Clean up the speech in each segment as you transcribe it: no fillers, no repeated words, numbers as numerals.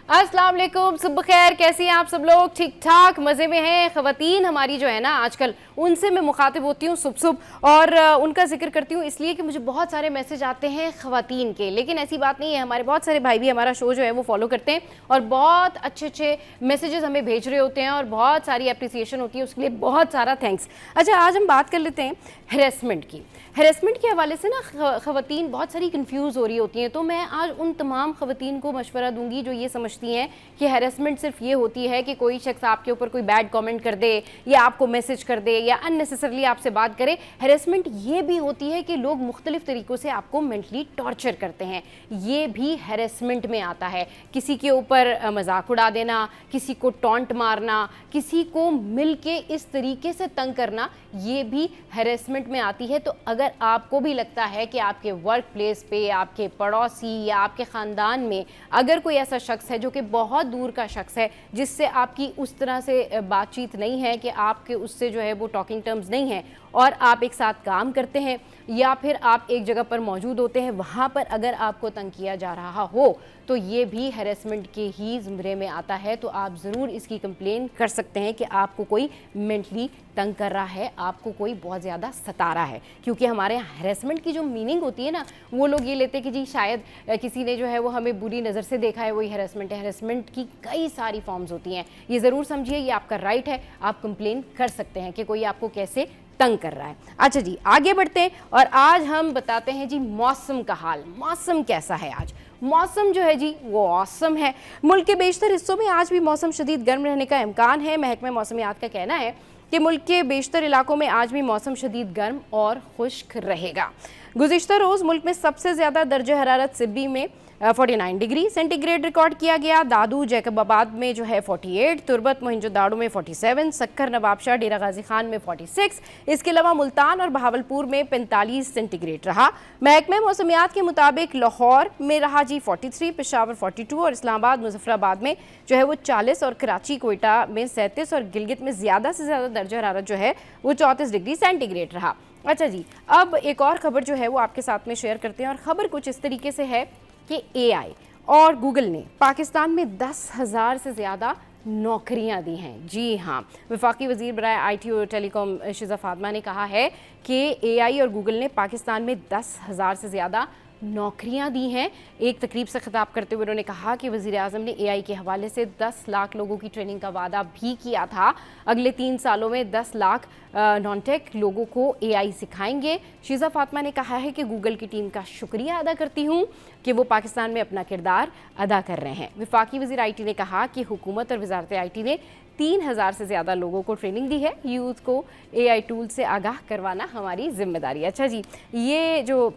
अस्सलाम वालेकुम, सुबह खैर। कैसी हैं आप सब लोग? ठीक ठाक, मज़े में हैं? ख़वातीन हमारी जो है ना आजकल, उनसे मैं मुखातिब होती हूँ सुबह और उनका जिक्र करती हूँ इसलिए कि मुझे बहुत सारे मैसेज आते हैं ख़वातीन के। लेकिन ऐसी बात नहीं है, हमारे बहुत सारे भाई भी हमारा शो जो है वो फॉलो करते हैं और बहुत अच्छे अच्छे मैसेजेस हमें भेज रहे होते हैं और बहुत सारी अप्रिसिएशन होती है, उसके लिए बहुत सारा थैंक्स। अच्छा, आज हम बात कर लेते हैं हैरेसमेंट की। हैरेसमेंट के हवाले से ना ख़वातीन बहुत सारी कंफ्यूज हो रही होती हैं, तो मैं आज उन तमाम ख़वातीन को मशवरा दूंगी जो ये समझती हैं कि हैरेसमेंट सिर्फ ये होती है कि कोई शख्स आपके ऊपर कोई बैड कमेंट कर दे या आपको मैसेज कर दे या अननेसेसरली आपसे बात करे। हैरेसमेंट ये भी होती है कि लोग मुख्तलिफ तरीक़ों से आपको मेंटली टॉर्चर करते हैं, ये भी हैरेसमेंट में आता है। किसी के ऊपर मजाक उड़ा देना, किसी को टॉन्ट मारना, किसी को मिल के इस तरीके से तंग करना, ये भी हैरेसमेंट में आती है। तो अगर आपको भी लगता है कि आपके वर्क प्लेस पे, आपके पड़ोसी या आपके ख़ानदान में अगर कोई ऐसा शख्स है जो कि बहुत दूर का शख्स है, जिससे आपकी उस तरह से बातचीत नहीं है कि आपके उससे जो है वो टॉकिंग टर्म्स नहीं है और आप एक साथ काम करते हैं या फिर आप एक जगह पर मौजूद होते हैं, वहाँ पर अगर आपको तंग किया जा रहा हो तो ये भी हैरेसमेंट के ही ज़ुमरे में आता है। तो आप ज़रूर इसकी कंप्लेन कर सकते हैं कि आपको कोई मेंटली तंग कर रहा है, आपको कोई बहुत ज़्यादा सता रहा है। क्योंकि हमारे यहाँ हैरेसमेंट की जो मीनिंग होती है ना, वो लोग ये लेते हैं कि जी शायद किसी ने जो है वो हमें बुरी नज़र से देखा है, वही हैरेसमेंट है। हैरेसमेंट की कई सारी फॉर्म्स होती हैं, ये ज़रूर समझिए, ये आपका राइट है, आप कंप्लेन कर सकते हैं कि कोई आपको कैसे तंग कर रहा है। अच्छा जी, आगे बढ़ते हैं और आज हम बताते हैं जी मौसम का हाल। मौसम कैसा है आज? मौसम जो है जी वो औसम है। मुल्क के बेशतर हिस्सों में आज भी मौसम शदीद गर्म रहने का इम्कान है। महकमा मौसमियात का कहना है कि मुल्क के बेशतर इलाकों में आज भी मौसम शदीद गर्म और खुश्क रहेगा। गुज़िश्ता रोज़ मुल्क में सबसे ज़्यादा दर्जा हरारत सिब्बी में 49 डिग्री सेंटीग्रेड रिकॉर्ड किया गया। दादू जैकबाबाद में जो है 48, तुरबत मोहिंजोदाड़ो में 47, सक्कर नवाबशाह डेरा गाजी खान में 46, इसके अलावा मुल्तान और बहावलपुर में 45 सेंटीग्रेड रहा। महकमे मौसमियात के मुताबिक लाहौर में रहा जी 43, पेशावर 42 और इस्लामाबाद मुजफ्फराबाद में जो है वो 40 और कराची कोयटा में 37 और गिलगित में ज़्यादा से ज़्यादा दर्जा हरारत जो है वो 34 डिग्री सेंटीग्रेड रहा। अच्छा जी, अब एक और ख़बर जो है वो आपके साथ में शेयर करते हैं और ख़बर कुछ इस तरीके से है कि AI और गूगल ने पाकिस्तान में 10,000 से ज़्यादा नौकरियां दी हैं। जी हाँ, वफाकी वज़ीर बराए IT और टेलीकॉम शिज़ा फातिमा ने कहा है कि AI और गूगल ने पाकिस्तान में 10,000 से ज़्यादा नौकरियां दी हैं। एक तकरीब से खिताब करते हुए उन्होंने कहा कि वज़ीर आज़म ने AI के हवाले से 10 लाख लोगों की ट्रेनिंग का वादा भी किया था। अगले 3 सालों में 10 लाख नॉन टेक लोगों को AI सिखाएंगे। शिज़ा फातिमा ने कहा है कि गूगल की टीम का शुक्रिया अदा करती हूँ कि वो पाकिस्तान में अपना किरदार अदा कर रहे हैं। वफाकी वज़ीर IT ने कहा कि हुकूमत और वज़ारत IT ने 3,000 से ज़्यादा लोगों को ट्रेनिंग दी है। यूथ को AI टूल से आगाह करवाना हमारी जिम्मेदारी। अच्छा जी, ये जो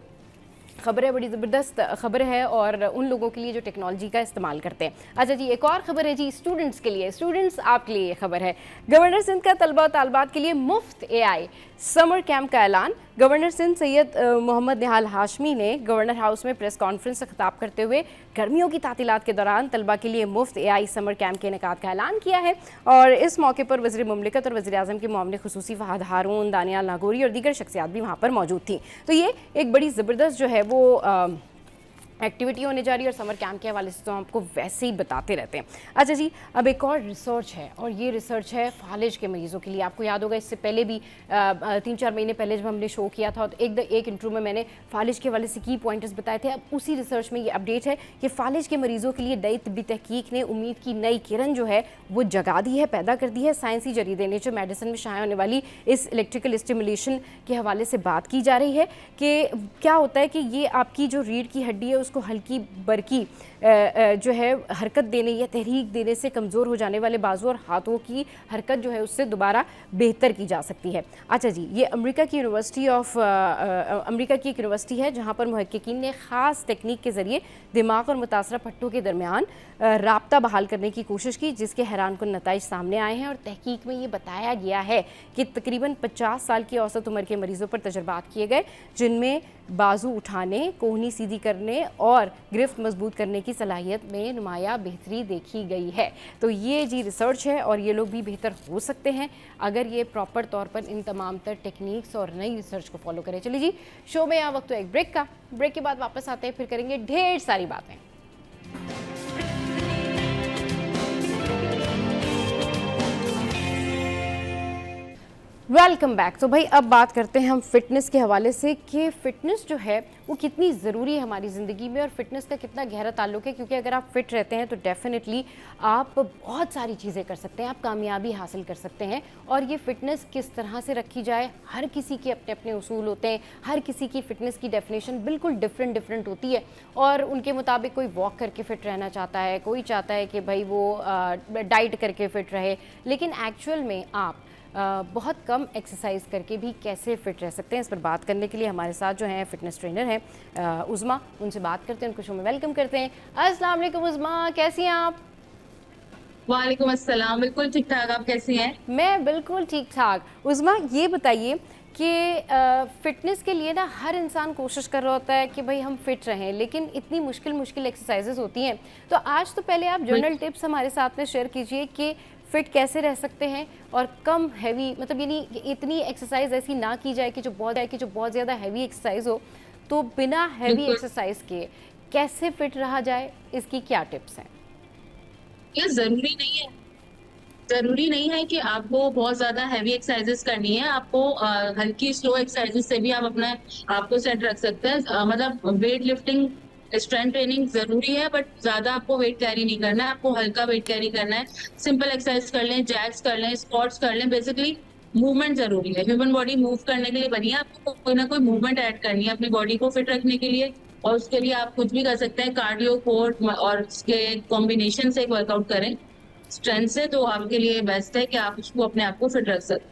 खबर है बड़ी ज़बरदस्त खबर है और उन लोगों के लिए जो टेक्नोलॉजी का इस्तेमाल करते हैं। अच्छा जी, एक और ख़बर है जी स्टूडेंट्स के लिए। स्टूडेंट्स आपके लिए ये खबर है, गवर्नर सिंध का तलबा और तालबात के लिए मुफ्त AI समर कैंप का ऐलान। गवर्नर सिंध सैयद मोहम्मद निहाल हाशमी ने गवर्नर हाउस में प्रेस कॉन्फ्रेंस से खिताब करते हुए गर्मियों की तातीलात के दौरान तलबा के लिए मुफ्त AI समर कैंप के इनेकाद का ऐलान किया है और इस मौके पर वज़ीर मुमलिकत और वज़ीर आज़म के मामले खुसूसी फ़हद हारून, दानियाल नागौरी और दीगर शख्सियात भी वहाँ पर मौजूद थी। तो ये एक बड़ी ज़बरदस्त जो है वो एक्टिविटी होने जा रही है और समर कैंप के हवाले से तो हम आपको वैसे ही बताते रहते हैं। अच्छा जी, अब एक और रिसर्च है और ये रिसर्च है फालिज के मरीज़ों के लिए। आपको याद होगा इससे पहले भी 3-4 महीने पहले जब हमने शो किया था तो एक इंटरव्यू में मैंने फालिज के हवाले से की पॉइंटर्स बताए थे। अब उसी रिसर्च में ये अपडेट है कि फालिज के मरीज़ों के लिए नई तिब्बी तहकीक ने उम्मीद की नई किरण जो है वो जगा दी है, पैदा कर दी है। साइंसी जरीदे नेचर मेडिसिन में शाया होने वाली इस इलेक्ट्रिकल स्टिमुलेशन के हवाले से बात की जा रही है कि क्या होता है कि ये आपकी जो रीढ़ की हड्डी है को हल्की बरकी जो है हरकत देने या तहरीक देने से कमज़ोर हो जाने वाले बाजू और हाथों की हरकत जो है उससे दोबारा बेहतर की जा सकती है। अच्छा जी, ये अमेरिका की एक यूनिवर्सिटी है जहाँ पर मुहक्किकीन ने ख़ास टेक्निक के ज़रिए दिमाग और मुतासरा पट्टों के दरमियान राब्ता बहाल करने की कोशिश की, जिसके हैरानकुन नताइज सामने आए हैं। और तहकीक में ये बताया गया है कि तकरीबन 50 साल की औसत उम्र के मरीज़ों पर तजर्बात किए गए, जिनमें बाजू उठाने, कोहनी सीधी करने और गिरफ्त मजबूत करने की सलाहियत में नुमाया बेहतरी देखी गई है। तो ये जी रिसर्च है और ये लोग भी बेहतर हो सकते हैं अगर ये प्रॉपर तौर पर इन तमाम तर टेक्निक्स और नई रिसर्च को फॉलो करें। चलिए जी, शो में यहाँ वक्त तो एक ब्रेक का, ब्रेक के बाद वापस आते हैं, फिर करेंगे ढेर सारी बातें। Welcome back. तो भाई अब बात करते हैं हम फिटनेस के हवाले से कि फ़िटनेस जो है वो कितनी ज़रूरी है हमारी ज़िंदगी में और फिटनेस का कितना गहरा ताल्लुक है, क्योंकि अगर आप फिट रहते हैं तो डेफिनेटली आप बहुत सारी चीज़ें कर सकते हैं, आप कामयाबी हासिल कर सकते हैं। और ये फ़िटनेस किस तरह से रखी जाए, हर किसी के अपने अपने उसूल होते हैं, हर किसी की फ़िटनेस की डेफिनेशन बिल्कुल डिफरेंट होती है और उनके मुताबिक कोई वॉक करके फ़िट रहना चाहता है, कोई चाहता है कि भाई वो डाइट करके फ़िट रहे, लेकिन एक्चुअल में आप बहुत कम एक्सरसाइज करके भी कैसे फिट रह सकते हैं, इस पर बात करने के लिए हमारे साथ जो हैं फिटनेस ट्रेनर हैं उज़मा। उनसे बात करते हैं, उनको शो में वेलकम करते हैं। अस्सलाम वालेकुम उज़मा, कैसी हैं आप? वालेकुम अस्सलाम। बिल्कुल ठीक ठाक, आप कैसी हैं? मैं बिल्कुल ठीक ठाक। उज़मा ये बताइए कि फ़िटनेस के लिए ना हर इंसान कोशिश कर रहा होता है कि भाई हम फिट रहें, लेकिन इतनी मुश्किल एक्सरसाइजेज होती हैं। तो आज तो पहले आप जर्नल टिप्स हमारे साथ में शेयर कीजिए कि फिट कैसे रह सकते हैं और कम हैवी, मतलब यानी इतनी एक्सरसाइज ऐसी ना की जाए कि जो बहुत ज़्यादा हैवी एक्सरसाइज हो, तो बिना हैवी बिल्कुल। एक्सरसाइज के कैसे फिट रहा जाए, इसकी क्या टिप्स हैं? ये जरूरी नहीं है कि आपको बहुत ज्यादा हैवी एक्सरसाइजेस करनी है। आपको हल्की स्लो एक्सरसाइजेस से भी आप अपना आपको सेट रख सकते हैं। मतलब वेट लिफ्टिंग, स्ट्रेंथ ट्रेनिंग जरूरी है, बट ज्यादा आपको वेट कैरी नहीं करना है, आपको हल्का वेट कैरी करना है। सिंपल एक्सरसाइज कर लें, जैक्स कर लें, स्क्वाट्स कर लें। बेसिकली मूवमेंट जरूरी है, ह्यूमन बॉडी मूव करने के लिए बनी है। आपको कोई ना कोई मूवमेंट ऐड करनी है अपनी बॉडी को फिट रखने के लिए, और उसके लिए आप कुछ भी कर सकते हैं। कार्डियो, कोर और उसके कॉम्बिनेशन से एक वर्कआउट करें स्ट्रेंथ से, तो आपके लिए बेस्ट है कि आप उसको अपने आप को फिट रख सकते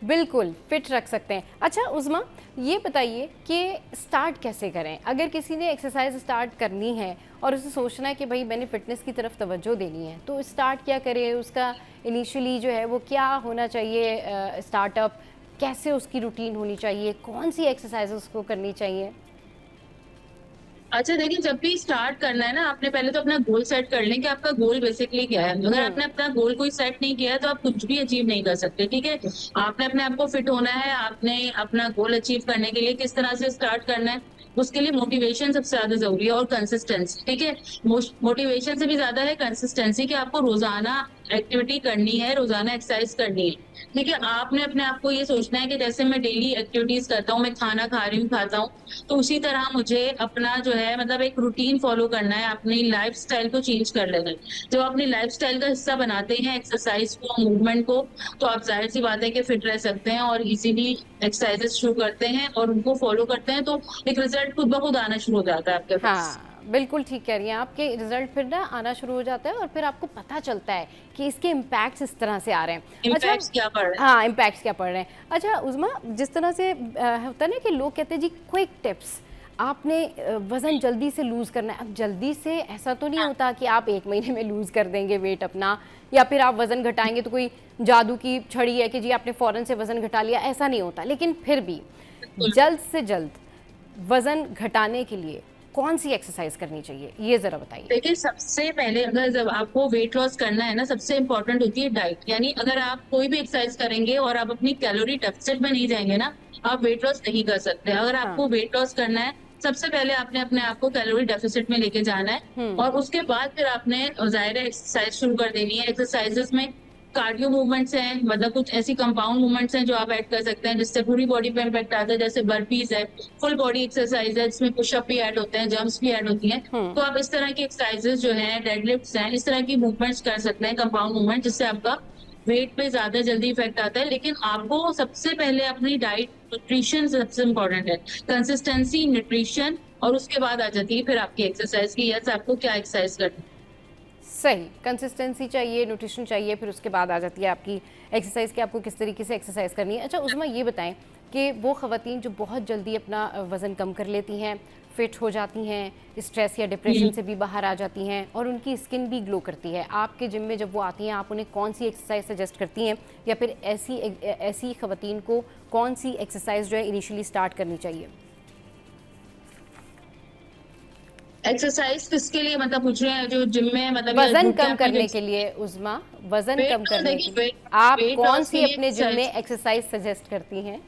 बिल्कुल फिट रख सकते हैं। अच्छा उज़मा, ये बताइए कि स्टार्ट कैसे करें अगर किसी ने एक्सरसाइज स्टार्ट करनी है और उसे सोचना है कि भाई मैंने फ़िटनेस की तरफ तवज्जो देनी है, तो स्टार्ट क्या करें? उसका इनिशियली जो है वो क्या होना चाहिए, स्टार्टअप कैसे, उसकी रूटीन होनी चाहिए, कौन सी एक्सरसाइज उसको करनी चाहिए? अच्छा देखिए, जब भी स्टार्ट करना है ना, आपने पहले तो अपना गोल सेट कर लें कि आपका गोल बेसिकली क्या है। अगर हम्म। आपने अपना गोल कोई सेट नहीं किया है तो आप कुछ भी अचीव नहीं कर सकते। ठीक है, आपने अपने आप को फिट होना है, आपने अपना गोल अचीव करने के लिए किस तरह से स्टार्ट करना है, उसके लिए मोटिवेशन सबसे ज्यादा जरूरी है और कंसिस्टेंसी। ठीक है, मोटिवेशन से भी ज्यादा है कंसिस्टेंसी, कि आपको रोजाना एक्टिविटी करनी है, रोजाना एक्सरसाइज करनी है। ठीक है, आपने अपने आप को ये सोचना है कि जैसे मैं डेली एक्टिविटीज करता हूँ, मैं खाना खा रही हूँ, खाता हूँ, तो उसी तरह मुझे अपना जो है मतलब एक रूटीन फॉलो करना है, अपनी लाइफ स्टाइल को चेंज कर लेना है। जब अपनी लाइफ स्टाइल का हिस्सा बनाते हैं एक्सरसाइज को, मूवमेंट को, तो आप जाहिर सी बात है कि फिट रह सकते हैं और इजीली एक्सरसाइजेस शुरू करते हैं और उनको फॉलो करते हैं, तो एक रिजल्ट खुद ब खुद आना शुरू हो जाता है आपके पास। हाँ बिल्कुल ठीक कह रही हैं, आपके रिजल्ट फिर ना आना शुरू हो जाता है और फिर आपको पता चलता है कि इसके इम्पैक्ट्स इस तरह से आ रहे हैं। अच्छा, इम्पैक्ट क्या पड़ रहा है? हाँ इम्पैक्ट्स क्या पड़ रहे हैं। अच्छा उज़मा, जिस तरह से होता है ना कि लोग कहते हैं जी क्विक टिप्स, आपने वज़न जल्दी से लूज़ करना है। अब जल्दी से ऐसा तो नहीं होता कि आप 1 महीने में लूज़ कर देंगे वेट अपना, या फिर आप वज़न घटाएंगे तो कोई जादू की छड़ी है कि जी आपने फ़ौरन से वज़न घटा लिया, ऐसा नहीं होता। लेकिन फिर भी जल्द से जल्द वज़न घटाने के लिए कौन सी एक्सरसाइज करनी चाहिए, ये ज़रा बताइए। देखिए, सबसे पहले अगर जब आपको वेट लॉस करना है ना, सबसे इंपॉर्टेंट होती है डाइट। यानी अगर आप कोई भी एक्सरसाइज करेंगे और आप अपनी कैलोरी डेफिसिट में नहीं जाएंगे ना, आप वेट लॉस नहीं कर सकते। अगर हाँ। आपको वेट लॉस करना है, सबसे पहले आपने अपने आप को कैलोरी डेफिसिट में लेके जाना है, और उसके बाद फिर आपने जाहिर है एक्सरसाइज शुरू कर देनी है। एक्सरसाइजेस में कार्डियो मूवमेंट्स हैं, मतलब कुछ ऐसी कंपाउंड मूवमेंट्स हैं जो आप ऐड कर सकते हैं जिससे पूरी बॉडी पे इम्पैक्ट आता है। जैसे बर्पीज है, फुल बॉडी एक्सरसाइज है, जिसमें पुशअप भी ऐड होते हैं, जंप्स भी ऐड होती हैं। तो आप इस तरह की एक्सरसाइजेस जो है, डेडलिफ्ट्स हैं, इस तरह की मूवमेंट्स कर सकते हैं, कंपाउंड मूवमेंट, जिससे आपका वेट पे ज्यादा जल्दी इफेक्ट आता है। लेकिन आपको सबसे पहले अपनी डाइट, न्यूट्रिशन सबसे इम्पोर्टेंट है, कंसिस्टेंसी, न्यूट्रिशन, और उसके बाद आ जाती है फिर आपकी एक्सरसाइज की, यस आपको क्या एक्सरसाइज करनी है। सही, कंसिस्टेंसी चाहिए, न्यूट्रिशन चाहिए, फिर उसके बाद आ जाती है आपकी एक्सरसाइज कि आपको किस तरीके से एक्सरसाइज करनी है। अच्छा उज़मा, ये बताएं कि वो ख़वातीन जो बहुत जल्दी अपना वज़न कम कर लेती हैं, फिट हो जाती हैं, स्ट्रेस या डिप्रेशन से भी बाहर आ जाती हैं और उनकी स्किन भी ग्लो करती है, आपके जिम में जब वो आती हैं आप उन्हें कौन सी एक्सरसाइज सजेस्ट करती हैं, या फिर ऐसी ख़वातीन को कौन सी एक्सरसाइज जो है इनिशियली स्टार्ट करनी चाहिए? एक्सरसाइज किसके लिए मतलब पूछ रहे हैं, जो जिम में मतलब, या वजन ग्रुप कम कैंप में जो करने के लिए उज़मा, वजन वेट कम लॉस? करने के देखिए, लिए वेट आप वेट कौन लॉस के सी लिए अपने जिम में एक्सरसाइज। एक्सरसाइज सजेस्ट करती हैं?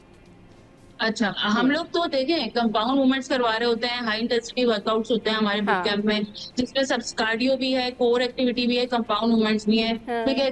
अच्छा, हम लोग तो देखें कंपाउंड मूवमेंट्स करवा रहे होते हैं, हाई इंटेंसिटी वर्कआउट्स होते हैं हमारे बुक हाँ। कैंप में, जिसमें सब कार्डियो भी है, कोर एक्टिविटी भी है, कंपाउंड मूवमेंट्स भी है। ठीक हाँ। है,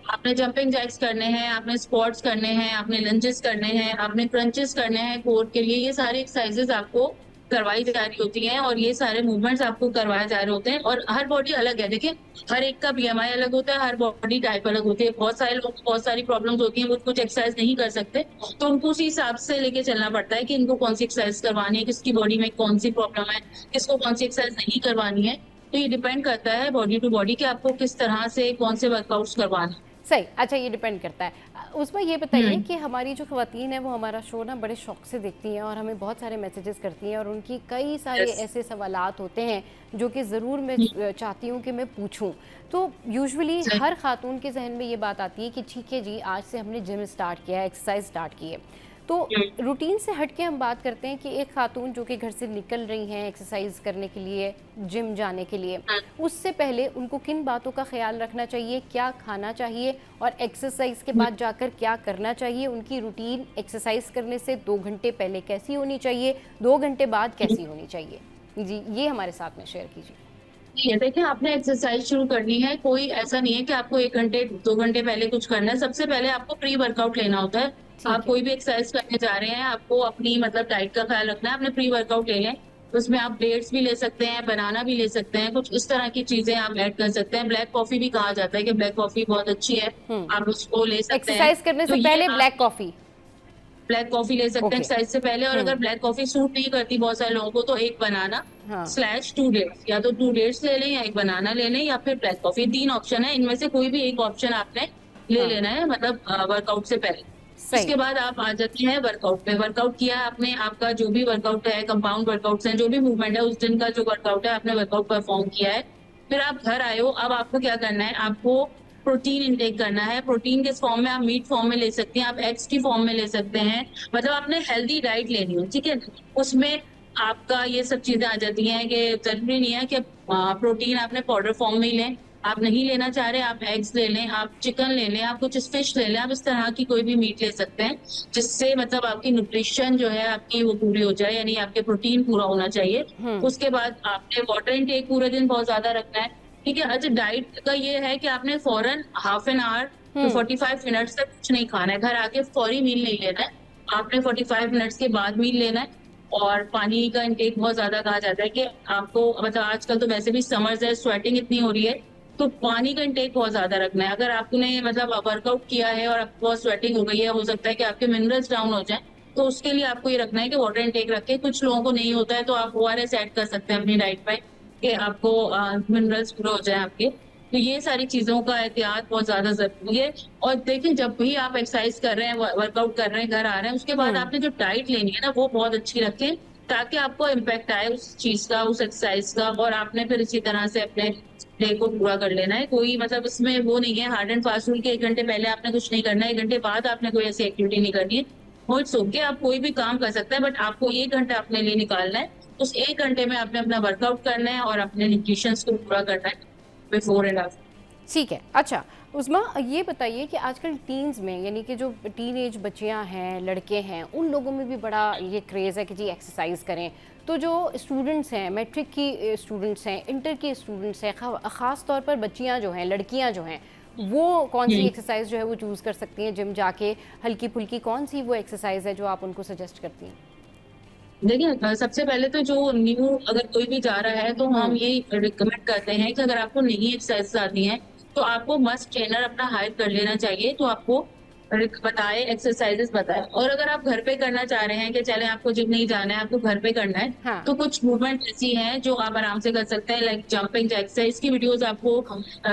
आपने जंपिंग जैक्स करने हैं, आपने स्क्वाट्स करने हैं, आपने लंजेस करने हैं, आपने क्रंचेस करने हैं कोर के लिए, ये सारी एक्सरसाइजेस आपको करवाई जा रही होती हैं और ये सारे मूवमेंट्स आपको करवाए जा रहे होते हैं। और हर बॉडी अलग है, देखिए हर एक का बीएमआई अलग होता है, हर बॉडी टाइप अलग होती है। बहुत सारे लोग बहुत सारी प्रॉब्लम्स होती हैं, वो कुछ एक्सरसाइज नहीं कर सकते, तो उनको उसी हिसाब से लेके चलना पड़ता है कि इनको कौन सी एक्सरसाइज करवानी है, किसकी बॉडी में कौन सी प्रॉब्लम है, किसको कौन सी एक्सरसाइज नहीं करवानी है। तो ये डिपेंड करता है बॉडी टू बॉडी कि आपको किस तरह से कौन से वर्कआउट्स करवाने हैं। सही, अच्छा ये डिपेंड करता है। उसमें ये बताइए हम्म। कि हमारी जो ख़वातीन है वो हमारा शो ना बड़े शौक से देखती हैं और हमें बहुत सारे मैसेजेस करती हैं और उनकी कई सारे यस। ऐसे सवालात होते हैं जो कि ज़रूर मैं चाहती हूँ कि मैं पूछूं। तो यूजुअली सही। हर खातून के जहन में ये बात आती है कि ठीक है जी, आज से हमने जिम स्टार्ट किया है, एक्सरसाइज स्टार्ट की है। तो हम्म। रूटीन से हट के हम बात करते हैं कि एक खातून जो कि घर से निकल रही हैं एक्सरसाइज करने के लिए, जिम जाने के लिए, उससे पहले उनको किन बातों का ख्याल रखना चाहिए, क्या खाना चाहिए और एक्सरसाइज के बाद जाकर क्या करना चाहिए। उनकी रूटीन एक्सरसाइज करने से 2 घंटे पहले कैसी होनी चाहिए, 2 घंटे बाद कैसी होनी चाहिए, जी ये हमारे साथ में शेयर कीजिए। ये देखिए, आपने एक्सरसाइज शुरू करनी है, कोई ऐसा नहीं है कि आपको 1 घंटे 2 घंटे पहले कुछ करना है। सबसे पहले आपको प्री वर्कआउट लेना होता है। ठीक आप है। कोई भी एक्सरसाइज करने जा रहे हैं, आपको अपनी मतलब डाइट का ख्याल रखना है, अपने प्री वर्कआउट ले लें। उसमें आप डेट्स भी ले सकते हैं, बनाना भी ले सकते हैं, कुछ इस तरह की चीजें आप ऐड कर सकते हैं। ब्लैक कॉफी भी कहा जाता है कि ब्लैक कॉफी बहुत अच्छी है, आप उसको ले सकते हैं। एक्सरसाइज करने तो से ये पहले आप ब्लैक कॉफ़ी। ब्लैक कॉफी ले सकते हैं ओके। एक्सरसाइज से पहले। और अगर ब्लैक कॉफी सूट नहीं करती बहुत सारे लोगों को, तो एक बनाना हाँ। स्लैश 2 डेट्स, या तो 2 डेट्स ले लें, या एक बनाना ले लें, या फिर ब्लैक कॉफी। 3 ऑप्शन है, इनमें से कोई भी एक ऑप्शन आपने ले हाँ। लेना है, मतलब वर्कआउट से पहले। सही। उसके बाद आप आ जाते हैं वर्कआउट पे। वर्कआउट किया आपने, आपका जो भी वर्कआउट है, कंपाउंड वर्कआउट्स हैं, जो भी मूवमेंट है उस दिन का जो वर्कआउट है, आपने वर्कआउट परफॉर्म किया है। फिर आप घर आए हो, अब आपको क्या करना है, आपको प्रोटीन इंटेक करना है। प्रोटीन किस फॉर्म में, आप मीट फॉर्म में ले सकते हैं, आप एग्स की फॉर्म में ले सकते हैं, मतलब आपने हेल्दी डाइट लेनी है, ठीक है। उसमें आपका ये सब चीजें आ जाती हैं कि जरूरी नहीं है कि प्रोटीन आपने पाउडर फॉर्म में ही लें। आप नहीं लेना चाह रहे, आप एग्स ले लें, आप चिकन ले लें, आप कुछ फिश ले लें, आप इस तरह की कोई भी मीट ले सकते हैं, जिससे मतलब आपकी न्यूट्रिशन जो है आपकी वो पूरी हो जाए, यानी आपके प्रोटीन पूरा होना चाहिए। उसके बाद आपने वाटर इनटेक पूरे दिन बहुत ज्यादा रखना है, ठीक है। अच्छा, डाइट का ये है कि आपने फौरन हाफ एन आवर तो 45 मिनट्स तक कुछ नहीं खाना है, घर आके फौरी मील नहीं लेना है, आपने 45 मिनट्स के बाद मील लेना है। और पानी का इंटेक बहुत ज्यादा कहा जाता है कि आपको, मतलब आजकल तो वैसे भी समर्स है, स्वेटिंग इतनी हो रही है, तो पानी का इंटेक बहुत ज्यादा रखना है। अगर आपने मतलब वर्कआउट किया है और आपको बहुत स्वेटिंग हो गई है, हो सकता है कि आपके मिनरल्स डाउन हो जाए, तो उसके लिए आपको ये रखना है कि वाटर इंटेक रखें। कुछ लोगों को नहीं होता है, तो आप ओआरएस ऐड कर सकते हैं अपनी डाइट में कि आपको मिनरल्स पूरे हो जाए आपके। तो ये सारी चीजों का एहतियात बहुत ज्यादा जरूरी है। और देखिए, जब भी आप एक्सरसाइज कर रहे हैं, वर्कआउट कर रहे हैं, घर आ रहे हैं, उसके बाद आपने जो डाइट लेनी है ना, वो बहुत अच्छी रखें, ताकि आपको इम्पैक्ट आए उस चीज का, उस एक्सरसाइज का, और आपने फिर इसी तरह से अपने डे को पूरा कर लेना है। कोई मतलब इसमें वो नहीं है हार्ड एंड फास्ट रूल के 1 घंटे पहले आपने कुछ नहीं करना है, 1 घंटे बाद आपने कोई ऐसी एक्टिविटी नहीं करनी है। वो इट्स ओके, आप कोई भी काम कर सकते हैं, बट आपको 1 घंटा अपने लिए निकालना है। उस 1 घंटे में आपने अपना वर्कआउट करना है और अपने न्यूट्रिशन को पूरा करना है, बिफोर एंड आफ्टर। ठीक है। अच्छा उस्मा, ये बताइए कि आजकल टीन्स में, यानी कि जो टीन एज बच्चियाँ हैं, लड़के हैं, उन लोगों में भी बड़ा ये क्रेज़ है कि जी एक्सरसाइज करें। तो जो स्टूडेंट्स हैं, मैट्रिक की स्टूडेंट्स हैं, इंटर की स्टूडेंट्स हैं, ख़ास तौर पर बच्चियाँ जो हैं, लड़कियाँ जो हैं, वो कौन सी एक्सरसाइज जो है वो चूज़ कर सकती हैं जिम जाके? हल्की फुल्की कौन सी वो एक्सरसाइज है जो आप उनको सजेस्ट करती हैं? देखिए, सबसे पहले तो जो न्यू अगर कोई भी जा रहा है, तो हम ये रिकमेंड करते हैं कि अगर आपको नई एक्सरसाइज आती हैं, तो आपको मस्ट ट्रेनर अपना हायर कर लेना चाहिए, तो आपको बताए, एक्सरसाइजेस बताए। और अगर आप घर पे करना चाह रहे हैं कि चले आपको जिम नहीं जाना है, आपको घर पे करना है, हाँ। तो कुछ मूवमेंट ऐसी हैं जो आप आराम से कर सकते हैं, लाइक जंपिंग जैक्स है, इसकी वीडियोस आपको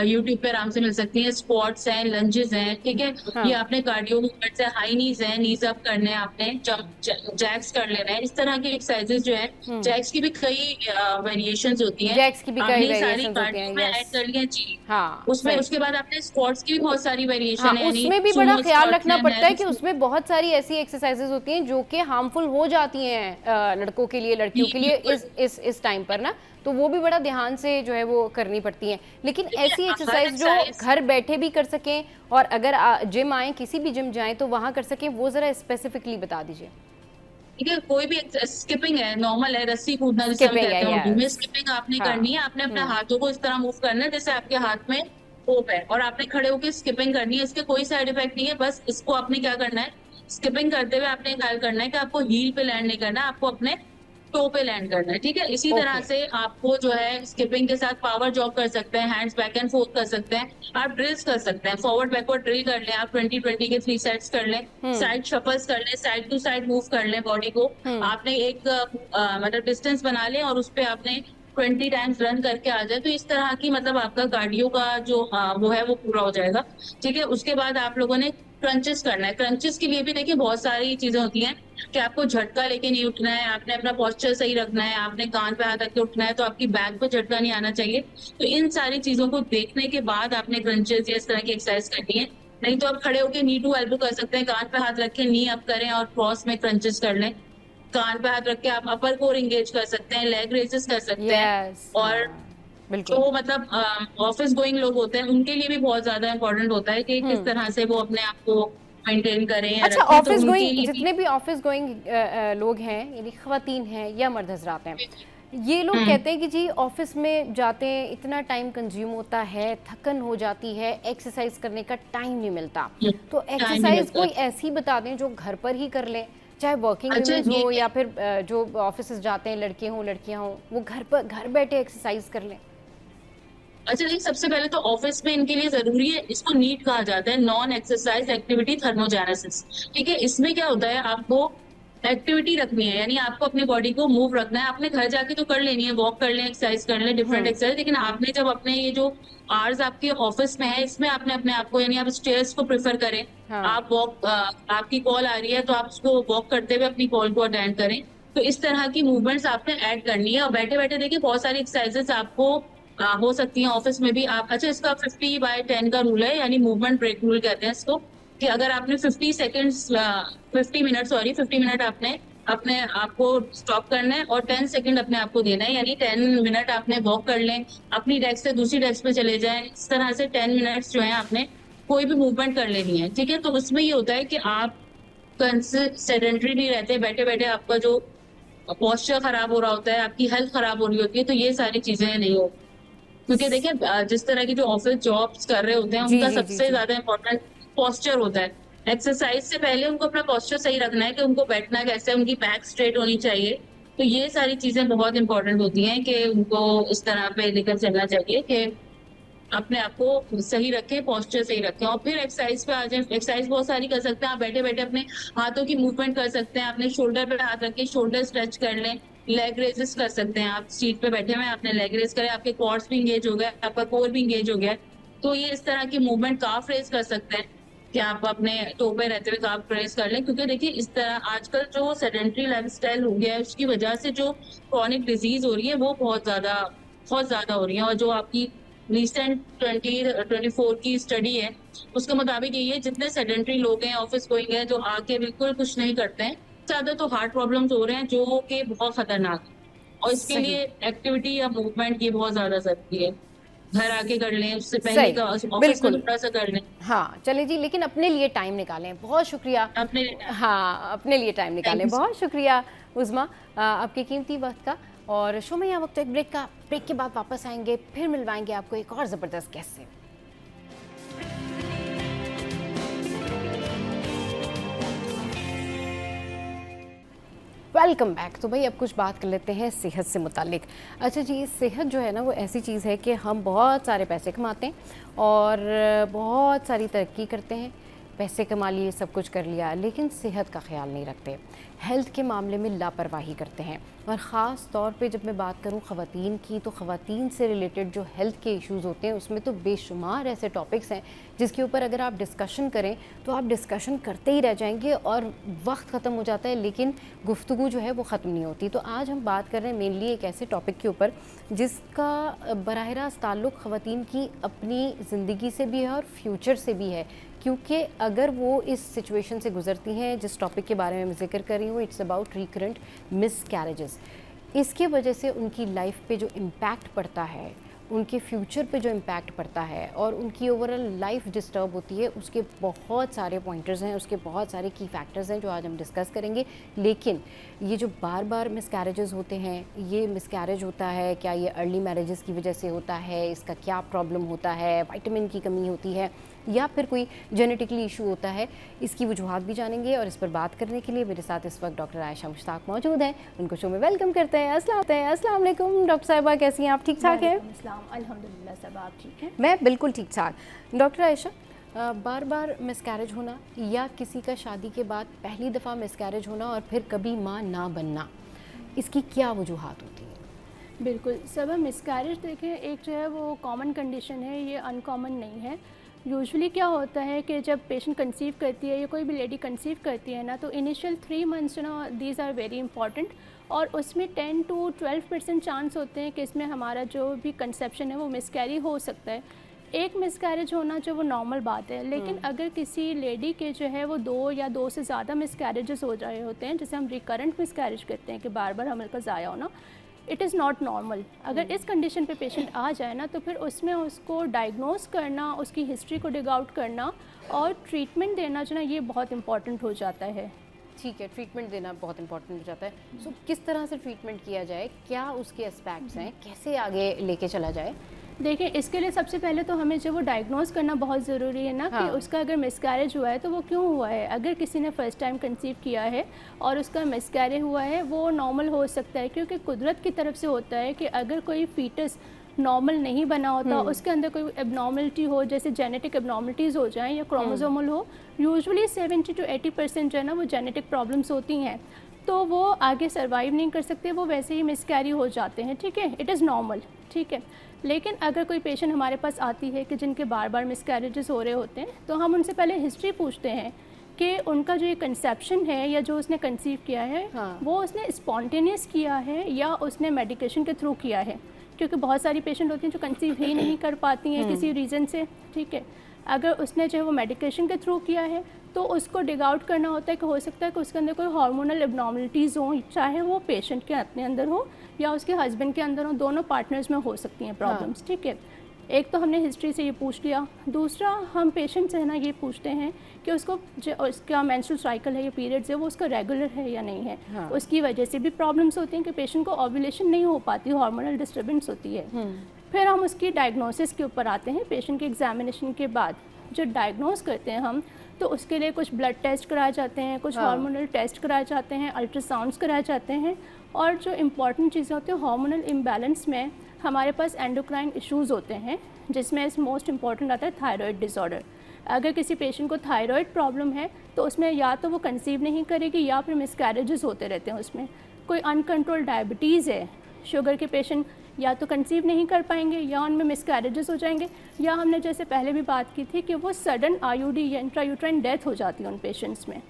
यूट्यूब पे आराम से मिल सकती हैं। स्क्वाट्स हैं, लंजेस हैं, ठीक है। हाँ। ये आपने कार्डियो मूवमेंट्स है, हाई नीज है, नीज अप करने हैं आपने, जंप जैक्स कर लेना है, इस तरह की एक्सरसाइजेस जो है। जैक्स की भी कई वेरिएशंस होती हैं, जैक्स की भी कई आपने सारी वेरिएशंस होती कार्डियो हैं, में यस। ऐड कर लिया जी। हाँ उसमें सही। उसके बाद आपने स्क्वाट्स की भी बहुत सारी हाँ, वेरिएशन है, यानी उसमें भी बड़ा सुमो ख्याल स्क्वाट्स रखना है, पड़ता है कि मैरी उसमें बहुत सारी ऐसी एक्सरसाइजेज होती हैं जो कि हार्मफुल हो जाती हैं लड़कों के लिए, लड़कियों के लिए इस टाइम पर ना, तो वो भी बड़ा ध्यान से जो है वो करनी पड़ती हैं। लेकिन ऐसी एक्सरसाइज जो घर बैठे भी कर सकें और अगर जिम आए, किसी भी जिम जाएं तो वहाँ कर सकें, वो ज़रा स्पेसिफिकली बता दीजिए। ठीक है, कोई भी स्किपिंग है, नॉर्मल है, रस्सी कूदना जिसे हम स्किपिंग कहते है, हैं उर्दू में, यस। स्किपिंग आपने हाँ। करनी है। आपने अपने हाथों को इस तरह मूव करना है जैसे आपके हाथ में होप है और आपने खड़े होकर स्किपिंग करनी है, इसके कोई साइड इफेक्ट नहीं है। बस इसको आपने क्या करना है, स्किपिंग करते हुए आपने क्या करना है कि आपको हील पे लैंड नहीं करना है, आपको अपने टो पे लैंड करना है, ठीक है। इसी तरह ओके। से आपको जो है स्किपिंग के साथ पावर जॉब कर सकते हैं, हैंड्स बैक एंड फोर्थ कर सकते हैं, आप ड्रिल्स कर सकते हैं, फॉरवर्ड बैकवर्ड ड्रिल कर लें, आप 20-20 के 3 सेट्स कर लें, साइड शफल्स कर लें, साइड टू साइड मूव कर लें बॉडी को। आपने एक मतलब डिस्टेंस बना लें और उस पे आपने 20 टाइम्स रन करके आ जाए, तो इस तरह की मतलब आपका कार्डियो का जो वो है वो पूरा हो जाएगा, ठीक है। उसके बाद आप लोगों ने क्रंचेस करना है। क्रंचेस के लिए भी देखिए बहुत सारी चीजें होती हैं कि आपको झटका लेके नहीं उठना है, आपने अपना पोस्चर सही रखना है, आपने कान पे हाथ रख के उठना है, तो आपकी बैक पे झटका नहीं आना चाहिए। तो इन सारी चीजों को देखने के बाद आपने क्रंचेस या इस तरह की एक्सरसाइज करनी है। नहीं तो आप खड़े होकर नी टू एल्बो कर सकते हैं, कान पे हाथ रख के नी अप करें और क्रॉस में क्रंचेस कर लें। कान पे हाथ रख के आप अपर कोर एंगेज कर सकते हैं, लेग रेजेस कर सकते हैं। यस, और हाँ, बिल्कुल। जो मतलब ऑफिस गोइंग लोग होते हैं उनके लिए भी बहुत ज्यादा इंपॉर्टेंट होता है कि किस तरह से वो अपने आप को मेंटेन करें या अच्छा, रखें, तो ऑफिस उनके गोइंग लिए भी। जितने भी ऑफिस गोइंग लोग हैं, यानी ख़वातीन हैं या मर्द हजरात हैं, ये लोग हम्म कहते हैं कि जी ऑफिस में जाते हैं, इतना टाइम कंज्यूम होता है, थकन हो जाती है, एक्सरसाइज करने का टाइम नहीं मिलता। तो टाइम नहीं एक्सरसाइज मिलता। कोई ऐसी बता दें जो घर पर ही कर लें, चाहे वर्किंग अच्छा वुमेन्स हो ये या फिर जो ऑफिस जाते हैं, लड़के हों लड़कियां हों, वो घर बैठे एक्सरसाइज कर लें। अच्छा देखिए, सबसे पहले तो ऑफिस में इनके लिए जरूरी है, इसको नीट कहा जाता है, नॉन एक्सरसाइज एक्टिविटी थर्मोजेनेसिस, ठीक है। इसमें क्या होता है, आपको एक्टिविटी रखनी है, यानी आपको अपनी बॉडी को मूव रखना है। आपने घर जाके तो कर लेनी है, वॉक कर लें, एक्सरसाइज कर लें, डिफरेंट एक्सरसाइज, लेकिन आपने जब अपने ये जो आवर्स आपके ऑफिस में है, इसमें आपने अपने आप को, यानी आप स्टेयर्स को प्रेफर करें। हाँ, आप वॉक, आपकी कॉल आ रही है तो आप उसको वॉक करते हुए अपनी कॉल को अटेंड करें। तो इस तरह की मूवमेंट्स आपने ऐड करनी है। और बैठे बैठे देखिए बहुत सारी एक्सरसाइजेस आपको हो सकती है ऑफिस में भी। आप अच्छा, इसका 50/10 का रूल है, यानी मूवमेंट ब्रेक रूल कहते हैं इसको, कि अगर आपने 50 मिनट आपने अपने आप को स्टॉप करना है और 10 सेकंड अपने आप को देना है, यानी 10 मिनट आपने वॉक कर लें, अपनी डेस्क से दूसरी डेस्क पे चले जाएं, इस तरह से 10 मिनट्स जो है आपने कोई भी मूवमेंट कर लेनी है, ठीक है। तो उसमें ये होता है कि आप सेडेंटरी नहीं रहते, बैठे बैठे आपका जो पोस्चर खराब हो रहा होता है, आपकी हेल्थ खराब हो रही होती है, तो ये सारी चीजें नहीं हो। क्योंकि देखिए जिस तरह की जो ऑफिस जॉब्स कर रहे होते हैं जी उनका जी जी सबसे जी। ज्यादा इम्पोर्टेंट पोस्चर होता है। एक्सरसाइज से पहले उनको अपना पोस्चर सही रखना है कि उनको बैठना कैसे है, उनकी बैक स्ट्रेट होनी चाहिए। तो ये सारी चीजें बहुत इंपॉर्टेंट होती हैं कि उनको इस तरह पे लेकर चलना चाहिए कि अपने आप को सही रखें, पोस्चर सही रखें। और फिर एक्सरसाइज पे आ जाए। एक्सरसाइज बहुत सारी कर सकते हैं आप, बैठे बैठे अपने हाथों की मूवमेंट कर सकते हैं, अपने शोल्डर पे हाथ रख के शोल्डर स्ट्रेच कर लें, लेग रेजेस कर सकते हैं। आप सीट पे बैठे हुए आपने लेग रेस करे, आपके क्वाड्स भी इंगेज हो गए, आपका कोर भी इंगेज हो गया। तो ये इस तरह की मूवमेंट काफ रेस कर सकते हैं कि आप अपने टो पे रहते हुए काफ रेस कर लें। क्योंकि देखिए इस तरह आजकल जो सेडेंट्री लाइफस्टाइल हो गया है, उसकी वजह से जो क्रॉनिक डिजीज हो रही है वो बहुत ज्यादा हो रही है। और जो आपकी रिसेंट 2024 की स्टडी है उसके मुताबिक यही है, जितने सेडेंट्री लोग हैं, ऑफिस गोइंग है, जो आके बिल्कुल कुछ नहीं करते हैं, ज्यादा तो हार्ट प्रॉब्लम्स हो रहे हैं जो कि बहुत खतरनाक है। और इसके सही, लिए एक्टिविटी या मूवमेंट ये बहुत ज्यादा जरूरी है। घर आके कर लें, उससे पहले सही, का ऑफिस में बिल्कुल। थोड़ा सा कर लें हाँ, चलें जी, लेकिन अपने लिए टाइम निकालें। बहुत शुक्रिया। अपने। हाँ, अपने लिए टाइम थैंक निकालें। यू। बहुत शुक्रिया उज़्मा, आपके कीमती वक़्त का। और शो में यहाँ वक्त एक ब्रेक का, ब्रेक के बाद वापस आएँगे, फिर मिलवाएँगे आपको एक और ज़बरदस्त गेस्ट से। Welcome back. तो भाई अब कुछ बात कर लेते हैं सेहत से मुतालिक। अच्छा जी, सेहत जो है ना वो ऐसी चीज़ है कि हम बहुत सारे पैसे कमाते हैं और बहुत सारी तरक्की करते हैं, पैसे कमा लिए, सब कुछ कर लिया, लेकिन सेहत का ख्याल नहीं रखते, हेल्थ के मामले में लापरवाही करते हैं। और ख़ास तौर पे जब मैं बात करूं ख़वातीन की, तो ख़वातीन से रिलेटेड जो हेल्थ के इश्यूज़ होते हैं उसमें तो बेशुमार ऐसे टॉपिक्स हैं जिसके ऊपर अगर आप डिस्कशन करें तो आप डिस्कशन करते ही रह जाएंगे और वक्त ख़त्म हो जाता है, लेकिन गुफ्तगू जो है वो ख़त्म नहीं होती। तो आज हम बात कर रहे हैं मेनली एक ऐसे टॉपिक के ऊपर जिसका बराह रास्त ताल्लुक़ ख़वातीन की अपनी ज़िंदगी से भी है और फ्यूचर से भी है, क्योंकि अगर वो इस सिचुएशन से गुजरती हैं जिस टॉपिक के बारे में मैं जिक्र कर रही हूँ, इट्स अबाउट रिकरेंट मिसकैरेजेस, इसके वजह से उनकी लाइफ पे जो इम्पैक्ट पड़ता है उनके फ्यूचर पे जो इम्पैक्ट पड़ता है और उनकी ओवरऑल लाइफ डिस्टर्ब होती है, उसके बहुत सारे पॉइंटर्स हैं, उसके बहुत सारे की फैक्टर्स हैं जो आज हम डिस्कस करेंगे। लेकिन ये जो बार बार मिसकैरेजेस होते हैं, ये मिसकैरेज होता है क्या ये अर्ली मैरिजेस की वजह से होता है, इसका क्या प्रॉब्लम होता है, विटामिन की कमी होती है या फिर कोई जेनेटिकली इशू होता है, इसकी वजूहात भी जानेंगे। और इस पर बात करने के लिए मेरे साथ इस वक्त डॉक्टर आयशा मुश्ताक मौजूद हैं। उनको शो में वेलकम करते हैं। अस्सलाम वालेकुम डॉक्टर साहिबा, कैसी हैं आप? ठीक ठाक हैं? अल्हम्दुलिल्लाह सब, आप ठीक हैं? मैं बिल्कुल ठीक ठाक। डॉक्टर आयशा, बार बार मिसकैरेज होना या किसी का शादी के बाद पहली दफ़ा मिसकैरेज होना और फिर कभी माँ ना बनना, इसकी क्या वजूहात होती हैं? बिल्कुल सब, मिसकैरेज देखें एक जो है वो कॉमन कंडीशन है, ये अनकॉमन नहीं है। यूजुअली क्या होता है कि जब पेशेंट कंसीव करती है या कोई भी लेडी कंसीव करती है ना, तो इनिशियल 3 मंथ्स जो ना दीज आर वेरी इंपॉर्टेंट, और उसमें 10 to 12% चांस होते हैं कि इसमें हमारा जो भी कंसेप्शन है वो मिसकैरी हो सकता है। एक मिसकैरेज होना जो वो नॉर्मल बात है, लेकिन अगर किसी लेडी के जो है वो 2 या 2 से ज़्यादा मिसकैरेजेस हो रहे होते हैं, जिसे हम रिकरेंट मिसकैरेज कहते हैं कि बार बार हमल का ज़ाया होना, इट इज़ नॉट नॉर्मल। अगर इस कंडीशन पे पेशेंट आ जाए ना, तो फिर उसमें उसको डायग्नोस करना, उसकी हिस्ट्री को डिग आउट करना और ट्रीटमेंट देना जो ना, ये बहुत इंपॉर्टेंट हो जाता है। ठीक है, ट्रीटमेंट देना बहुत इंपॉर्टेंट हो जाता है। सो किस तरह से ट्रीटमेंट किया जाए, क्या उसके एस्पेक्ट्स हैं, कैसे आगे लेके चला जाए? देखिए, इसके लिए सबसे पहले तो हमें जो वो डायग्नोस करना बहुत ज़रूरी है ना, हाँ। कि उसका अगर मिसकैरेज हुआ है तो वो क्यों हुआ है। अगर किसी ने फ़र्स्ट टाइम कंसीव किया है और उसका मिसकैरेज हुआ है, वो नॉर्मल हो सकता है, क्योंकि कुदरत की तरफ से होता है कि अगर कोई फीटस नॉर्मल नहीं बना होता, उसके अंदर कोई एबनॉर्मलिटी हो, जैसे जेनेटिक एबनॉर्मलिटीज़ हो जाएं या क्रोमोसोमल हो, यूजुअली 70 to 80% जो है ना वो जेनेटिक प्रॉब्लम्स होती हैं, तो वो आगे सर्वाइव नहीं कर सकते, वो वैसे ही मिसकैरी हो जाते हैं। ठीक है, इट इज़ नॉर्मल। ठीक है, लेकिन अगर कोई पेशेंट हमारे पास आती है कि जिनके बार बार मिसकैरेजेस हो रहे होते हैं, तो हम उनसे पहले हिस्ट्री पूछते हैं कि उनका जो ये कंसेप्शन है या जो उसने कंसीव किया है, हाँ। वो उसने स्पॉन्टेनियस किया है या उसने मेडिकेशन के थ्रू किया है, क्योंकि बहुत सारी पेशेंट होती हैं जो कंसीव ही नहीं कर पाती हैं किसी रीज़न से। ठीक है, अगर उसने जो है वो मेडिकेशन के थ्रू किया है, तो उसको डिग आउट करना होता है कि हो सकता है कि उसके अंदर कोई हार्मोनल एबनॉर्मलिटीज़ हों, चाहे वो पेशेंट के अपने अंदर हो या उसके हस्बैंड के अंदर हो, दोनों पार्टनर्स में हो सकती हैं प्रॉब्लम्स। हाँ। ठीक है, एक तो हमने हिस्ट्री से ये पूछ लिया। दूसरा, हम पेशेंट से है ना ये पूछते हैं कि उसको जो उसका मेंस्ट्रुअल साइकिल है या पीरियड्स है वो उसका रेगुलर है या नहीं है। हाँ। उसकी वजह से भी प्रॉब्लम्स होती हैं कि पेशेंट को ओव्यूलेशन नहीं हो पाती, हार्मोनल डिस्टर्बेंस होती है। फिर हम उसकी डायग्नोसिस के ऊपर आते हैं। पेशेंट के एग्जामिनेशन के बाद जो डायग्नोस करते हैं हम, तो उसके लिए कुछ ब्लड टेस्ट कराए जाते हैं, कुछ हाँ। हार्मोनल टेस्ट कराए जाते हैं, अल्ट्रासाउंड्स कराए जाते हैं, और जो इम्पॉर्टेंट चीज़ें होती हैं हार्मोनल इम्बैलेंस में हमारे पास एंडोक्राइन इश्यूज़ होते हैं, जिसमें मोस्ट इम्पॉर्टेंट आता है थायराइड डिसऑर्डर। अगर किसी पेशेंट को थायराइड प्रॉब्लम है, तो उसमें या तो वो कंसीव नहीं करेगी या फिर मिसकैरेजेस होते रहते हैं उसमें। कोई अनकंट्रोल डायबिटीज़ है, शुगर के पेशेंट या तो कंसीव नहीं कर पाएंगे या उनमें मिसकैरेजेस हो जाएंगे, या हमने जैसे पहले भी बात की थी कि वो सडन आईयूडी या इंट्रायूट्राइन डेथ हो जाती है उन पेशेंट्स में।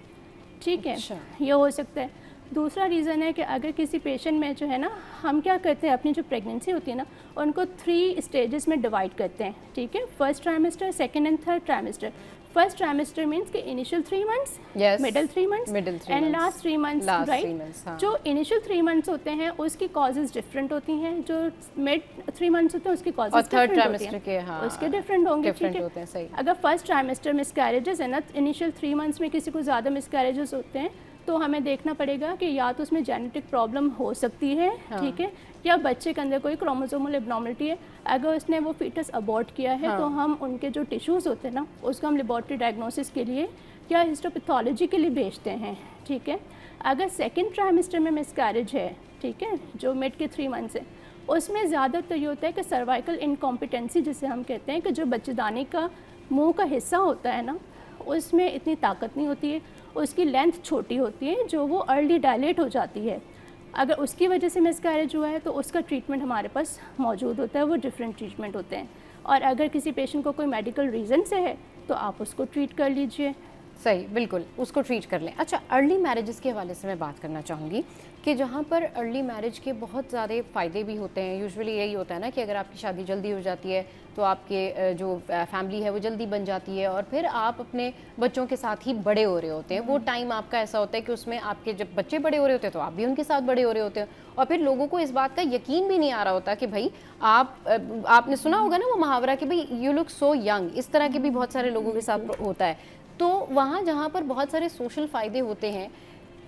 ठीक है, अच्छा। ये हो सकता है। दूसरा रीज़न है कि अगर किसी पेशेंट में जो है ना, हम क्या करते हैं, अपनी जो प्रेगनेंसी होती है ना, उनको 3 स्टेजेस में डिवाइड करते हैं। ठीक है, first trimester, second and third trimester. First trimester means कि initial 3 months, Yes. Middle 3 months Middle 3 and months. Last 3 months, Last 3 right. months, हाँ। जो इनिशियल 3 मंथ्स होते हैं उसकी कॉजेज़ डिफरेंट होती हैं, जो मिड 3 मंथ्स होते हैं उसकी और कॉजेज़ थर्ड डिफरेंट होती ट्राइमेस्टर हैं, के, हाँ, उसके डिफरेंट होंगे। ठीक different है, होते हैं, सही। अगर फर्स्ट ट्राइमेस्टर मिसकैरेजेस है ना, इनिशियल 3 मंथ्स में किसी को ज़्यादा मिसकैरेजेस होते हैं, तो हमें देखना पड़ेगा कि या तो उसमें जेनेटिक प्रॉब्लम हो सकती है। हाँ। ठीक है, या बच्चे के अंदर कोई क्रोमोसोमल एबनॉर्मलिटी है। अगर उसने वो फीटस अबॉर्ट किया है, हाँ। तो हम उनके जो टिश्यूज़ होते हैं ना, उसको हम लेबॉर्ट्री डायग्नोसिस के लिए या हिस्टोपैथोलॉजी के लिए भेजते हैं। ठीक है, अगर सेकेंड ट्राइमेस्टर में मिसकैरेज है, ठीक है, जो मिड के 3 मंथ्स है, उसमें ज़्यादातर ये होता है कि सर्वाइकल इनकॉम्पिटेंसी जिसे हम कहते हैं, कि जो बच्चेदानी का मुंह का हिस्सा होता है ना, उसमें इतनी ताकत नहीं होती है, उसकी लेंथ छोटी होती है, जो वो अर्ली डायलेट हो जाती है। अगर उसकी वजह से मिसकैरेज हुआ है, तो उसका ट्रीटमेंट हमारे पास मौजूद होता है, वो डिफरेंट ट्रीटमेंट होते हैं। और अगर किसी पेशेंट को कोई मेडिकल रीज़न से है, तो आप उसको ट्रीट कर लीजिए। सही, बिल्कुल उसको ट्रीट कर लें। अच्छा, अर्ली मैरिजेस के हवाले से मैं बात करना चाहूँगी कि जहाँ पर अर्ली मैरिज के बहुत ज़्यादा फ़ायदे भी होते हैं। यूजुअली यही होता है ना कि अगर आपकी शादी जल्दी हो जाती है तो आपके जो फैमिली है वो जल्दी बन जाती है और फिर आप अपने बच्चों के साथ ही बड़े हो रहे होते हैं। वो टाइम आपका ऐसा होता है कि उसमें आपके जब बच्चे बड़े हो रहे होते हैं तो आप भी उनके साथ बड़े हो रहे होते हैं और फिर लोगों को इस बात का यकीन भी नहीं आ रहा होता कि भाई आपने सुना होगा ना वो मुहावरा कि भाई यू लुक सो यंग, इस तरह के भी बहुत सारे लोगों के साथ होता है। तो वहाँ जहाँ पर बहुत सारे सोशल फ़ायदे होते हैं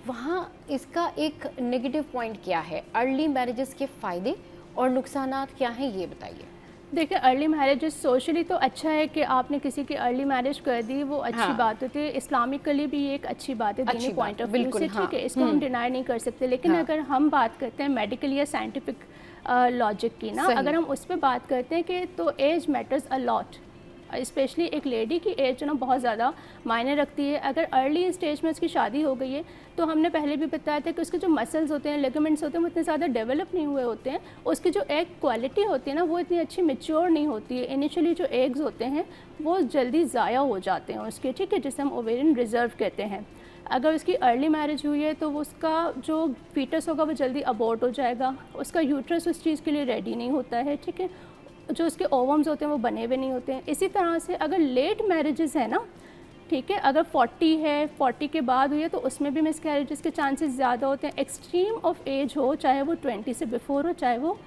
वहाँ इसका एक नेगेटिव पॉइंट क्या है? अर्ली मैरिजेस के फ़ायदे और नुकसानात क्या हैं, ये बताइए। देखिए, अर्ली मैरिज सोशली तो अच्छा है कि आपने किसी की अर्ली मैरिज कर दी, वो अच्छी बात होती है। इस्लामिकली भी ये एक अच्छी बात है दीनी पॉइंट ऑफ व्यू से, ठीक है, इसको हम डिनाई नहीं कर सकते। लेकिन अगर हम बात करते हैं मेडिकल या साइंटिफिक लॉजिक की ना, अगर हम उस पर बात करते हैं कि तो age matters a lot, especially एक लेडी की एज जो ना बहुत ज़्यादा मायने रखती है। अगर अर्ली स्टेज में उसकी शादी हो गई है तो हमने पहले भी बताया था कि उसके जो मसल्स होते हैं, लिगामेंट्स होते हैं, वो इतने ज़्यादा डेवलप नहीं हुए होते हैं। उसकी जो एग क्वालिटी होती है ना वो इतनी अच्छी मैच्योर नहीं होती है। इनिशियली जो एग्स होते हैं वो जल्दी ज़ाया हो जाते हैं उसके, ठीक है, जिसे हम ओवेरियन रिजर्व कहते हैं। अगर उसकी अर्ली मैरिज हुई है तो वो उसका जो फीटस होगा वो जल्दी अबॉर्ट हो जाएगा, उसका यूट्रस उस चीज़ के लिए रेडी नहीं होता है, ठीक है, जो उसके ओवम्स होते हैं वो बने हुए नहीं होते हैं। इसी तरह से अगर लेट मैरिजेस है ना, ठीक है, अगर 40 है, 40 के बाद हुई है तो उसमें भी मिसकैरेजेस के चांसेस ज़्यादा होते हैं। एक्सट्रीम ऑफ एज हो, चाहे वो 20 से बिफोर हो, चाहे वो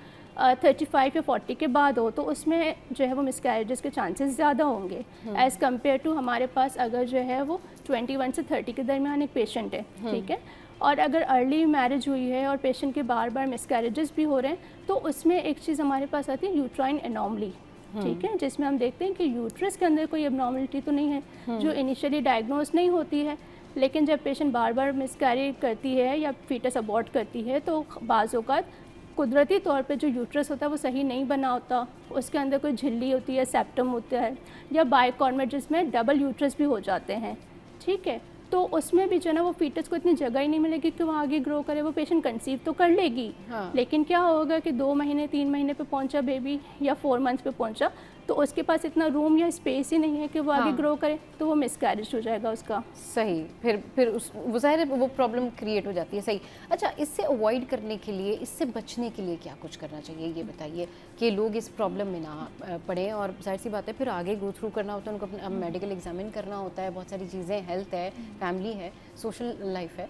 35 या 40 के बाद हो, तो उसमें जो है वो मिसकैरेजेस के चांसेस ज़्यादा होंगे एज़ कम्पेयर टू हमारे पास अगर जो है वो 21 से 30 के दरमियान एक पेशेंट है, ठीक है। और अगर अर्ली मैरिज हुई है और पेशेंट के बार बार मिसकैरेजेस भी हो रहे हैं तो उसमें एक चीज़ हमारे पास आती है यूट्राइन एनॉमली, ठीक है, जिसमें हम देखते हैं कि यूट्रस के अंदर कोई एबनॉर्मलिटी तो नहीं है जो इनिशियली डायग्नोज नहीं होती है, लेकिन जब पेशेंट बार बार मिसकैरी करती है या फीटस अबॉर्ट करती है तो बाज़ औक़ात कुदरती तौर पे जो यूट्रस होता है वो सही नहीं बना होता, उसके अंदर कोई झिल्ली होती है, सेप्टम होता है, या बाइकॉर्मेट जिसमें डबल यूट्रस भी हो जाते हैं, ठीक है। तो उसमें भी जो है ना वो फीटस को इतनी जगह ही नहीं मिलेगी कि वो आगे ग्रो करे। वो पेशेंट कंसीव तो कर लेगी, लेकिन क्या होगा कि 2 महीने 3 महीने पे पहुंचा बेबी या 4 मंथ्स पे पहुंचा तो उसके पास इतना रूम या स्पेस ही नहीं है कि वो आगे ग्रो करे, तो वो मिसकैरेज हो जाएगा उसका। सही, फिर वो ज़ाहिर है वो प्रॉब्लम क्रिएट हो जाती है। सही। अच्छा, इससे अवॉइड करने के लिए, इससे बचने के लिए क्या कुछ करना चाहिए, ये बताइए कि लोग इस प्रॉब्लम में ना पड़ें। और जाहिर सी बात है फिर आगे गो थ्रू करना होता है, उनको अपना मेडिकल एग्जामिन करना होता है, बहुत सारी चीज़ें, हेल्थ है, फैमिली है, सोशल लाइफ है।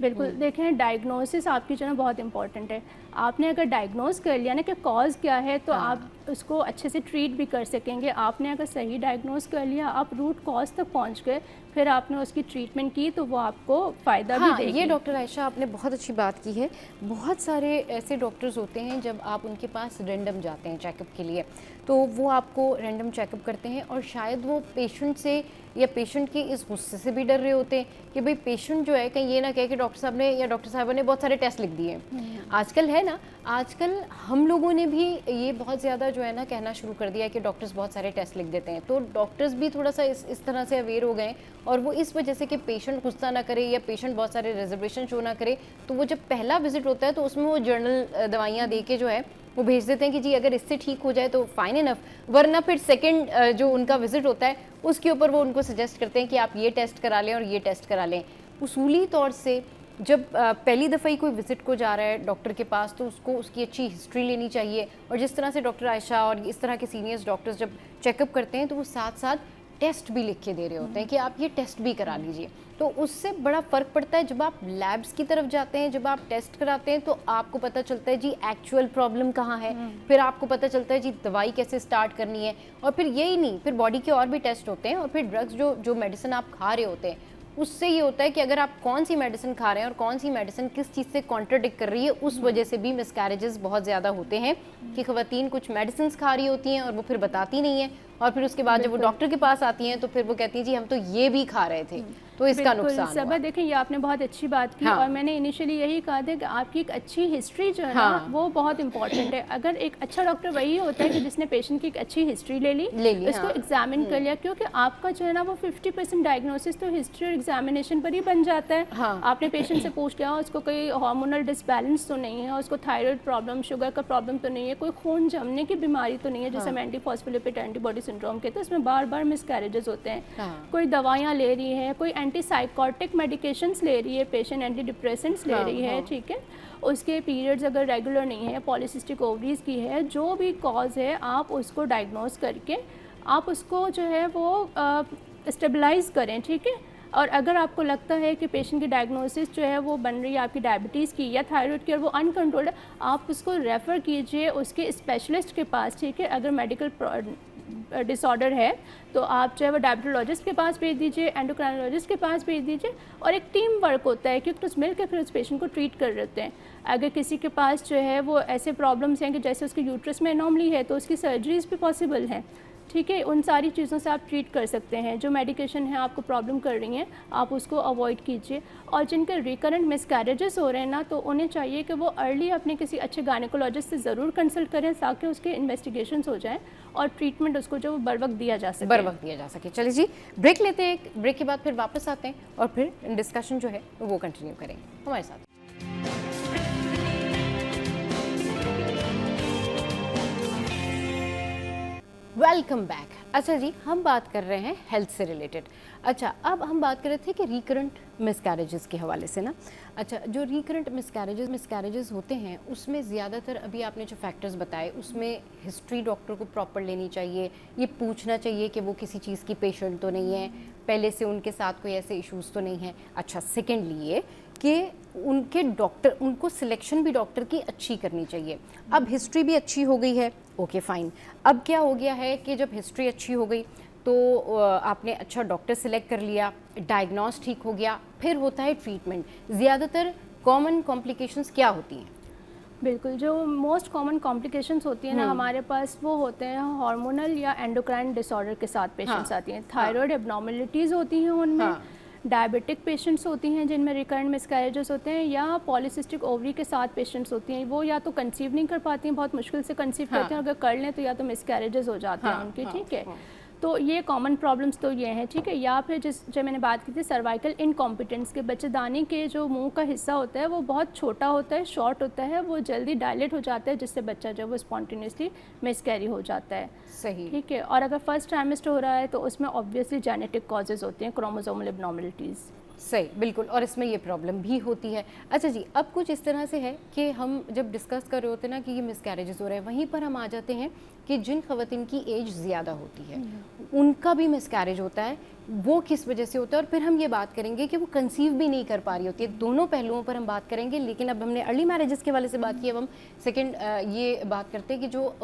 बिल्कुल, देखें, डायग्नोसिस आपकी जो है बहुत इंपॉर्टेंट है। आपने अगर डायग्नोज कर लिया ना कि कॉज क्या है तो आप उसको अच्छे से ट्रीट भी कर सकेंगे। आपने अगर सही डायग्नोज कर लिया, आप रूट कॉज तक पहुंच गए, फिर आपने उसकी ट्रीटमेंट की तो वो आपको फ़ायदा भी देगी। ये डॉक्टर आयशा आपने बहुत अच्छी बात की है। बहुत सारे ऐसे डॉक्टर्स होते हैं जब आप उनके पास रैंडम जाते हैं चेकअप के लिए तो वो आपको रैंडम चेकअप करते हैं और शायद वो पेशेंट से या पेशेंट के इस गुस्से से भी डर रहे होते हैं कि भाई पेशेंट जो है कहीं ये ना कहे कि डॉक्टर साहब ने या डॉक्टर साहबा ने बहुत सारे टेस्ट लिख दिए। आजकल है ना, आजकल हम लोगों ने भी ये बहुत ज़्यादा जो है ना कहना शुरू कर दिया है कि डॉक्टर्स बहुत सारे टेस्ट लिख देते हैं, तो डॉक्टर्स भी थोड़ा सा इस तरह से अवेयर हो गए और वो इस वजह से कि पेशेंट गुस्सा ना करे या पेशेंट बहुत सारे रिजर्वेशन शो ना करे, तो वो जब पहला विजिट होता है तो उसमें वो जर्नल दवाइयाँ दे के जो है वो भेज देते हैं कि जी अगर इससे ठीक हो जाए तो फाइन इनफ, वरना फिर सेकंड जो उनका विजिट होता है उसके ऊपर वो उनको सजेस्ट करते हैं कि आप ये टेस्ट करा लें और ये टेस्ट करा लें। उसूली तौर से जब पहली दफ़ा ही कोई विज़िट को जा रहा है डॉक्टर के पास तो उसको उसकी अच्छी हिस्ट्री लेनी चाहिए। और जिस तरह से डॉक्टर आयशा और इस तरह के सीनियर्स डॉक्टर्स जब चेकअप करते हैं तो वो साथ साथ टेस्ट भी लिख के दे रहे होते हैं कि आप ये टेस्ट भी करा लीजिए। तो उससे बड़ा फ़र्क पड़ता है जब आप लैब्स की तरफ जाते हैं, जब आप टेस्ट कराते हैं तो आपको पता चलता है जी एक्चुअल प्रॉब्लम कहाँ है, फिर आपको पता चलता है जी दवाई कैसे स्टार्ट करनी है। और फिर यही नहीं, फिर बॉडी के और भी टेस्ट होते हैं और फिर ड्रग्स जो मेडिसिन आप खा रहे होते हैं उससे ये होता है कि अगर आप कौन सी मेडिसिन खा रहे हैं और कौन सी मेडिसिन किस चीज़ से कॉन्ट्राडिक्ट कर रही है, उस वजह से भी मिसकैरेजेस बहुत ज़्यादा होते हैं कि ख़वातीन कुछ मेडिसिन खा रही होती हैं और वो फिर बताती नहीं है और फिर उसके बाद जब वो डॉक्टर के पास आती हैं तो फिर वो कहती हैं जी हम तो ये भी खा रहे थे, तो इसका नुकसान हुआ। सबा देखें, ये आपने बहुत अच्छी बात की। और मैंने इनिशियली यही कहा था कि आपकी एक अच्छी हिस्ट्री जो है ना वो बहुत इंपॉर्टेंट है। अगर एक अच्छा डॉक्टर वही होता है कि जिसने पेशेंट की एक अच्छी हिस्ट्री ले ली उसको एग्जामिन कर लिया, क्योंकि आपका जो है ना वो 50% डायग्नोसिस तो हिस्ट्री और एग्जामिनेशन पर ही बन जाता है। आपने पेशेंट से पूछ लिया उसको कोई हार्मोनल डिसबैलेंस तो नहीं है, उसको थायराइड प्रॉब्लम, शुगर का प्रॉब्लम तो नहीं है, कोई खून जमने की बीमारी तो नहीं है जिसे हम एंटी फॉस्फोलिपिड एंटीबॉडीज सिंड्रोम के, तो उसमें बार बार मिसकैरेजेस होते हैं। हाँ। कोई दवाइयाँ ले रही है, कोई एंटीसाइकोटिक मेडिकेशंस ले रही है, पेशेंट एंटी डिप्रेसेंट्स ले रही है, ठीक है, उसके पीरियड्स अगर रेगुलर नहीं है, पॉलीसिस्टिक ओवरीज की है, जो भी कॉज है आप उसको डायग्नोज करके आप उसको जो है वो स्टेबलाइज करें, ठीक है। और अगर आपको लगता है कि पेशेंट की डायग्नोसिस जो है वो बन रही है आपकी डायबिटीज़ की या थायराइड की और वो अनकंट्रोल्ड है, आप उसको रेफ़र कीजिए उसके स्पेशलिस्ट के पास, ठीक है। अगर मेडिकल डिसऑर्डर है तो आप जो है वो डायबिटोलॉजिस्ट के पास भेज दीजिए, एंडोक्राइनोलॉजिस्ट के पास भेज दीजिए, और एक टीम वर्क होता है क्योंकि उस मिल के फिर उस पेशेंट को ट्रीट कर रहे हैं। अगर किसी के पास जो है वो ऐसे प्रॉब्लम्स हैं कि जैसे उसके यूट्रस में एनोमली है तो उसकी सर्जरीज भी पॉसिबल हैं, ठीक है। उन सारी चीज़ों से आप ट्रीट कर सकते हैं। जो मेडिकेशन है आपको प्रॉब्लम कर रही हैं आप उसको अवॉइड कीजिए। और जिनके रिकरेंट मिसकैरेजेस हो रहे हैं ना, तो उन्हें चाहिए कि वो अर्ली अपने किसी अच्छे गायनेकोलॉजिस्ट से ज़रूर कंसल्ट करें ताकि उसके इन्वेस्टिगेशंस हो जाएं और ट्रीटमेंट उसको जो बर वक्त दिया जा सके। बर वक्त दिया जा सके। चलिए जी, ब्रेक लेते हैं, एक ब्रेक के बाद फिर वापस आते हैं और फिर डिस्कशन जो है वो कंटिन्यू करेंगे हमारे साथ। Welcome back. अच्छा जी, हम बात कर रहे हैं हेल्थ से रिलेटेड। अच्छा, अब हम बात कर रहे थे कि रिकरेंट मिसकैरेजेस के हवाले से ना। अच्छा, जो रिकरेंट मिसकैरेजेस होते हैं उसमें ज़्यादातर अभी आपने जो फैक्टर्स बताए उसमें हिस्ट्री डॉक्टर को प्रॉपर लेनी चाहिए, ये पूछना चाहिए कि वो किसी चीज़ की पेशेंट तो नहीं है, पहले से उनके साथ कोई ऐसे इश्यूज़ तो नहीं है। अच्छा, सेकेंडली ये कि उनके डॉक्टर, उनको सिलेक्शन भी डॉक्टर की अच्छी करनी चाहिए। अब हिस्ट्री भी अच्छी हो गई है, ओके फाइन। अब क्या हो गया है कि जब हिस्ट्री अच्छी हो गई तो आपने अच्छा डॉक्टर सिलेक्ट कर लिया, डायग्नोस ठीक हो गया, फिर होता है ट्रीटमेंट। ज़्यादातर कॉमन कॉम्प्लिकेशंस क्या होती हैं? बिल्कुल, जो मोस्ट कॉमन कॉम्प्लिकेशंस होती हैं ना हमारे पास, वो होते हैं हार्मोनल या एंडोक्राइन डिसऑर्डर के साथ पेशेंट्स आती हैं। थायराइड एब्नॉर्मलिटीज़ होती हैं उनमें, डायबिटिक पेशेंट्स होती हैं जिनमें रिकरेंट मिसकैरेजेस होते हैं, या पॉलीसिस्टिक ओवरी के साथ पेशेंट्स होती हैं। वो या तो कंसीव नहीं कर पाती हैं, बहुत मुश्किल से कंसीव करते हैं, अगर कर लें तो या तो मिसकैरेजेस हो जाते हैं उनके, ठीक है। तो ये कॉमन प्रॉब्लम्स तो ये हैं, ठीक है। या फिर जो मैंने बात की थी सर्वाइकल इनकॉम्पिटेंस के, बच्चेदानी के जो मुंह का हिस्सा होता है वो बहुत छोटा होता है, शॉर्ट होता है, वो जल्दी डायलेट हो जाता है, जिससे बच्चा जो वो स्पॉन्टेनियसली मिसकैरी हो जाता है। सही, ठीक है। और अगर फर्स्ट ट्राइमेस्टर हो रहा है तो उसमें ऑब्वियसली जेनेटिक कॉजेज़ होते हैं, क्रोमोसोमल एब्नॉर्मलिटीज़। सही, बिल्कुल, और इसमें ये प्रॉब्लम भी होती है। अच्छा जी, अब कुछ इस तरह से है कि हम जब डिस्कस कर रहे होते हैं ना कि ये मिसकैरेजेस हो रहे हैं, वहीं पर हम आ जाते हैं कि जिन ख़वातीन की एज ज़्यादा होती है उनका भी मिसकैरेज होता है। वो किस वजह से होता है, और फिर हम ये बात करेंगे कि वो कंसीव भी नहीं कर पा रही होती है। दोनों पहलुओं पर हम बात करेंगे, लेकिन अब हमने अर्ली मैरिजेस के वाले से बात की, अब हम सेकंड ये बात करते हैं कि जो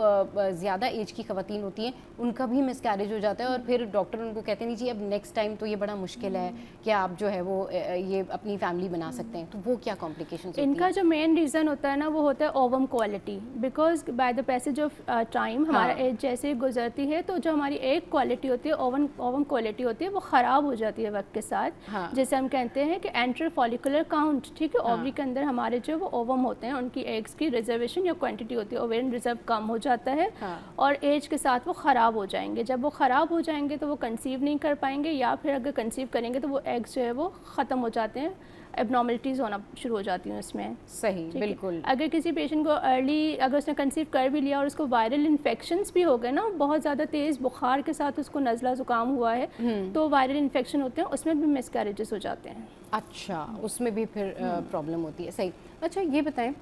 ज़्यादा एज की ख़वातीन होती हैं उनका भी मिसकैरेज हो जाता है, और फिर डॉक्टर उनको कहते हैं नहीं जी अब नेक्स्ट टाइम तो ये बड़ा मुश्किल है कि आप जो है वो ये अपनी फैमिली बना सकते हैं। तो वो क्या कॉम्प्लिकेशंस होती हैं? इनका जो मेन रीज़न होता है ना वो होता है ovum quality, because by the passage of time हमारा एज जैसे ही गुजरती है तो जो हमारी एग क्वालिटी होती है, ओवम क्वालिटी होती है, वो ख़राब हो जाती है वक्त के साथ। जैसे हम कहते हैं कि एंटर फॉलिकुलर काउंट, ठीक है, ओवरी के अंदर हमारे जो वो ओवम होते हैं उनकी एग्स की रिजर्वेशन या क्वांटिटी होती है, ओवेरियन रिजर्व कम हो जाता है, और एज के साथ वो ख़राब हो जाएंगे। जब वो ख़राब हो जाएंगे तो वो कंसीव नहीं कर पाएंगे, या फिर अगर कंसीव करेंगे तो वो एग्स जो है वो ख़त्म हो जाते हैं, एब्नॉर्मलिटीज़ होना शुरू हो जाती हैं उसमें। सही, बिल्कुल। अगर किसी पेशेंट को अर्ली अगर उसने कंसीव कर भी लिया और उसको वायरल इन्फेक्शंस भी हो गए ना, बहुत ज़्यादा तेज़ बुखार के साथ उसको नज़ला ज़ुकाम हुआ है, तो वायरल इन्फेक्शन होते हैं, उसमें भी मिसकैरेजेस हो जाते हैं। अच्छा, उसमें भी फिर प्रॉब्लम होती है। सही। अच्छा, ये बताएं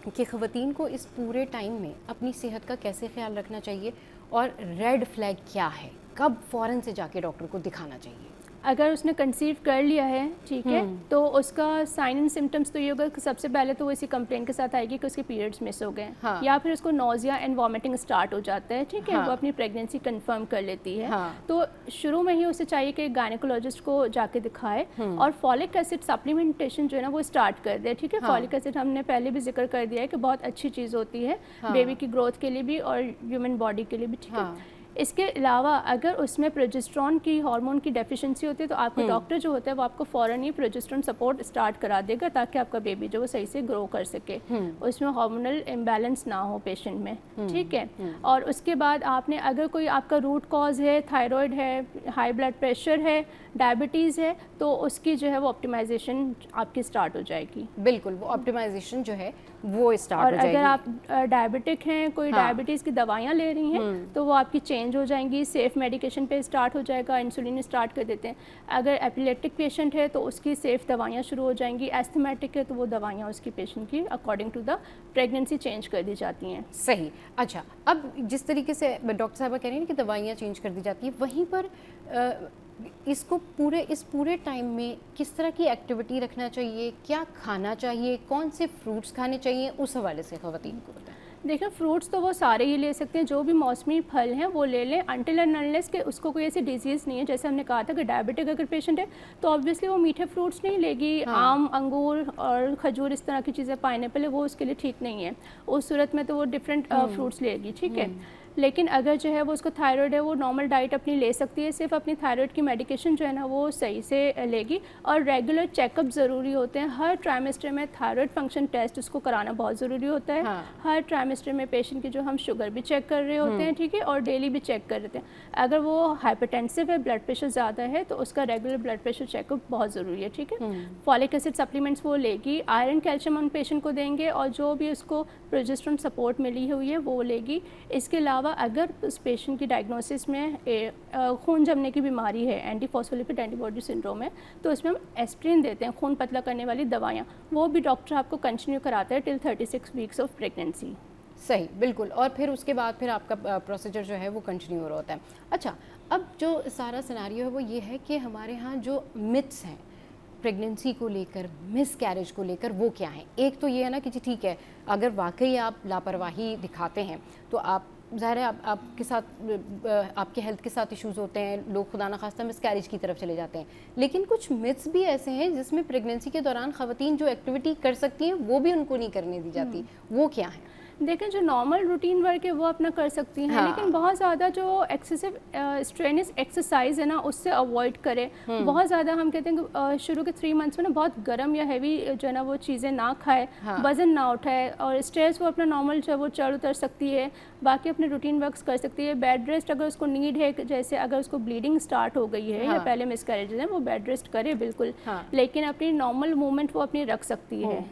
कि ख़वातीन को इस पूरे टाइम में अपनी सेहत का कैसे ख्याल रखना चाहिए, और रेड फ्लैग क्या है, कब फ़ौरन से जाके डॉक्टर को दिखाना चाहिए? अगर उसने कंसीव कर लिया है, ठीक है, तो उसका साइन एंड सिम्टम्स तो ये होगा कि सबसे पहले तो वो इसी कंप्लेंट के साथ आएगी कि उसके पीरियड्स मिस हो गए, या फिर उसको नोजिया एंड वॉमिटिंग स्टार्ट हो जाता है, ठीक है, वो अपनी प्रेगनेंसी कंफर्म कर लेती है। तो शुरू में ही उसे चाहिए कि गायनेकोलॉजिस्ट को जाके दिखाए और फॉलिक एसिड सप्लीमेंटेशन जो है ना वो स्टार्ट कर दे, ठीक है। फॉलिक एसिड हमने पहले भी जिक्र कर दिया है कि बहुत अच्छी चीज़ होती है बेबी की ग्रोथ के लिए भी और ह्यूमन बॉडी के लिए भी, ठीक है। इसके अलावा अगर उसमें प्रोजेस्टेरोन की हार्मोन की डेफिशिएंसी होती है तो आपका डॉक्टर जो होता है वो आपको फ़ौरन ही प्रोजेस्टेरोन सपोर्ट स्टार्ट करा देगा ताकि आपका बेबी जो वो सही से ग्रो कर सके, उसमें हार्मोनल इम्बैलेंस ना हो पेशेंट में, ठीक है। और उसके बाद आपने अगर कोई आपका रूट कॉज है, थायराइड है, हाई ब्लड प्रेशर है, डायबिटीज़ है, तो उसकी जो है वो ऑप्टिमाइजेशन आपकी स्टार्ट हो जाएगी। बिल्कुल, वो ऑप्टिमाइजेशन जो है वो स्टार्ट हो जाएगी। और अगर आप डायबिटिक हैं, कोई डायबिटीज़ की दवाइयाँ ले रही हैं तो वो आपकी चेंज चेंज हो जाएंगी, सेफ़ मेडिकेशन पे स्टार्ट हो जाएगा, इंसुलिन स्टार्ट कर देते हैं। अगर एपिलेप्टिक पेशेंट है तो उसकी सेफ़ दवाइयाँ शुरू हो जाएंगी, एस्थमेटिक है तो वो दवाइयाँ उसकी पेशेंट की according to the pregnancy change कर दी जाती हैं। सही। अच्छा, अब जिस तरीके से डॉक्टर साहबा कह रही हैं कि दवाइयाँ चेंज कर दी जाती हैं, वहीं पर इस पूरे टाइम में किस तरह की एक्टिविटी रखना चाहिए, क्या खाना चाहिए, कौन से फ्रूट्स खाने चाहिए, उस हवाले से ख़वातीन को बताएं। देखिए फ्रूट्स तो वो सारे ही ले सकते हैं, जो भी मौसमी फल हैं वो ले लें, अनटिल एंड अनलेस के उसको कोई ऐसी डिजीज़ नहीं है। जैसे हमने कहा था कि डायबिटिक अगर पेशेंट है तो ऑब्वियसली वो मीठे फ्रूट्स नहीं लेगी। हाँ। आम, अंगूर और खजूर इस तरह की चीज़ें, पाइनएप्पल है, वो उसके लिए ठीक नहीं है। उस सूरत में तो वो डिफरेंट फ्रूट्स लेगी, ठीक है। लेकिन अगर जो है वो उसको थायराइड है, वो नॉर्मल डाइट अपनी ले सकती है, सिर्फ अपनी थायराइड की मेडिकेशन जो है ना वो सही से लेगी। और रेगुलर चेकअप ज़रूरी होते हैं। हर ट्राइमेस्टर में थायराइड फंक्शन टेस्ट उसको कराना बहुत ज़रूरी होता है। हाँ। हर ट्राइमेस्टर में पेशेंट की जो हम शुगर भी चेक कर रहे होते हैं, ठीक है, और डेली भी चेक कर रहे हैं। अगर वो हाइपरटेंसिव है, ब्लड प्रेशर ज़्यादा है, तो उसका रेगुलर ब्लड प्रेशर चेकअप बहुत ज़रूरी है, ठीक है। फॉलिक एसिड सप्लीमेंट्स वो लेगी, आयरन कैल्शियम उन पेशेंट को देंगे, और जो भी उसको प्रोजेस्टेरोन सपोर्ट मिली हुई है वो लेगी। इसके अलावा अगर उस पेशेंट की डायग्नोसिस में खून जमने की बीमारी है, एंटी फॉस्फोलिपिड एंटीबॉडी सिंड्रोम है, तो इसमें हम एस्प्रिन देते हैं, खून पतला करने वाली दवाइयाँ। वो भी डॉक्टर आपको कंटिन्यू कराता है टिल 36 वीक्स ऑफ प्रेगनेंसी। सही, बिल्कुल। और फिर उसके बाद फिर आपका प्रोसीजर जो है वो कंटिन्यू हो रहा होता है। अच्छा, अब जो सारा सिनेरियो है वो ये है कि हमारे यहाँ जो मिथ्स हैं प्रेगनेंसी को लेकर, मिस कैरेज को लेकर, वो क्या है? एक तो ये है ना कि जी ठीक है, अगर वाकई आप लापरवाही दिखाते हैं तो आप ज़ाहिर है आपके साथ आपके हेल्थ के साथ इश्यूज़ होते हैं, लोग खुदा न खास्ता मिस कैरेज की तरफ चले जाते हैं। लेकिन कुछ मिथ्स भी ऐसे हैं जिसमें प्रेगनेंसी के दौरान ख़वातीन जो एक्टिविटी कर सकती हैं वो भी उनको नहीं करने दी जाती, वो क्या है? देखें, जो नॉर्मल रूटीन वर्क है वो अपना कर सकती हैं। हाँ। लेकिन बहुत ज़्यादा जो एक्सेसिव स्ट्रेनियस एक्सरसाइज है ना उससे अवॉइड करें। बहुत ज़्यादा हम कहते हैं कि शुरू के 3 मंथ्स में ना बहुत गर्म या हैवी जो है ना वो चीज़ें ना खाए, हाँ। वज़न ना उठाए, और स्ट्रेस वो अपना नॉर्मल जो है वो चढ़ उतर सकती है, बाकी अपने रूटीन वर्क्स कर सकती है। बेड रेस्ट अगर उसको नीड है, जैसे अगर उसको ब्लीडिंग स्टार्ट हो गई है, हाँ। या पहले मिसकैरेजेस है, वो बेड रेस्ट करे बिल्कुल। हाँ। लेकिन अपनी नॉर्मल मूवमेंट वो अपनी रख सकती है।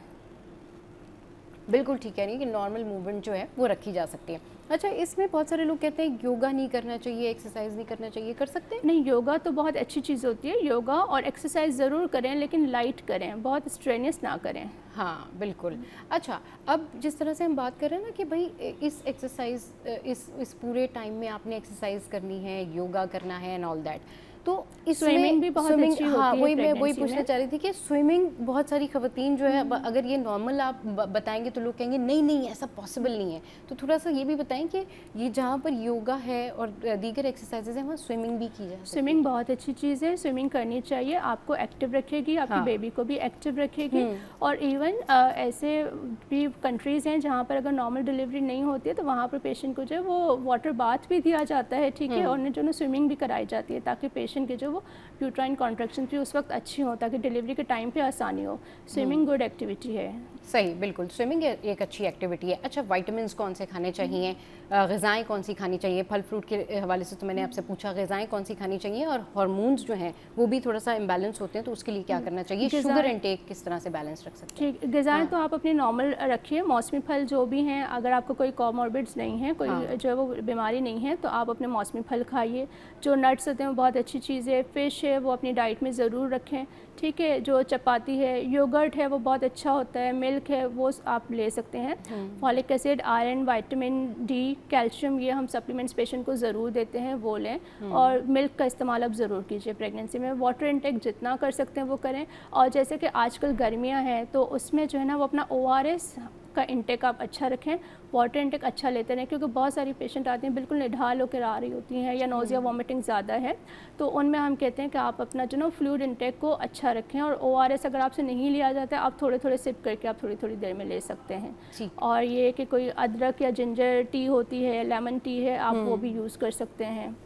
बिल्कुल ठीक है, नहीं कि नॉर्मल मूवमेंट जो है वो रखी जा सकती है। अच्छा, इसमें बहुत सारे लोग कहते हैं योगा नहीं करना चाहिए, एक्सरसाइज नहीं करना चाहिए, कर सकते हैं? नहीं, योगा तो बहुत अच्छी चीज़ होती है। योगा और एक्सरसाइज ज़रूर करें, लेकिन लाइट करें, बहुत स्ट्रेनियस ना करें। हाँ बिल्कुल। अच्छा, अब जिस तरह से हम बात कर रहे हैं ना कि भाई इस एक्सरसाइज इस पूरे टाइम में आपने एक्सरसाइज करनी है, योगा करना है एंड ऑल दैट, तो इसमें स्विमिंग भी बहुत अच्छी होती हाँ, है वही मैं प्रेगनेंसी पूछना में। चाह रही थी कि स्विमिंग बहुत सारी खवातीन जो है, अगर ये नॉर्मल आप बताएंगे तो लोग कहेंगे नहीं नहीं ऐसा पॉसिबल नहीं है। तो थोड़ा सा ये भी बताएं कि ये जहाँ पर योगा है और दीगर एक्सरसाइजेज हैं वहाँ स्विमिंग भी की जा सकती है। स्विमिंग बहुत अच्छी चीज़ है, स्विमिंग करनी चाहिए, आपको एक्टिव रखेगी, आपकी हाँ। बेबी को भी एक्टिव रखेगी। और इवन ऐसे भी कंट्रीज़ हैं जहाँ पर अगर नॉर्मल डिलीवरी नहीं होती है तो वहाँ पर पेशेंट को जो है वो वाटर बाथ भी दिया जाता है, ठीक है, और जो ना स्विमिंग भी कराई जाती है, ताकि पेशेंट के जो वो यूट्राइन कॉन्ट्रैक्शन भी उस वक्त अच्छी हो, ताकि डिलीवरी के टाइम पे आसानी हो। स्विमिंग गुड एक्टिविटी है। सही, बिल्कुल, स्विमिंग एक अच्छी एक्टिविटी है। अच्छा, विटामिन्स कौन से खाने चाहिए, ग़िज़ाएँ कौन सी खानी चाहिए? फल फ्रूट के हवाले से तो मैंने आपसे पूछा, ग़िज़ाएँ कौन सी खानी चाहिए? और हार्मोन्स जो हैं वो भी थोड़ा सा इम्बैलेंस होते हैं, तो उसके लिए क्या करना चाहिए? शुगर इंटेक किस तरह से बैलेंस रख सकते हैं? ठीक, ग़िज़ाएँ तो आप अपनी नॉर्मल रखिए, मौसमी फल जो भी हैं, अगर आपको कोई कोमॉर्बिड्स नहीं है, कोई जो है वो बीमारी नहीं है, तो आप अपने मौसमी फल खाइए। जो नट्स होते हैं वो बहुत अच्छी चीज़ है। फ़िश है वो अपनी डाइट में ज़रूर रखें, ठीक है। जो चपाती है, योगर्ट है वो बहुत अच्छा होता है, मिल्क है वो आप ले सकते हैं। Folic acid, iron, vitamin D, calcium, ये हम सप्लीमेंट्स पेशेंट को ज़रूर देते हैं, वो लें। और मिल्क का इस्तेमाल आप ज़रूर कीजिए प्रेगनेंसी में। वाटर इंटेक जितना कर सकते हैं वो करें। और जैसे कि आजकल गर्मियाँ हैं तो उसमें जो है ना वो अपना ORS का इंटेक आप अच्छा रखें, वाटर इंटेक अच्छा लेते रहें, क्योंकि बहुत सारी पेशेंट आती हैं बिल्कुल निढाल होकर आ रही होती हैं, या नोज़िया वॉमिटिंग ज़्यादा है, तो उनमें हम कहते हैं कि आप अपना जो ना फ्लूइड इंटेक को अच्छा रखें। और ORS अगर आपसे नहीं लिया जाता है, आप थोड़े थोड़े सिप करके आप थोड़ी थोड़ी देर में ले सकते हैं। और ये कि कोई अदरक या जिंजर टी होती है, लेमन टी है, आप वो भी यूज़ कर सकते हैं।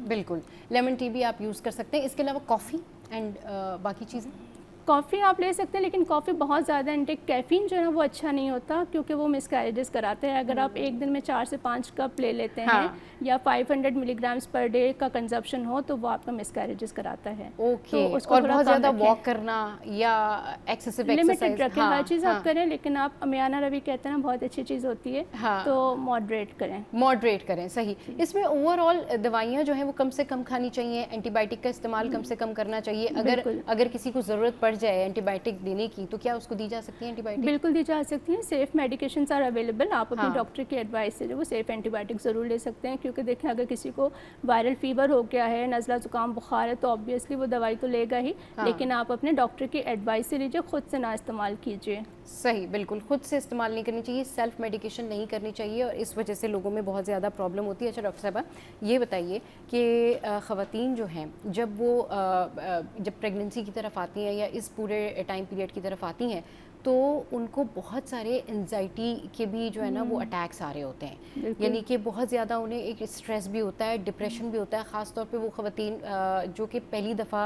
बिल्कुल, लेमन टी भी आप यूज़ कर सकते हैं। इसके अलावा कॉफ़ी एंड बाकी चीज़ें? कॉफ़ी आप ले सकते हैं, लेकिन कॉफ़ी बहुत ज़्यादा इंटेक कैफ़ीन जो है ना वो अच्छा नहीं होता, क्योंकि वो मिसकैरेजेस कराते हैं। अगर आप एक दिन में 4 से 5 कप ले लेते हैं या 500 मिलीग्राम्स पर डे का कंजप्शन हो, तो वो आपका मिसकैरेजेस कराता है। ओके, तो उसको और थोड़ा बहुत कम ज़्यादा रखें। वॉक करना या एक्सेसिव लिमिटेड एक्सरसाइज, रखें, हर चीज़ आप करें, लेकिन आप अमियाना रवि कहते हैं ना, बहुत अच्छी चीज़ होती है, हाँ। तो मॉडरेट करें। मॉडरेट करें, सही। इसमें ओवरऑल दवाइयाँ जो हैं वो कम से कम खानी चाहिए, एंटीबायोटिक का इस्तेमाल कम से कम करना चाहिए। अगर किसी को ज़रूरत पड़ जाए एंटीबायोटिक देने की, तो क्या उसको दी जा सकती है एंटीबायोटिक? बिल्कुल दी जा सकती हैं। Safe medications are available. आप अपने हाँ। डॉक्टर की एडवाइस से जो वो सेफ़ एंटीबायोटिक ज़रूर ले सकते हैं, क्योंकि देखें अगर किसी को वायरल फीवर हो गया है, नज़ला ज़ुकाम बुखार है, तो ऑब्वियसली वो दवाई तो लेगा ही, लेकिन आप अपने डॉक्टर की एडवाइस से लीजिए, खुद से ना इस्तेमाल कीजिए। सही, बिल्कुल खुद से इस्तेमाल नहीं करनी चाहिए, सेल्फ मेडिकेशन नहीं करनी चाहिए, और इस वजह से लोगों में बहुत ज़्यादा प्रॉब्लम होती है। अच्छा डॉक्टर साहबा, ये बताइए कि ख़वातीन जो हैं जब वो जब प्रेगनेंसी की तरफ आती हैं या इस पूरे टाइम पीरियड की तरफ आती हैं, तो उनको बहुत सारे एंजाइटी के भी जो है ना वो अटैक्स आ रहे होते हैं, यानी कि बहुत ज़्यादा उन्हें एक स्ट्रेस भी होता है, डिप्रेशन भी होता है, ख़ास तौर पे वो ख़वातीन जो कि पहली दफ़ा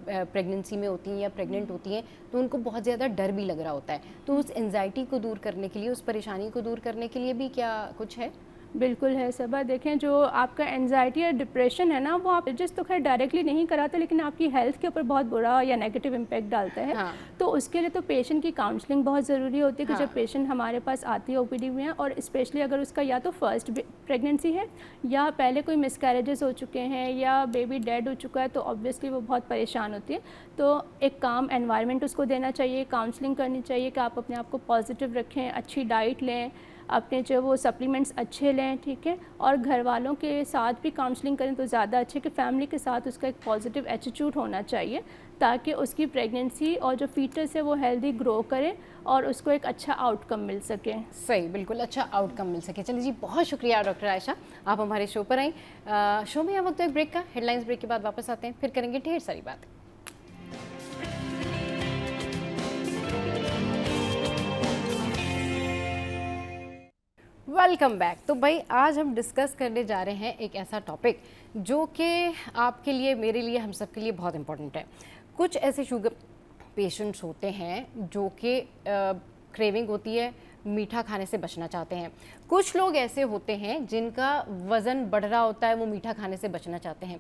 प्रेगनेंसी में होती हैं या प्रेग्नेंट होती हैं, तो उनको बहुत ज़्यादा डर भी लग रहा होता है। तो उस एंजाइटी को दूर करने के लिए, उस परेशानी को दूर करने के लिए भी क्या कुछ है? बिल्कुल है सबा। देखें, जो आपका एंजाइटी या डिप्रेशन है ना, वो आप जिस तो खैर डायरेक्टली नहीं कराता, लेकिन आपकी हेल्थ के ऊपर बहुत बुरा या नेगेटिव इम्पैक्ट डालता है। हाँ। तो उसके लिए तो पेशेंट की काउंसलिंग बहुत ज़रूरी होती है कि हाँ। जब पेशेंट हमारे पास आती है ओपीडी में, और स्पेशली अगर उसका या तो फर्स्ट प्रेगनेंसी है या पहले कोई मिसकैरेजेस हो चुके हैं या बेबी डेड हो चुका है, तो ऑब्वियसली वो बहुत परेशान होती है। तो एक काम एनवायरनमेंट उसको देना चाहिए, काउंसलिंग करनी चाहिए कि आप अपने आप को पॉजिटिव रखें, अच्छी डाइट लें, अपने जो वो सप्लीमेंट्स अच्छे लें, ठीक है, और घर वालों के साथ भी काउंसलिंग करें तो ज़्यादा अच्छे, कि फैमिली के साथ उसका एक पॉजिटिव एटीट्यूड होना चाहिए, ताकि उसकी प्रेगनेंसी और जो फीटस है वो हेल्दी ग्रो करे और उसको एक अच्छा आउटकम मिल सके। सही, बिल्कुल अच्छा आउटकम मिल सके। चलिए जी, बहुत शुक्रिया डॉक्टर आयशा, आप हमारे शो पर आई। शो में यहाँ वक्त एक ब्रेक का, हेडलाइंस ब्रेक के बाद वापस आते हैं, फिर करेंगे ढेर सारी बात। Welcome back. तो भाई आज हम डिस्कस करने जा रहे हैं एक ऐसा टॉपिक जो कि आपके लिए, मेरे लिए, हम सब के लिए बहुत इम्पोर्टेंट है। कुछ ऐसे शुगर पेशेंट्स होते हैं जो कि क्रेविंग होती है, मीठा खाने से बचना चाहते हैं। कुछ लोग ऐसे होते हैं जिनका वज़न बढ़ रहा होता है, वो मीठा खाने से बचना चाहते हैं।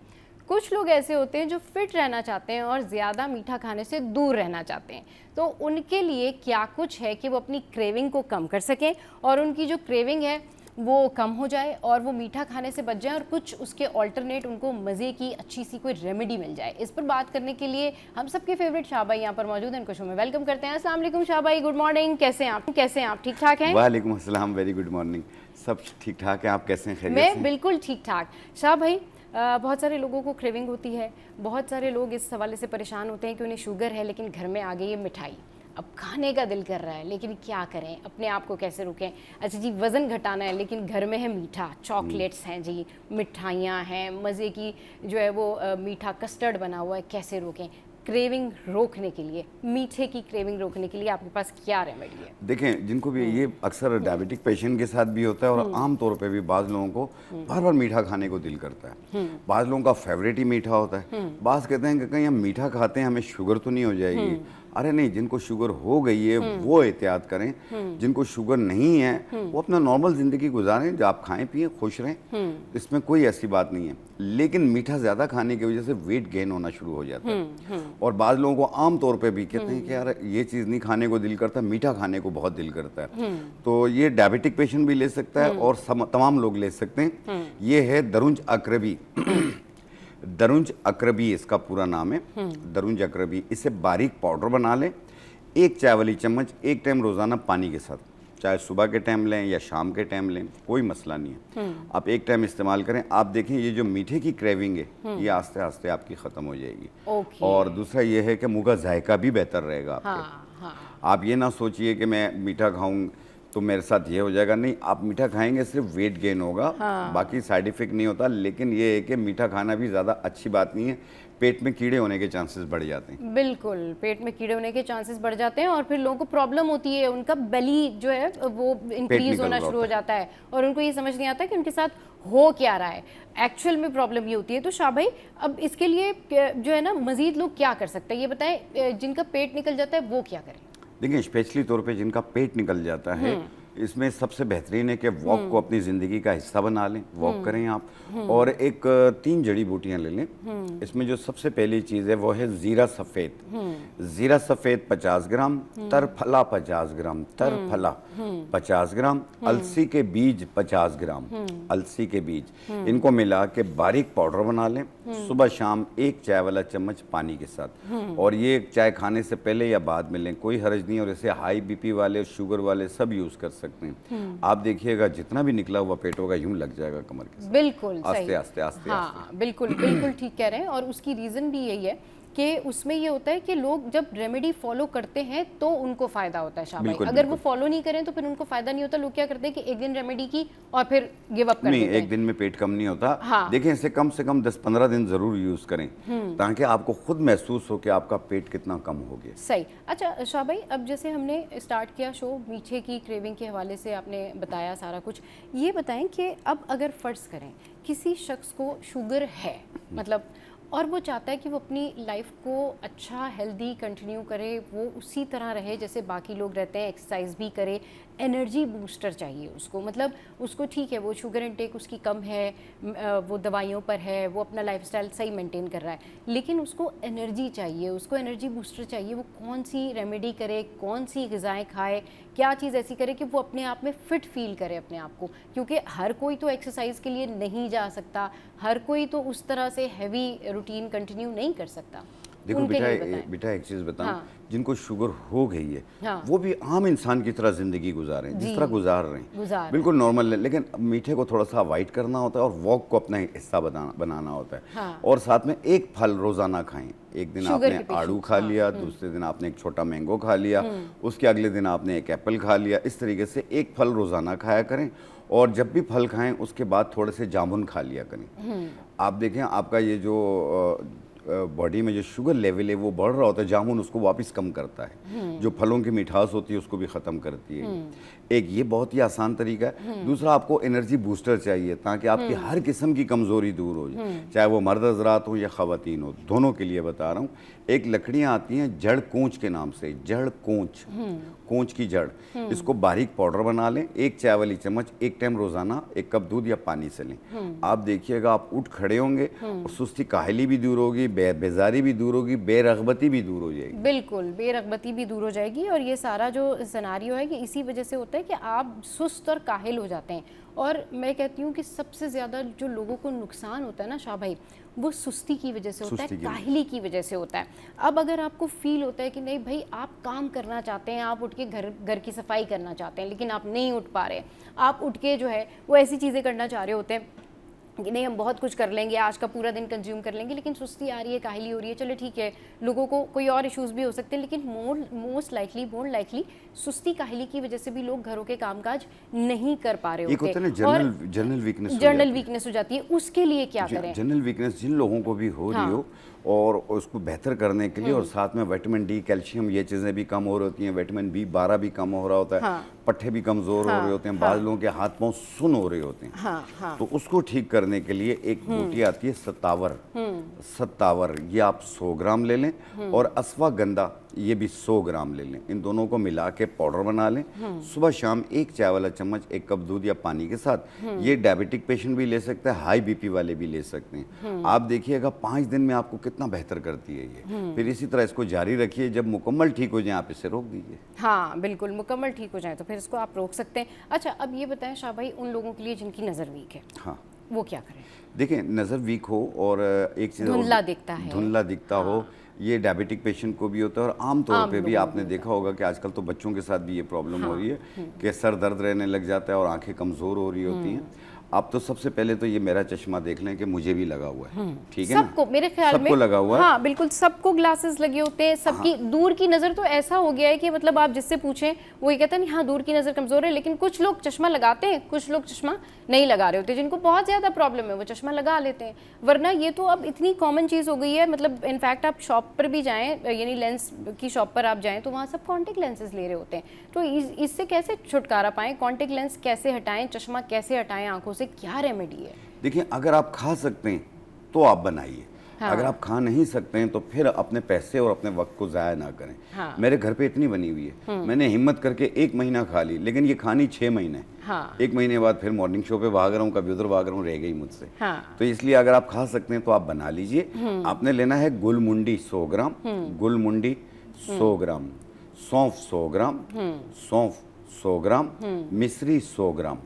कुछ लोग ऐसे होते हैं जो फिट रहना चाहते हैं और ज़्यादा मीठा खाने से दूर रहना चाहते हैं। तो उनके लिए क्या कुछ है कि वो अपनी क्रेविंग को कम कर सकें और उनकी जो क्रेविंग है वो कम हो जाए और वो मीठा खाने से बच जाए, और कुछ उसके ऑल्टरनेट उनको मज़े की अच्छी सी कोई रेमेडी मिल जाए। इस पर बात करने के लिए हम सबके फेवरेट शाह भाई यहाँ पर मौजूद हैं, इनको शो में वेलकम करते हैं। अस्सलाम वालेकुम शाह भाई, गुड मॉर्निंग, कैसे हैं आप? ठीक ठाक हैं? वालेकुम अस्सलाम, वेरी गुड मॉर्निंग। सब ठीक ठाक है, आप कैसे हैं? खैरियत से? मैं बिल्कुल ठीक ठाक। शाह भाई, बहुत सारे लोगों को क्रेविंग होती है, बहुत सारे लोग इस हवाले से परेशान होते हैं कि उन्हें शुगर है लेकिन घर में आ गई है मिठाई, अब खाने का दिल कर रहा है लेकिन क्या करें, अपने आप को कैसे रोकें। अच्छा जी, वज़न घटाना है लेकिन घर में है मीठा, चॉकलेट्स हैं जी, मिठाइयाँ हैं, मज़े की जो है वो मीठा कस्टर्ड बना हुआ है, कैसे रोकें? क्रेविंग रोकने के लिए, मीठे की क्रेविंग रोकने के लिए आपके पास क्या रेमेडी है? देखें, जिनको भी ये अक्सर डायबिटिक पेशेंट के साथ भी होता है और आम तौर पे भी बाज़ लोगों को बार बार मीठा खाने को दिल करता है। बाज़ लोगों का फेवरेट ही मीठा होता है। बाज़ कहते हैं कि कहीं हम मीठा खाते हैं हमें शुगर तो नहीं हो जाएगी। अरे नहीं, जिनको शुगर हो गई है वो एहतियात करें, जिनको शुगर नहीं है वो अपना नॉर्मल ज़िंदगी गुजारें, जो आप खाएं पिएं खुश रहें, इसमें कोई ऐसी बात नहीं है। लेकिन मीठा ज़्यादा खाने की वजह से वेट गेन होना शुरू हो जाता है। और बाज़ लोगों को आम तौर पे भी कहते हैं कि यार ये चीज़ नहीं खाने को दिल करता, मीठा खाने को बहुत दिल करता है। तो ये डायबिटिक पेशेंट भी ले सकता है और तमाम लोग ले सकते हैं। ये है दरुंज अकरबी। दरुंज अकरबी इसका पूरा नाम है, दरुंज अकरबी। इसे बारीक पाउडर बना लें, 1 चाय वाली चम्मच एक टाइम रोज़ाना पानी के साथ, चाहे सुबह के टाइम लें या शाम के टाइम लें, कोई मसला नहीं है। आप एक टाइम इस्तेमाल करें, आप देखें ये जो मीठे की क्रेविंग है ये आस्ते आस्ते आपकी ख़त्म हो जाएगी। और दूसरा ये है कि मुँह का जायका भी बेहतर रहेगा आपके। आप ये ना सोचिए कि मैं मीठा खाऊं तो मेरे साथ ये हो जाएगा, नहीं, आप मीठा खाएंगे सिर्फ वेट गेन होगा, बाकी साइड इफेक्ट नहीं होता। लेकिन ये है कि मीठा खाना भी ज़्यादा अच्छी बात नहीं है, पेट में कीड़े होने के चांसेस बढ़ जाते हैं। बिल्कुल, पेट में कीड़े होने के चांसेस बढ़ जाते हैं और फिर लोगों को प्रॉब्लम होती है, उनका बेली जो है वो इंक्रीज होना शुरू हो जाता है और उनको ये समझ नहीं आता कि उनके साथ हो क्या रहा है, एक्चुअल में प्रॉब्लम ये होती है। तो शाह भाई अब इसके लिए जो है ना मजीद लोग क्या कर सकते हैं ये बताएं, जिनका पेट निकल जाता है वो क्या करें? देखिए स्पेशली तौर पे जिनका पेट निकल जाता है, इसमें सबसे बेहतरीन है कि वॉक को अपनी ज़िंदगी का हिस्सा बना लें, वॉक करें आप, और एक 3 जड़ी बूटियां ले लें। इसमें जो सबसे पहली चीज़ है वो है ज़ीरा सफ़ेद। ज़ीरा सफ़ेद 50 ग्राम, तरफला 50 ग्राम, तरफला 50 ग्राम, अलसी के बीज 50 ग्राम, अलसी के बीज, इनको मिला के बारीक पाउडर बना लें। सुबह शाम 1 चाय वाला चम्मच पानी के साथ, और ये चाय खाने से पहले या बाद में लें, कोई हर्ज नहीं। और इसे हाई बीपी वाले, शुगर वाले सब यूज़ कर सकते हैं। आप देखिएगा जितना भी निकला हुआ पेट होगा यूं लग जाएगा कमर के साथ। बिल्कुल आस्ते आस्ते आस्ते। हाँ बिल्कुल बिल्कुल ठीक कह रहे हैं। और उसकी रीज़न भी यही है कि उसमें ये होता है कि लोग जब रेमेडी फॉलो करते हैं तो उनको फ़ायदा होता है शाह भाई। अगर वो फॉलो नहीं करें तो फिर उनको फ़ायदा नहीं होता। लोग क्या करते हैं कि एक दिन रेमेडी की और फिर गिव अप कर देते हैं। नहीं, एक दिन में पेट कम नहीं होता। हाँ। देखिए इसे कम से कम 10-15 दिन ज़रूर यूज़ करें, ताकि आपको खुद महसूस हो कि आपका पेट कितना कम हो गया। सही। अच्छा शाह भाई, अब जैसे हमने स्टार्ट किया शो मीठे की क्रेविंग के हवाले से, आपने बताया सारा कुछ, ये बताएं कि अब अगर फ़र्ज़ करें किसी शख्स को शुगर है, मतलब, और वो चाहता है कि वो अपनी लाइफ को अच्छा हेल्दी कंटिन्यू करे, वो उसी तरह रहे जैसे बाकी लोग रहते हैं, एक्सरसाइज भी करे, एनर्जी बूस्टर चाहिए उसको, मतलब उसको ठीक है वो शुगर इनटेक उसकी कम है, वो दवाइयों पर है, वो अपना लाइफस्टाइल सही मेंटेन कर रहा है, लेकिन उसको एनर्जी चाहिए, उसको एनर्जी बूस्टर चाहिए। वो कौन सी रेमेडी करे, कौन सी ग़िज़ाएँ खाए, क्या चीज़ ऐसी करे कि वो अपने आप में फ़िट फील करे अपने आप को, क्योंकि हर कोई तो एक्सरसाइज के लिए नहीं जा सकता, हर कोई तो उस तरह से हैवी रूटीन कंटिन्यू नहीं कर सकता। देखो बेटा एक चीज़ बताऊं, हाँ। जिनको शुगर हो गई है, हाँ। वो भी आम इंसान की तरह ज़िंदगी गुजारें जिस तरह गुजार रहे हैं, बिल्कुल नॉर्मल है। लेकिन मीठे को थोड़ा सा अवॉइड करना होता है और वॉक को अपना हिस्सा बनाना होता है। हाँ। और साथ में एक फल रोज़ाना खाएं। एक दिन शुगर आपने आड़ू खा लिया, दूसरे दिन आपने एक छोटा मैंगो खा लिया, उसके अगले दिन आपने एक एप्पल खा लिया। इस तरीके से एक फल रोज़ाना खाया करें, और जब भी फल खाएं उसके बाद थोड़े से जामुन खा लिया करें। आप देखें आपका ये जो बॉडी में जो शुगर लेवल है वो बढ़ रहा होता है, जामुन उसको वापस कम करता है। जो फलों की मिठास होती है उसको भी ख़त्म करती है। एक ये बहुत ही आसान तरीका है। दूसरा, आपको एनर्जी बूस्टर चाहिए ताकि आपकी हर किस्म की कमज़ोरी दूर हो जाए, चाहे वो मर्द हज़रात हो या ख़वातीन हो, दोनों के लिए बता रहा हूँ। एक लकड़ियाँ आती हैं जड़ कोंच के नाम से, जड़ कोंच, कोंच की जड़, इसको बारीक पाउडर बना लें, 1 चाय वाली चम्मच, 1 टाइम रोज़ाना 1 कप दूध या पानी से लें। आप देखिएगा आप उठ खड़े होंगे और सुस्ती काहली भी दूर होगी, बेजारी भी दूर होगी, बेरगबती भी दूर हो जाएगी। बिल्कुल, बेरगबती भी दूर हो जाएगी। और ये सारा जो सिनेरियो है कि इसी वजह से होता है कि आप सुस्त और काहिल हो जाते हैं। और मैं कहती हूँ कि सबसे ज़्यादा जो लोगों को नुकसान होता है ना शाह भाई, वो सुस्ती की वजह से होता है, काहिली की वजह से होता है। अब अगर आपको फील होता है कि नहीं भाई आप काम करना चाहते हैं, आप उठ के घर की सफाई करना चाहते हैं, लेकिन आप नहीं उठ पा रहे, आप उठ के जो है वो ऐसी चीज़ें करना चाह रहे होते हैं कि नहीं हम बहुत कुछ कर लेंगे, आज का पूरा दिन कंज्यूम कर लेंगे, लेकिन सुस्ती आ रही है, काहिली हो रही है, चलो ठीक है, लोगों को कोई और इश्यूज़ भी हो सकते हैं, लेकिन मोस्ट लाइकली सुस्ती काहिली की वजह से भी लोग घरों के कामकाज नहीं कर पा रहे होते हैं। जनरल वीकनेस हो जाती है। उसके लिए क्या करें? जनरल वीकनेस जिन लोगों को भी हो रही हो, और उसको बेहतर करने के लिए, और साथ में विटामिन डी, कैल्शियम, ये चीज़ें भी कम हो रही होती हैं, विटामिन B12 भी कम हो रहा होता है, पट्टे भी कमज़ोर हो रहे होते हैं, बाज़ लोगों के हाथ पांव सुन हो रहे होते हैं। तो उसको ठीक करने के लिए एक बूटी आती है सत्तावर, ये आप 100 ग्राम ले लें, और अश्वगंधा ये भी 100 ग्राम ले लें। इन दोनों को मिला के पाउडर बना लें। सुबह शाम 1 चाय वाला चम्मच 1 कप दूध या पानी के साथ। ये डायबिटिक पेशेंट भी ले सकते हैं, हाई बीपी वाले भी ले सकते हैं। आप देखिएगा 5 दिन में आपको कितना बेहतर करती है ये। फिर इसी तरह इसको जारी रखिए, जब मुकम्मल ठीक हो जाए आप इसे रोक दीजिए। हाँ बिल्कुल, मुकम्मल ठीक हो जाए तो फिर इसको आप रोक सकते हैं। अच्छा अब ये बताएं शाह भाई, उन लोगों के लिए जिनकी नज़र वीक है, हाँ, वो क्या करें? देखिए नज़र वीक हो और एक चीज़ धुंधला दिखता हो, ये डायबिटिक पेशेंट को भी होता है, और आम तौर पे भी आपने देखा होगा कि आजकल तो बच्चों के साथ भी ये प्रॉब्लम हो रही है कि सर दर्द रहने लग जाता है और आंखें कमज़ोर हो रही होती हैं। आप तो सबसे पहले तो ये मेरा चश्मा देख लें कि मुझे भी लगा हुआ है, ठीक है ना? सबको मेरे ख्याल में सबको लगा हुआ है। हाँ बिल्कुल, सबको ग्लासेस लगे होते हैं, सबकी दूर की नज़र तो ऐसा हो गया है कि मतलब आप जिससे पूछें वो ये कहते हैं हाँ दूर की नज़र कमज़ोर है, लेकिन कुछ लोग चश्मा लगाते हैं, कुछ लोग चश्मा नहीं लगा रहे होते। जिनको बहुत ज़्यादा प्रॉब्लम है वो चश्मा लगा लेते हैं, वरना ये तो अब इतनी कॉमन चीज़ हो गई है। मतलब इनफैक्ट आप शॉप पर भी जाएँ, यानी लेंस की शॉप पर आप जाएँ तो वहाँ सब कॉन्टेक्ट लेंसेज ले रहे होते हैं। तो इससे कैसे छुटकारा पाएँ, कॉन्टेक्ट लेंस कैसे हटाएँ, चश्मा कैसे हटाएँ आँखों से क्या रेमेडी है? देखिए, अगर आप खा सकते हैं तो आप बनाइए। हाँ। अगर आप खा नहीं सकते हैं तो फिर अपने पैसे और अपने वक्त को ज़ाया ना करें। हाँ। मेरे घर पे इतनी बनी हुई है, मैंने हिम्मत करके 1 महीना खा ली, लेकिन ये खानी 6 महीने। हाँ। 1 महीने बाद फिर मॉर्निंग शो पे भाग रहा हूँ, कभी उधर भाग रहा हूँ, रह गई मुझसे। हाँ। तो इसलिए अगर आप खा सकते हैं तो आप बना लीजिए। आपने लेना है गुलमुंडी 100 ग्राम, गुलमुंडी 100 ग्राम, सौंफ 100 ग्राम, सौंफ 100 ग्राम, मिश्री 100 ग्राम,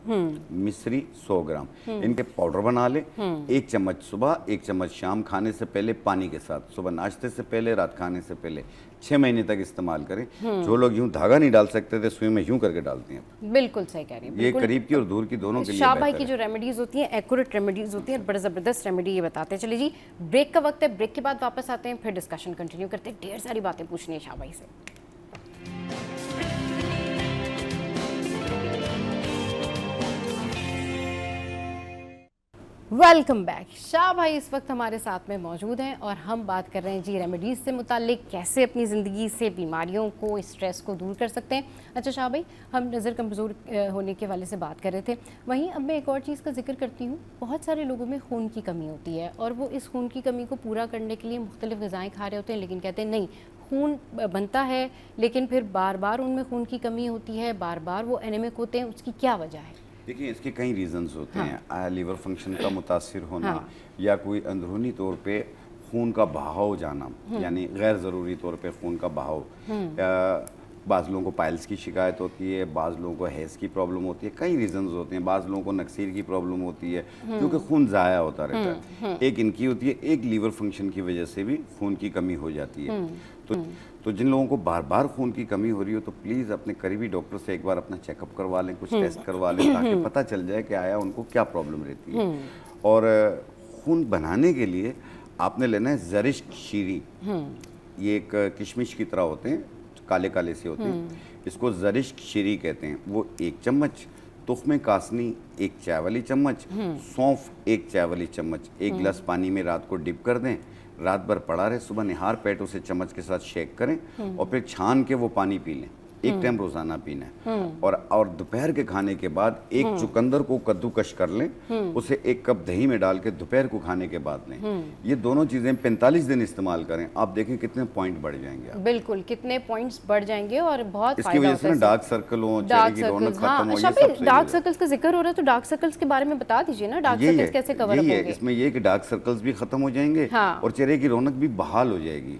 मिश्री 100 ग्राम, इनके पाउडर बना लें। 1 चम्मच सुबह, 1 चम्मच शाम, खाने से पहले पानी के साथ, सुबह नाश्ते से पहले, रात खाने से पहले 6 महीने तक इस्तेमाल करें। जो लोग यूं धागा नहीं डाल सकते थे, सुई में यूं करके डालते हैं। बिल्कुल सही कह रही है। ये करीब की और दूर की दोनों के लिए शाह भाई बेहतर की है। जो रेमेडीज होती हैं एक्यूरेट रेमेडीज होती हैं और बड़ा ज़बरदस्त रेमेडी ये बताते हैं। चलिए जी, ब्रेक का वक्त है, ब्रेक के बाद वापस आते हैं, फिर डिस्कशन कंटिन्यू करते हैं। ढेर सारी बातें पूछनी है शाह भाई से। Welcome back. शाह भाई इस वक्त हमारे साथ में मौजूद हैं और हम बात कर रहे हैं जी रेमेडीज़ से मुतालिक, कैसे अपनी ज़िंदगी से बीमारियों को, स्ट्रेस को दूर कर सकते हैं। अच्छा शाह भाई, हम नज़र कमज़ोर होने के वाले से बात कर रहे थे, वहीं अब मैं एक और चीज़ का जिक्र करती हूँ। बहुत सारे लोगों में खून की कमी होती है और वो इस खून की कमी को पूरा करने के लिए मुख्तलिफ़ ग़िज़ाएँ खा रहे होते हैं, लेकिन कहते हैं नहीं, खून बनता है लेकिन फिर बार बार उनमें खून की कमी होती है, बार बार वो एनीमिक होते हैं। उसकी क्या वजह है? देखिए, इसके कई रीजंस होते हैं। लीवर फंक्शन का मुतासिर होना, हाँ। या कोई अंदरूनी तौर पे खून का बहाव जाना, यानी गैर ज़रूरी तौर पे खून का बहाव। बाज़ लोगों को पाइल्स की शिकायत होती है, बाज़ लोगों को हैज़ की प्रॉब्लम होती है, कई रीजंस होते हैं। बाज़ लोगों को नक्सीर की प्रॉब्लम होती है, क्योंकि खून ज़ाया होता रहता है। एक इनकी होती है, एक लीवर फंक्शन की वजह से भी खून की कमी हो जाती है। तो जिन लोगों को बार बार खून की कमी हो रही हो तो प्लीज़ अपने करीबी डॉक्टर से एक बार अपना चेकअप करवा लें, कुछ टेस्ट करवा लें, ताकि पता चल जाए कि आया उनको क्या प्रॉब्लम रहती है। और खून बनाने के लिए आपने लेना है ज़रिश्क शीरी। ये एक किशमिश की तरह होते हैं, काले काले से होते हैं, इसको ज़रिश्क शीरी कहते हैं। वो 1 चम्मच, तुख्मे कासनी 1 चाय वाली चम्मच, सौंफ 1 चाय वाली चम्मच, 1 गिलास पानी में रात को डिप कर दें, रात भर पड़ा रहे, सुबह निहार पेट उसे चम्मच के साथ शेक करें और फिर छान के वो पानी पी लें। 1 टाइम रोजाना पीना है। और दोपहर के खाने के बाद 1 चुकंदर को कद्दूकश कर लें, उसे 1 कप दही में डाल के दोपहर को खाने के बाद लें। ये दोनों चीजें 45 दिन इस्तेमाल करें, आप देखें कितने पॉइंट बढ़ जाएंगे आप। बिल्कुल, कितने पॉइंट्स बढ़ जाएंगे और बहुत इसकी वजह से ना डार्क सर्कल हो, चेहरे की रौनक खत्म हो, ये सब सही डार्क है। सर्कल्स का जिक्र हो रहा है तो डार्क सर्कल्स के बारे में बता दीजिए ना, डार्क यही सर्कल्स कैसे कवर यही है, होंगे? इसमें ये कि डार्क सर्कल्स भी खत्म हो जाएंगे हाँ। और चेहरे की रौनक भी बहाल हो जाएगी।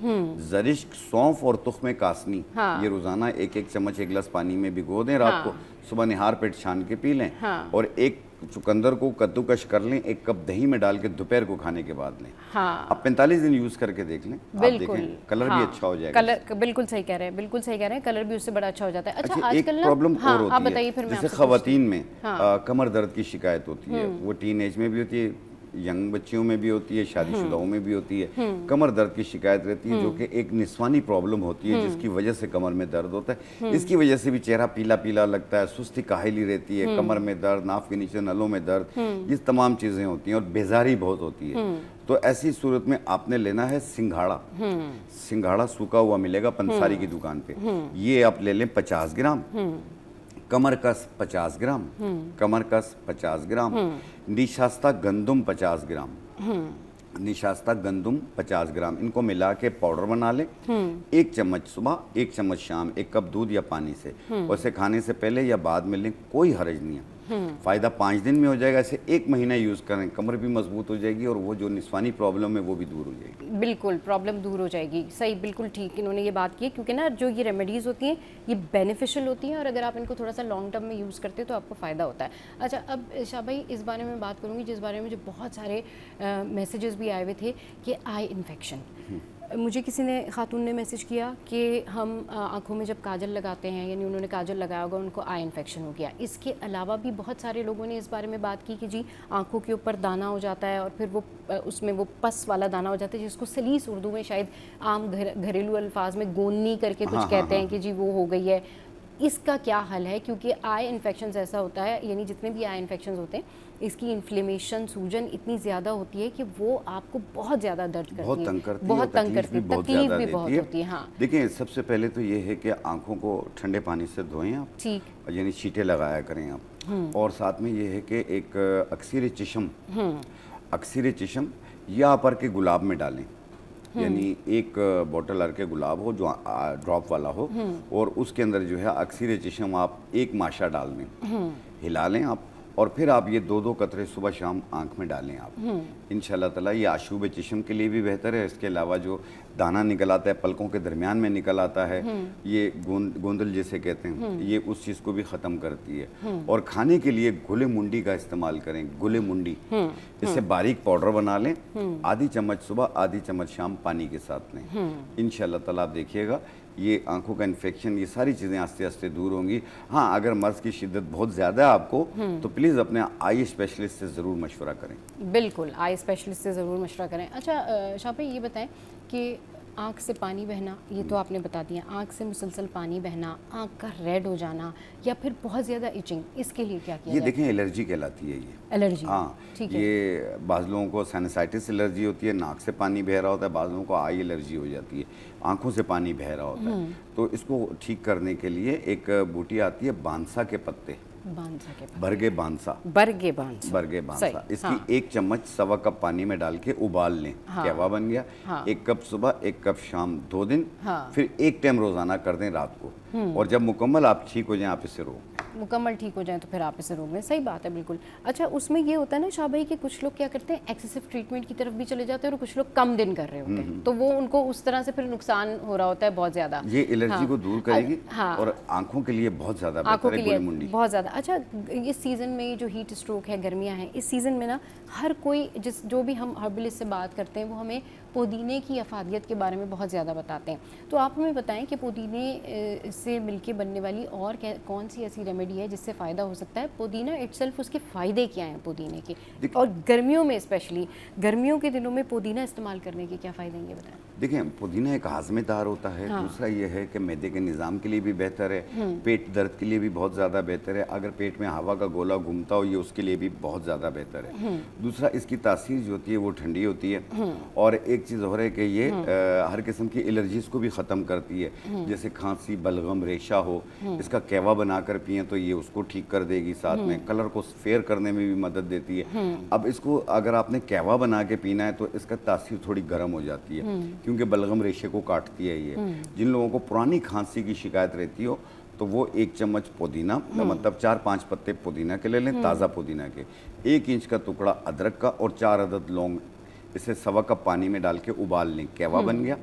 ज़रिश्क, सौंफ और तुख्मे कासनी, हाँ। ये रोजाना 1-1 चम्मच 1 गिलास पानी में भिगो दें, रात को सुबह निहार पेट छान के पी लें। हाँ। और 1 चुकंदर को कद्दूकश कर लें, 1 कप दही में डाल के दोपहर को खाने के बाद लें। हाँ। अब 45 दिन यूज करके देख लें, आप बिल्कुल, देखें कलर भी अच्छा हो जाएगा। कलर बिल्कुल सही कह रहे हैं, बिल्कुल सही कह रहे हैं, कलर भी उससे बड़ा अच्छा हो जाता है। अच्छा एक आजकल ना प्रॉब्लम हाँ, और आप होती बताइए है, फिर मैं जैसे आपसे खवातीन में हाँ। कमर दर्द की शिकायत होती है, वो टीन एज में भी होती है, यंग बच्चियों में भी होती है, शादीशुदाओं में भी होती है। कमर दर्द की शिकायत रहती है, जो कि एक निस्वानी प्रॉब्लम होती है, जिसकी वजह से कमर में दर्द होता है। इसकी वजह से भी चेहरा पीला पीला लगता है, सुस्ती काहिली रहती है, कमर में दर्द, नाफ के नीचे नलों में दर्द, ये तमाम चीजें होती हैं और बेजारी बहुत होती है। तो ऐसी सूरत में आपने लेना है सिंघाड़ा। सिंघाड़ा सूखा हुआ मिलेगा पंसारी की दुकान पे, ये आप ले लें 50 ग्राम। कमरकस 50 ग्राम, कमरकस 50 ग्राम, निशास्ता गंदुम 50 ग्राम, निशास्ता गंदुम 50 ग्राम, इनको मिला के पाउडर बना लें। 1 चम्मच सुबह, 1 चम्मच शाम, 1 कप दूध या पानी से, और इसे खाने से पहले या बाद में लें, कोई हर्ज नहीं है। फायदा 5 दिन में हो जाएगा। ऐसे 1 महीना यूज करें, कमर भी मजबूत हो जाएगी और वो जो निस्वानी प्रॉब्लम है वो भी दूर हो जाएगी। बिल्कुल, प्रॉब्लम दूर हो जाएगी। सही, बिल्कुल ठीक इन्होंने ये बात की है, क्योंकि ना जो ये रेमेडीज़ होती हैं ये बेनिफिशियल होती हैं और अगर आप इनको थोड़ा सा लॉन्ग टर्म में यूज़ करते हैं तो आपको फ़ायदा होता है। अच्छा, अब शाह भाई इस बारे में बात करूँगी जिस बारे में मुझे बहुत सारे मैसेजेस भी आए हुए थे कि आई इन्फेक्शन। मुझे किसी ने खातून ने मैसेज किया कि हम आँखों में जब काजल लगाते हैं, यानी उन्होंने काजल लगाया होगा, उनको आई इन्फेक्शन हो गया। इसके अलावा भी बहुत सारे लोगों ने इस बारे में बात की कि जी आँखों के ऊपर दाना हो जाता है और फिर वो उसमें वो पस वाला दाना हो जाता है, जिसको सलीस उर्दू में शायद आम घरेलू अल्फाज में गोन्नी करके कुछ कहते हैं कि जी वो हो गई है। इसका क्या हल है? क्योंकि आई इन्फेक्शन ऐसा होता है, यानी जितने भी आई इन्फेक्शन होते हैं इसकी इन्फ्लेमेशन, सूजन इतनी ज़्यादा होती है कि वो आपको बहुत ज़्यादा दर्द करती है, बहुत तंग करती है, बहुत तंग तकलीफ करती है, भी बहुत तकलीफ ज़्यादा भी बहुत देती है। होती है। हाँ, देखिए, सबसे पहले तो ये है कि आंखों को ठंडे पानी से धोएं आप, ठीक, यानी छींटे लगाया करें आप। और साथ में ये है कि एक अक्सर चिशम, अक्सर चिशम या आप अर्के गुलाब में डालें, यानी एक बोतल अर्के गुलाब हो जो ड्रॉप वाला हो, और उसके अंदर जो है अक्सर चिशम आप एक माशा डाल दें, हिला लें आप, और फिर आप ये 2-2 कतरे सुबह शाम आंख में डालें आप। इंशाल्लाह ताला ये आशूब चिशम के लिए भी बेहतर है। इसके अलावा जो दाना निकल आता है पलकों के दरमियान में निकल आता है, ये गोंदल जिसे कहते हैं, ये उस चीज़ को भी ख़त्म करती है। और खाने के लिए गुले मुंडी का इस्तेमाल करें, गुले मुंडी, इससे बारीक पाउडर बना लें, आधी चम्मच सुबह आधी चम्मच शाम पानी के साथ लें। इंशाल्लाह ताला आप देखिएगा ये आंखों का इन्फेक्शन, ये सारी चीज़ें आस्ते आस्ते दूर होंगी। हाँ, अगर मर्ज़ की शिद्दत बहुत ज़्यादा है आपको तो प्लीज़ अपने आई स्पेशलिस्ट से ज़रूर मशवरा करें। बिल्कुल, आई स्पेशलिस्ट से ज़रूर मशवरा करें। अच्छा शाह भाई, ये बताएं कि आँख से पानी बहना, ये तो आपने बता दिया, आँख से मुसलसल पानी बहना, आँख का रेड हो जाना, या फिर बहुत ज़्यादा इचिंग, इसके लिए क्या किया ये जाए? देखें एलर्जी कहलाती है ये। एलर्जी, हाँ, ठीक है। ये बाज़ लोगों को साइनसाइटिस एलर्जी होती है, नाक से पानी बह रहा होता है, बाज़ लोगों को आई एलर्जी हो जाती है, आंखों से पानी बह रहा होता है। तो इसको ठीक करने के लिए एक बूटी आती है बांसा के पत्ते, बांसा के पास, बरगे बांसा, बरगे बांसा, बरगे बांसा, सही, इसकी हाँ। 1 चम्मच सवा कप पानी में डाल के उबाल लें, कहवा बन गया। हाँ। 1 कप सुबह 1 कप शाम 2 दिन, हाँ। फिर 1 टाइम रोज़ाना कर दें रात को, और जब मुकम्मल आप ठीक हो जाएं आप इसे रोक दें। मुकम्मल ठीक हो जाए तो फिर आप इसे रोक लें। सही बात है, बिल्कुल। अच्छा, उसमें ये होता है ना शाह भाई कि कुछ लोग क्या करते हैं, एक्सेसिव ट्रीटमेंट की तरफ भी चले जाते हैं, और कुछ लोग कम दिन कर रहे होते हैं, तो वो उनको उस तरह से फिर नुकसान हो रहा होता है बहुत ज़्यादा। ये एलर्जी को दूर करेगी, हाँ। और आंखों के लिए बहुत ज़्यादा आंखों बेहतर के है लिए गुलमुंडी। बहुत ज़्यादा। अच्छा, इस सीज़न में जो हीट स्ट्रोक है, गर्मियां हैं, इस सीज़न में ना हर कोई जो भी हम हर्बलिस्ट से बात करते हैं वो हमें पुदीने की अफादियत के बारे में बहुत ज़्यादा बताते हैं। तो आप हमें बताएं कि पुदीने से मिलके बनने वाली और कौन सी ऐसी रेमेडी है जिससे फ़ायदा हो सकता है? पुदीना इटसेल्फ, उसके फ़ायदे क्या हैं पुदीने के, और गर्मियों में स्पेशली गर्मियों के दिनों में पुदीना इस्तेमाल करने के क्या फ़ायदे हैं, ये बताएं। देखिए, पुदीना एक हाजमेदार होता है। हाँ। दूसरा ये है कि मैदे के निज़ाम के लिए भी बेहतर है, पेट दर्द के लिए भी बहुत ज़्यादा बेहतर है, अगर पेट में हवा का गोला घूमता हो ये उसके लिए भी बहुत ज़्यादा बेहतर है। दूसरा, इसकी तासीर जो होती है वो ठंडी होती है, और एक चीज़ और है कि ये हर किस्म की एलर्जीज़ को भी ख़त्म करती है, जैसे खांसी, बलगम, रेशा हो, इसका कहवा बनाकर पिए तो ये उसको ठीक कर देगी, साथ में कलर को फेयर करने में भी मदद देती है। अब इसको अगर आपने कहवा बना के पीना है तो इसका तासीर थोड़ी गर्म हो जाती है, क्योंकि बलगम रेशे को काटती है ये। जिन लोगों को पुरानी खांसी की शिकायत रहती हो तो वो 1 चम्मच पुदीना, मतलब 4-5 पत्ते पुदीना के ले लें, ताज़ा पुदीना के, 1 इंच का टुकड़ा अदरक का, और 4 अदद लौंग, इसे सवा कप पानी में डाल के उबाल लें, कहवा बन गया।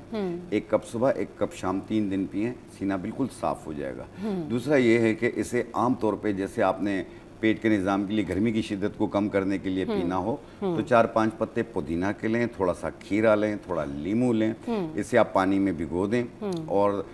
1 कप सुबह 1 कप शाम 3 दिन पिएं, सीना बिल्कुल साफ हो जाएगा। दूसरा ये है कि इसे आम तौर पे जैसे आपने पेट के निज़ाम के लिए गर्मी की शिद्दत को कम करने के लिए पीना हो तो 4-5 पत्ते पुदीना के लें, थोड़ा सा खीरा लें, थोड़ा नींबू लें, इसे आप पानी में भिगो दें, और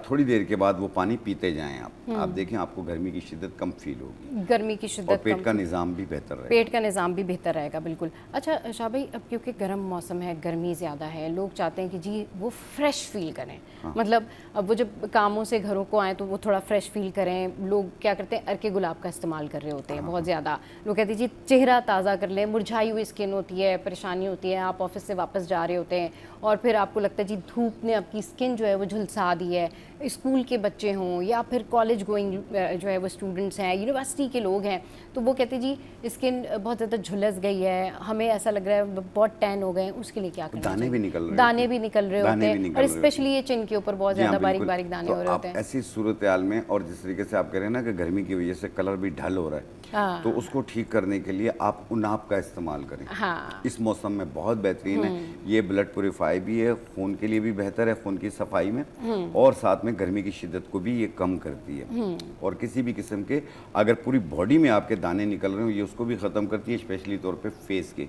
थोड़ी देर के बाद वो पानी पीते जाएं आप देखें आपको गर्मी की शिद्दत कम फील होगी, गर्मी की और शिद्दत पेट कम, का निज़ाम भी बेहतर रहेगा। पेट का निज़ाम भी बेहतर रहेगा, बिल्कुल। अच्छा शाह भाई, अब क्योंकि गर्म मौसम है, गर्मी ज़्यादा है, लोग चाहते हैं कि जी वो फ्रेश फील करें, मतलब अब वो जब कामों से घरों को आएँ तो वो थोड़ा फ्रेश फील करें। लोग क्या करते हैं, अर्के गुलाब का इस्तेमाल कर रहे होते हैं बहुत ज़्यादा। लोग कहते हैं जी चेहरा ताज़ा कर लें, मुरझाई हुई स्किन होती है, परेशानी होती है, आप ऑफिस से वापस जा रहे होते हैं और फिर आपको लगता है जी धूप ने आपकी स्किन जो है वो झुलसा दी है। स्कूल के बच्चे हों या फिर कॉलेज गोइंग जो है वो स्टूडेंट्स हैं, यूनिवर्सिटी के लोग हैं, तो वो कहते हैं जी स्किन बहुत ज़्यादा झुलस गई है, हमें ऐसा लग रहा है बहुत टैन हो गए हैं, उसके लिए क्या करना चाहिए? दाने भी निकल रहे होते हैं, और स्पेशली ये चिन के ऊपर बहुत ज़्यादा बारीक बारीक दाने हो रहे होते हैं। ऐसी सूरत हाल में, और जिस तरीके से आप कह रहे हैं ना कि गर्मी की वजह से कलर भी ढल हो रहा है, तो उसको ठीक करने के लिए आप उनाब का इस्तेमाल करें। हाँ, इस मौसम में बहुत बेहतरीन है ये, ब्लड प्योरीफाई भी है, खून के लिए भी बेहतर है, खून की सफाई में, और साथ में गर्मी की शिद्दत को भी ये कम करती है, और किसी भी किस्म के अगर पूरी बॉडी में आपके दाने निकल रहे हो ये उसको भी ख़त्म करती है, स्पेशली तौर पे फेस के।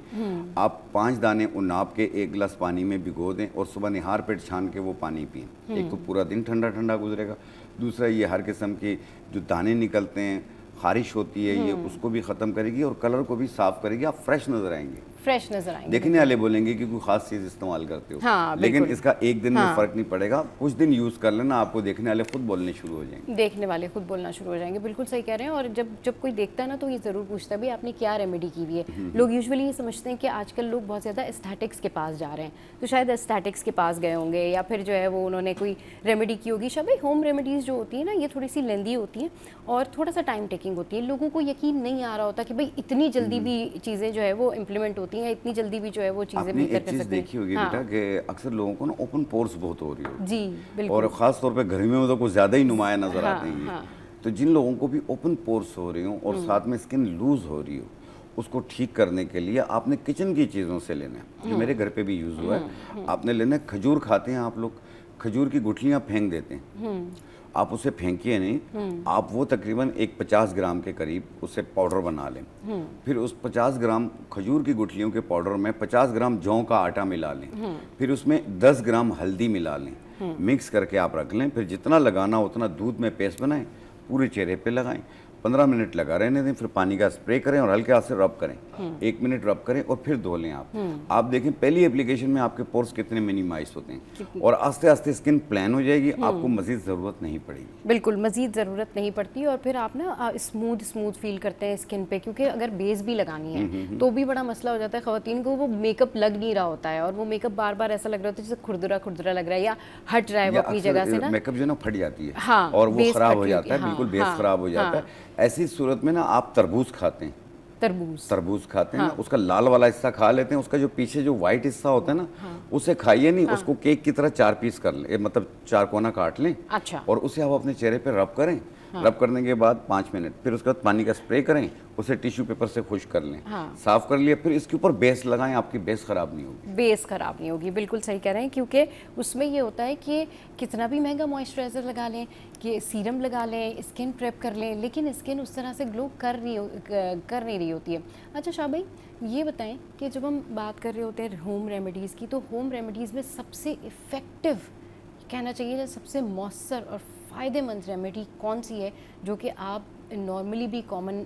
आप 5 दाने उनाब के 1 गिलास पानी में भिगो दें और सुबह निहार पेट छान के वो पानी पिएं। एक तो पूरा दिन ठंडा ठंडा गुजरेगा, दूसरा ये हर किस्म के जो दाने निकलते हैं, खारिश होती है, ये उसको भी ख़त्म करेगी और कलर को भी साफ़ करेगी, आप फ्रेश नज़र आएंगे। फ्रेश नजर आएंगे। देखने वाले बोलेंगे कि कोई खास चीज़ इस्तेमाल करते हो, हाँ, लेकिन बिल्कुल। इसका एक दिन हाँ। में फ़र्क नहीं पड़ेगा, कुछ दिन यूज़ कर लेना, आपको देखने वाले खुद बोलने शुरू हो जाएंगे। देखने वाले खुद बोलना शुरू हो जाएंगे, बिल्कुल सही कह रहे हैं। और जब जब कोई देखता है ना तो ये ज़रूर पूछता है भाई आपने क्या रेमेडी की हुई है। लोग यूजुअली ये समझते हैं कि आजकल लोग बहुत ज़्यादा एस्थेटिक्स के पास जा रहे हैं, तो शायद एस्थेटिक्स के पास गए होंगे या फिर जो है वो उन्होंने कोई रेमेडी की होगी। शायद भाई होम रेमेडीज़ जो होती है ना ये थोड़ी सी लेंदी होती हैं और थोड़ा सा टाइम टेकिंग होती है। लोगों को यकीन नहीं आ रहा होता कि भाई इतनी जल्दी भी चीज़ें जो है वो इम्प्लीमेंट होती हैं, इतनी जल्दी भी जो है वो चीज़ें आपने भी एक कर चीज़ सकते हैं। देखी होगी हाँ, बेटा कि अक्सर लोगों को ना ओपन पोर्स बहुत हो रही हो, जी बिल्कुल। और ख़ास तौर पे गर्मियों में तो कुछ ज़्यादा ही नुमाया नज़र हाँ, आते हैं ये। हाँ। तो जिन लोगों को भी ओपन पोर्स हो रही हो और साथ में स्किन लूज़ हो रही हो, उसको ठीक करने के लिए आपने किचन की चीज़ों से लेना है, जो मेरे घर पे भी यूज़ हुआ है। आपने लेना है, खजूर खाते हैं आप लोग, खजूर की गुठलियाँ फेंक देते हैं, आप उसे फेंकिए नहीं, आप वो तकरीबन एक 50 ग्राम के करीब उसे पाउडर बना लें। फिर उस 50 ग्राम खजूर की गुठलियों के पाउडर में 50 ग्राम जौ का आटा मिला लें, फिर उसमें 10 ग्राम हल्दी मिला लें, मिक्स करके आप रख लें। फिर जितना लगाना उतना दूध में पेस्ट बनाएं, पूरे चेहरे पे लगाएं, 15 मिनट लगा रहने दें, फिर पानी का स्प्रे करें और हल्के हाथ से रब करें, 1 मिनट रब करें और फिर धो लें। आप देखें पहली एप्लीकेशन में आपके पोर्स कितने मिनिमाइज होते हैं और आस्ते आस्ते स्किन प्लान हो जाएगी, आपको मजीद ज़रूरत नहीं पड़ेगी। बिल्कुल मज़ीद ज़रूरत नहीं पड़ती और फिर आप ना स्मूथ फील करते हैं स्किन पे, क्योंकि अगर बेस भी लगानी है तो भी बड़ा मसला हो जाता है ख़वातीन को, वो मेकअप लग नहीं रहा होता है और वो मेकअप बार बार ऐसा लग रहा होता है जैसे खुरदुरा लग रहा है या हट रहा है वो अपनी जगह से ना, मेकअप जो ना फट जाती है, हाँ, और वो बेस ख़राब हो फट जाता है, जाती है, बिल्कुल हाँ, बेस हाँ, ख़राब हो जाता है। ऐसी सूरत में ना आप तरबूज खाते हैं, तरबूज खाते हैं ना, उसका लाल वाला हिस्सा खा लेते हैं, उसका जो पीछे जो वाइट हिस्सा होता है ना, उसे खाइए नहीं, उसको केक की तरह 4 पीस कर लें, मतलब 4 कोना काट लें। अच्छा। और उसे आप अपने चेहरे पे रब करें, रब करने के बाद 5 मिनट, फिर उसके बाद पानी का स्प्रे करें, उसे टिश्यू पेपर से खुश कर लें, साफ कर लिया, फिर इसके ऊपर बेस लगाएं, आपकी बेस खराब नहीं होगी। बेस खराब नहीं होगी, बिल्कुल सही कह रहे हैं, क्योंकि उसमें ये होता है कि कितना भी महंगा मॉइस्चराइज़र लगा लें, कि सीरम लगा लें, स्किन प्रेप कर लें, लेकिन स्किन उस तरह से ग्लो कर नहीं रही होती है। अच्छा शाह भाई ये बताएं कि जब हम बात कर रहे होते हैं होम रेमेडीज़ की, तो होम रेमेडीज़ में सबसे इफ़ेक्टिव कहना चाहिए, सबसे मौसर और फ़ायदेमंद रेमेडी कौन सी है जो कि आप नॉर्मली भी कॉमन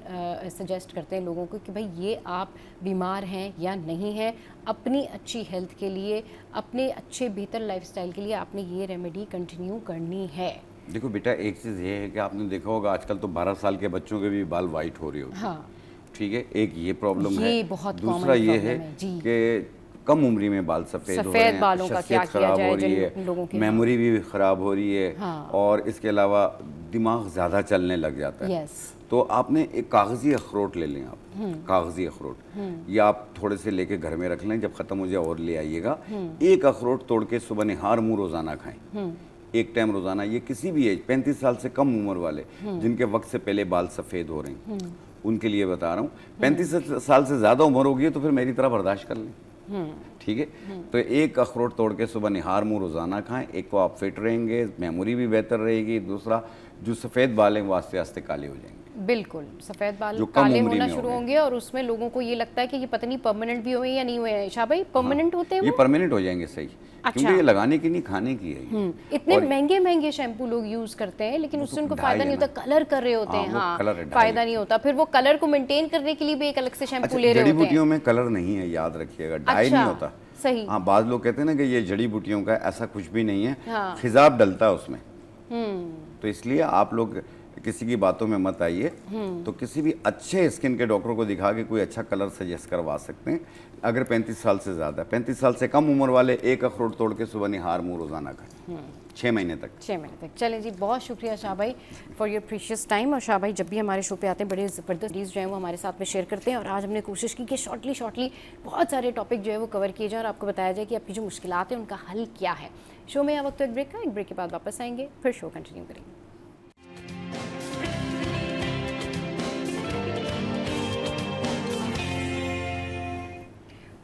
सजेस्ट करते हैं लोगों को कि भाई ये आप बीमार हैं या नहीं हैं, अपनी अच्छी हेल्थ के लिए, अपने अच्छे बेहतर लाइफस्टाइल के लिए आपने ये रेमेडी कंटिन्यू करनी है? देखो बेटा, एक चीज़ ये है कि आपने देखा होगा आजकल तो 12 साल के बच्चों के भी बाल वाइट हो रहे होते हैं। हाँ, ठीक है, एक ये प्रॉब्लम है। ये बहुत दूसरा ये common है problem है, जी। कि कम उम्री में बाल सफ़ेद हो रहे हैं, बालों का क्या शख्सियत किया खराब जाए हो रही जिन लोगों है, की, मेमोरी भी ख़राब हो रही है, हाँ। और इसके अलावा दिमाग ज़्यादा चलने लग जाता है। यस। तो आपने एक कागज़ी अखरोट ले लें, आप कागज़ी अखरोट, या आप थोड़े से लेके घर में रख लें, जब ख़त्म हो जाए और ले आइएगा। एक अखरोट तोड़ के सुबह निहार मुँह रोज़ाना खाएं, एक टाइम रोज़ाना। ये किसी भी एज, 35 साल से कम उम्र वाले जिनके वक्त से पहले बाल सफ़ेद हो रहे हैं, उनके लिए बता रहा हूँ। 35 साल से ज़्यादा उम्र होगी तो फिर मेरी तरह बर्दाश्त कर लें, ठीक है। तो एक अखरोट तोड़ के सुबह निहार मुँह रोज़ाना खाएं, एक तो आप फिट रहेंगे, मेमोरी भी बेहतर रहेगी, दूसरा जो सफ़ेद बाल हैं वो आस्ते आस्ते काले हो जाएंगे। बिल्कुल, सफ़ेद बाल जो कम काले उम्री होना में शुरू हो गए। होंगे और उसमें लोगों को ये लगता है कि ये पता नहीं परमानेंट भी हुए या नहीं हुए हैं। शाह भाई परमानेंट होते हैं ये वो? परमानेंट हो जाएंगे, सही। क्योंकि ये लगाने की नहीं, खाने की है ये। इतने और महंगे शैम्पू लोग यूज करते हैं, लेकिन उससे उनको डाई फायदा है नहीं ना। होता, कलर कर रहे होते हाँ, हैं। वो हाँ, कलर है, डाई फायदा है। नहीं होता, फिर वो कलर को मेंटेन करने के लिए भी एक अलग से शैम्पू अच्छा, ले रहे जड़ी होते हैं। बूटियों में कलर नहीं है, याद रखिएगा, डाई अच्छा, नहीं होता। सही। हाँ, बाज़ लोग कहते हैं ना कि ये जड़ी बूटियों का है, ऐसा कुछ भी नहीं है। हाँ। खिजाब डलता है उसमें, तो इसलिए आप लोग किसी की बातों में मत आइए। तो किसी भी अच्छे स्किन के डॉक्टर को दिखा के कोई अच्छा कलर सजेस्ट करवा सकते हैं, अगर 35 साल से ज़्यादा। 35 साल से कम उम्र वाले एक अखरोट तोड़ के सुबह निहार मुँह रोज़ाना खाएं, 6 महीने तक। 6 महीने तक। चलें जी, बहुत शुक्रिया शाह भाई फॉर योर प्रीशियस टाइम। और शाह भाई जब भी हमारे शो पे आते हैं बड़े ज़बरदस्त चीज़ जो है वो हमारे साथ में शेयर करते हैं, और आज हमने कोशिश की कि शॉर्टली बहुत सारे टॉपिक जो है वो कवर किए जाए और आपको बताया जाए कि आपकी जो मुश्किलात हैं उनका हल क्या है। शो में वक्त तो एक ब्रेक का, एक ब्रेक के बाद वापस आएंगे, फिर शो कंटिन्यू करेंगे।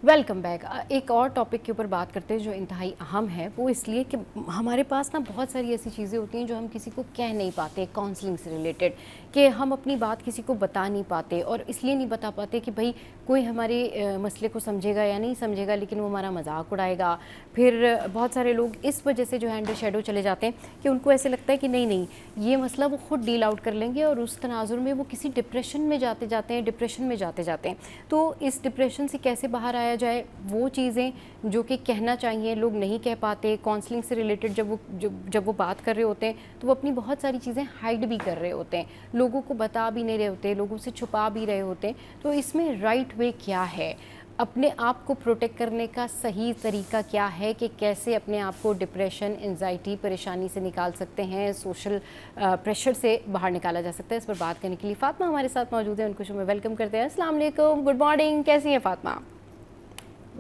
Welcome back. एक और टॉपिक के ऊपर बात करते हैं जो इंतहाई अहम है, वो इसलिए कि हमारे पास ना बहुत सारी ऐसी चीज़ें होती हैं जो हम किसी को कह नहीं पाते, काउंसलिंग से रिलेटेड, कि हम अपनी बात किसी को बता नहीं पाते, और इसलिए नहीं बता पाते कि भाई कोई हमारे मसले को समझेगा या नहीं समझेगा, लेकिन वो हमारा मजाक उड़ाएगा। फिर बहुत सारे लोग इस वजह से जो है अंडर शेडो चले जाते हैं कि उनको ऐसे लगता है कि नहीं नहीं ये मसला वो खुद डील आउट कर लेंगे, और उस तनाजुर में वो किसी डिप्रेशन में जाते जाते हैं, डिप्रेशन में जाते जाते हैं। तो इस डिप्रेशन से कैसे बाहर आया जाए, वो चीज़ें जो कि कहना चाहिए लोग नहीं कह पाते। काउंसलिंग से रिलेटेड जब वो बात कर रहे होते हैं तो वो अपनी बहुत सारी चीज़ें हाइड भी कर रहे होते हैं, लोगों को बता भी नहीं रहे होते, लोगों से छुपा भी रहे होते हैं। तो इसमें राइट वे क्या है, अपने आप को प्रोटेक्ट करने का सही तरीका क्या है, कि कैसे अपने आप को डिप्रेशन, एंजाइटी, परेशानी से निकाल सकते हैं, सोशल प्रेशर से बाहर निकाला जा सकता है। इस पर बात करने के लिए फ़ातिमा हमारे साथ मौजूद है, उनको शो में वेलकम करते हैं। अस्सलाम वालेकुम, गुड मॉर्निंग, कैसी हैं फ़ातिमा?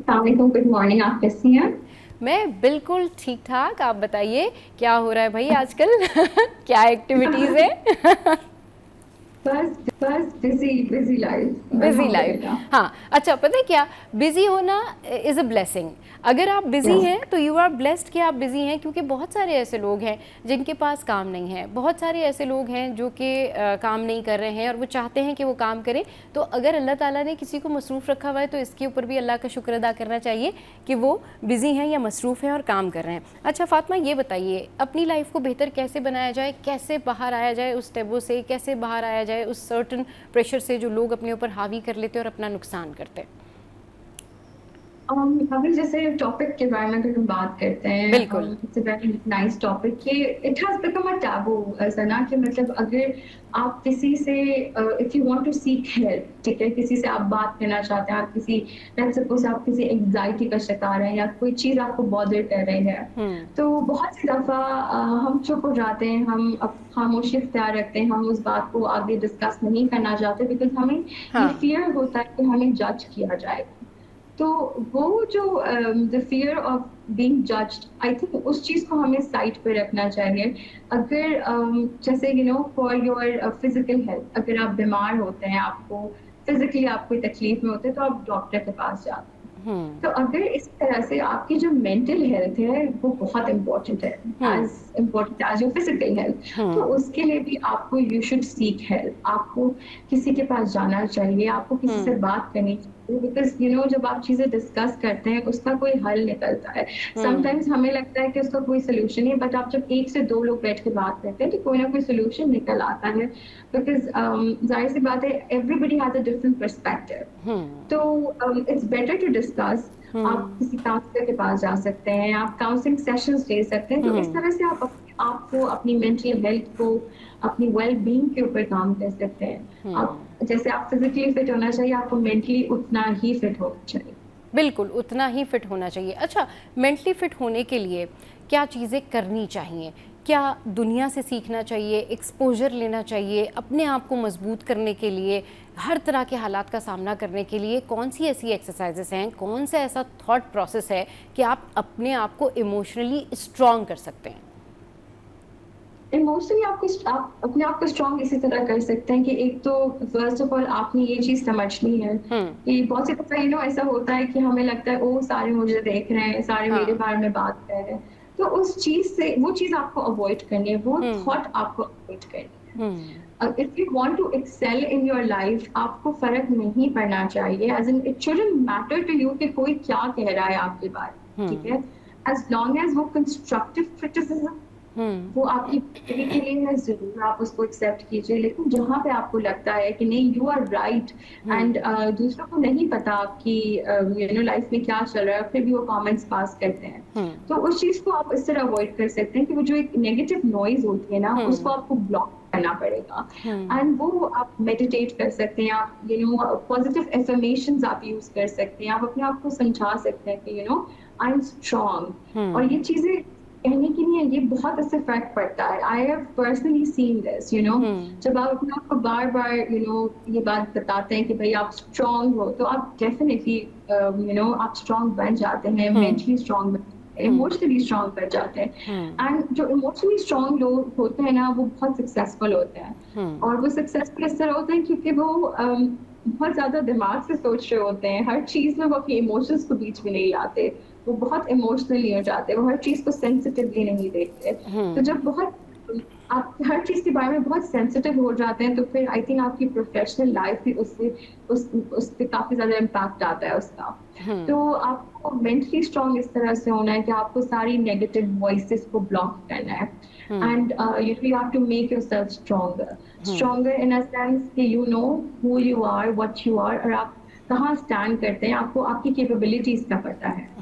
गुड मॉर्निंग, आप कैसी हैं? मैं बिल्कुल ठीक ठाक। आप बताइए क्या हो रहा है भाई आजकल? क्या एक्टिविटीज़ है? बस बिजी लाइफ। हाँ, अच्छा, पता है क्या, बिज़ी होना इज़ अ ब्लेसिंग। अगर आप बिज़ी हैं तो यू आर ब्लेस्ड कि आप बिज़ी हैं, क्योंकि बहुत सारे ऐसे लोग हैं जिनके पास काम नहीं है, बहुत सारे ऐसे लोग हैं जो कि काम नहीं कर रहे हैं और वो चाहते हैं कि वो काम करें। तो अगर अल्लाह ताला ने किसी को मसरूफ़ रखा हुआ है तो इसके ऊपर भी अल्लाह का शुक्र अदा करना चाहिए कि वो बिज़ी हैं या मसरूफ़ हैं और काम कर रहे हैं। अच्छा फ़ातिमा, ये बताइए अपनी लाइफ को बेहतर कैसे बनाया जाए, कैसे बाहर आया जाए उस टैबू से, कैसे बाहर आया जाए उस सर्टन प्रेशर से जो लोग अपने ऊपर हावी कर लेते हैं और अपना नुकसान करते हैं? अभी जैसे टॉपिक के बारे में अगर हम बात करते हैं, बिल्कुल, it's a very nice topic कि it has become a taboo, ऐसा ना कि मतलब अगर आप किसी से if you want to seek help, ठीक है, किसी से आप बात करना चाहते हैं, आप किसी, लेट्स सपोज आप किसी एंजाइटी का शिकार हैं या कोई चीज़ आपको बॉदर कर रही है, तो बहुत सी दफ़ा हम चुप हो जाते हैं, हम खामोशी इख्तियार रखते हैं, हम उस बात को आगे डिस्कस नहीं करना चाहते, बिकॉज हमें ये फियर होता है कि हमें जज किया जाएगा। तो वो जो the fear of being judged, I think उस चीज़ को हमें साइड पे रखना चाहिए। अगर जैसे फॉर योर फिजिकल हेल्थ, अगर आप बीमार होते हैं, आपको फिजिकली आप कोई तकलीफ में होते हैं, तो आप डॉक्टर के पास जाते हैं। तो अगर इस तरह से आपकी जो मेंटल हेल्थ है वो बहुत इम्पोर्टेंट है, as important as your physical health, तो उसके लिए भी आपको यू शुड सीक हेल्प। आपको किसी के पास जाना चाहिए, आपको किसी से बात करनी चाहिए, बिकॉज जब आप चीजें डिस्कस करते हैं उसका कोई हल निकलता है। समटाइम्स हमें लगता है कि उसका कोई सोल्यूशन नहीं, बट आप जब 1 से 2 लोग बैठ के बात करते हैं तो कोई ना कोई सोल्यूशन निकल आता है, बिकॉज जाहिर सी बात है, everybody has a different perspective. तो इट्स बेटर टू डिस्कस। आप किसी काउंसलर के पास जा सकते हैं, आप काउंसलिंग सेशंस ले सकते हैं। तो इस तरह से आप आपको अपनी मेंटल हेल्थ को, अपनी वेल बीइंग के ऊपर काम कर सकते हैं। आप जैसे आप फिजिकली फिट होना चाहिए, आपको मेंटली उतना ही फिट होना चाहिए। बिल्कुल उतना ही फिट होना चाहिए। अच्छा, मेंटली फिट होने के लिए क्या चीज़ें करनी चाहिए? क्या दुनिया से सीखना चाहिए, एक्सपोजर लेना चाहिए अपने आप को मजबूत करने के लिए, हर तरह के हालात का सामना करने के लिए? कौन सी ऐसी एक्सरसाइजेस हैं, कौन सा ऐसा थॉट प्रोसेस है कि आप अपने आप को इमोशनली स्ट्रॉन्ग कर सकते हैं? इमोशनली आप अपने आप को स्ट्रॉन्ग इसी तरह कर सकते हैं कि एक तो फर्स्ट ऑफ ऑल आपने ये चीज समझनी है कि बहुत सी दफा ऐसा होता है कि हमें लगता है ओ सारे मुझे देख रहे हैं, सारे मेरे बारे में बात कर रहे हैं, तो उस चीज से वो चीज आपको अवॉइड करनी है, वो थॉट आपको अवॉइड करनी है। If you want to excel in your life, आपको फर्क नहीं पड़ना चाहिए, as in it shouldn't matter to you कि कोई क्या कह रहा है आपके बारे में, ठीक है, एज लॉन्ग एज वो कंस्ट्रक्टिव क्रिटिसिज्म वो आपकी बेहतरी के लिए है, जरूर आप उसको एक्सेप्ट कीजिए। लेकिन जहाँ पे आपको लगता है कि नहीं यू आर राइट एंड दूसरों को नहीं पता आपकी लाइफ में क्या चल रहा है, फिर भी वो कमेंट्स पास करते हैं, तो उस चीज को आप इस तरह अवॉइड कर सकते हैं कि वो जो एक नेगेटिव नॉइज होती है ना, उसको आपको ब्लॉक करना पड़ेगा। एंड वो आप मेडिटेट कर सकते हैं, आप पॉजिटिव एफर्मेशंस आप यूज कर सकते हैं, आप अपने आप को समझा सकते हैं कि आई एम स्ट्रॉन्ग। और ये चीजें कहने की नहीं है, ये बहुत इससे फर्क पड़ता है। I have personally seen this, जब आप अपने आप को बार बार ये बात बताते हैं कि भाई आप स्ट्रॉन्ग हो, तो आप डेफिनेटली आप स्ट्रॉन्ग बन जाते हैं, मेंटली स्ट्रॉन्ग, इमोशनली स्ट्रॉन्ग बन जाते हैं। एंड जो इमोशनली स्ट्रॉन्ग लोग होते हैं ना, वो बहुत सक्सेसफुल होते हैं। और वो सक्सेसफुल इस तरह होते हैं क्योंकि वो बहुत ज़्यादा दिमाग से सोच रहे होते हैं, हर चीज़ में वो अपने इमोशंस को बीच में नहीं लाते, वो बहुत इमोशनली हो जाते, वो हर चीज़ को सेंसिटिवली नहीं देखते। तो जब बहुत आप हर चीज़ के बारे में बहुत सेंसिटिव हो जाते हैं, तो फिर आई थिंक आपकी प्रोफेशनल लाइफ भी उस पे काफ़ी ज़्यादा इम्पैक्ट आता है उसका। तो आपको मेंटली स्ट्रांग इस तरह से होना है कि आपको सारी नेगेटिव वॉइसेस को ब्लॉक करना है, and you have to make yourself stronger in a sense कि you know who you are, what you are, और आप कहाँ स्टैंड करते हैं, आपको आपकी कैपेबिलिटीज का पता है।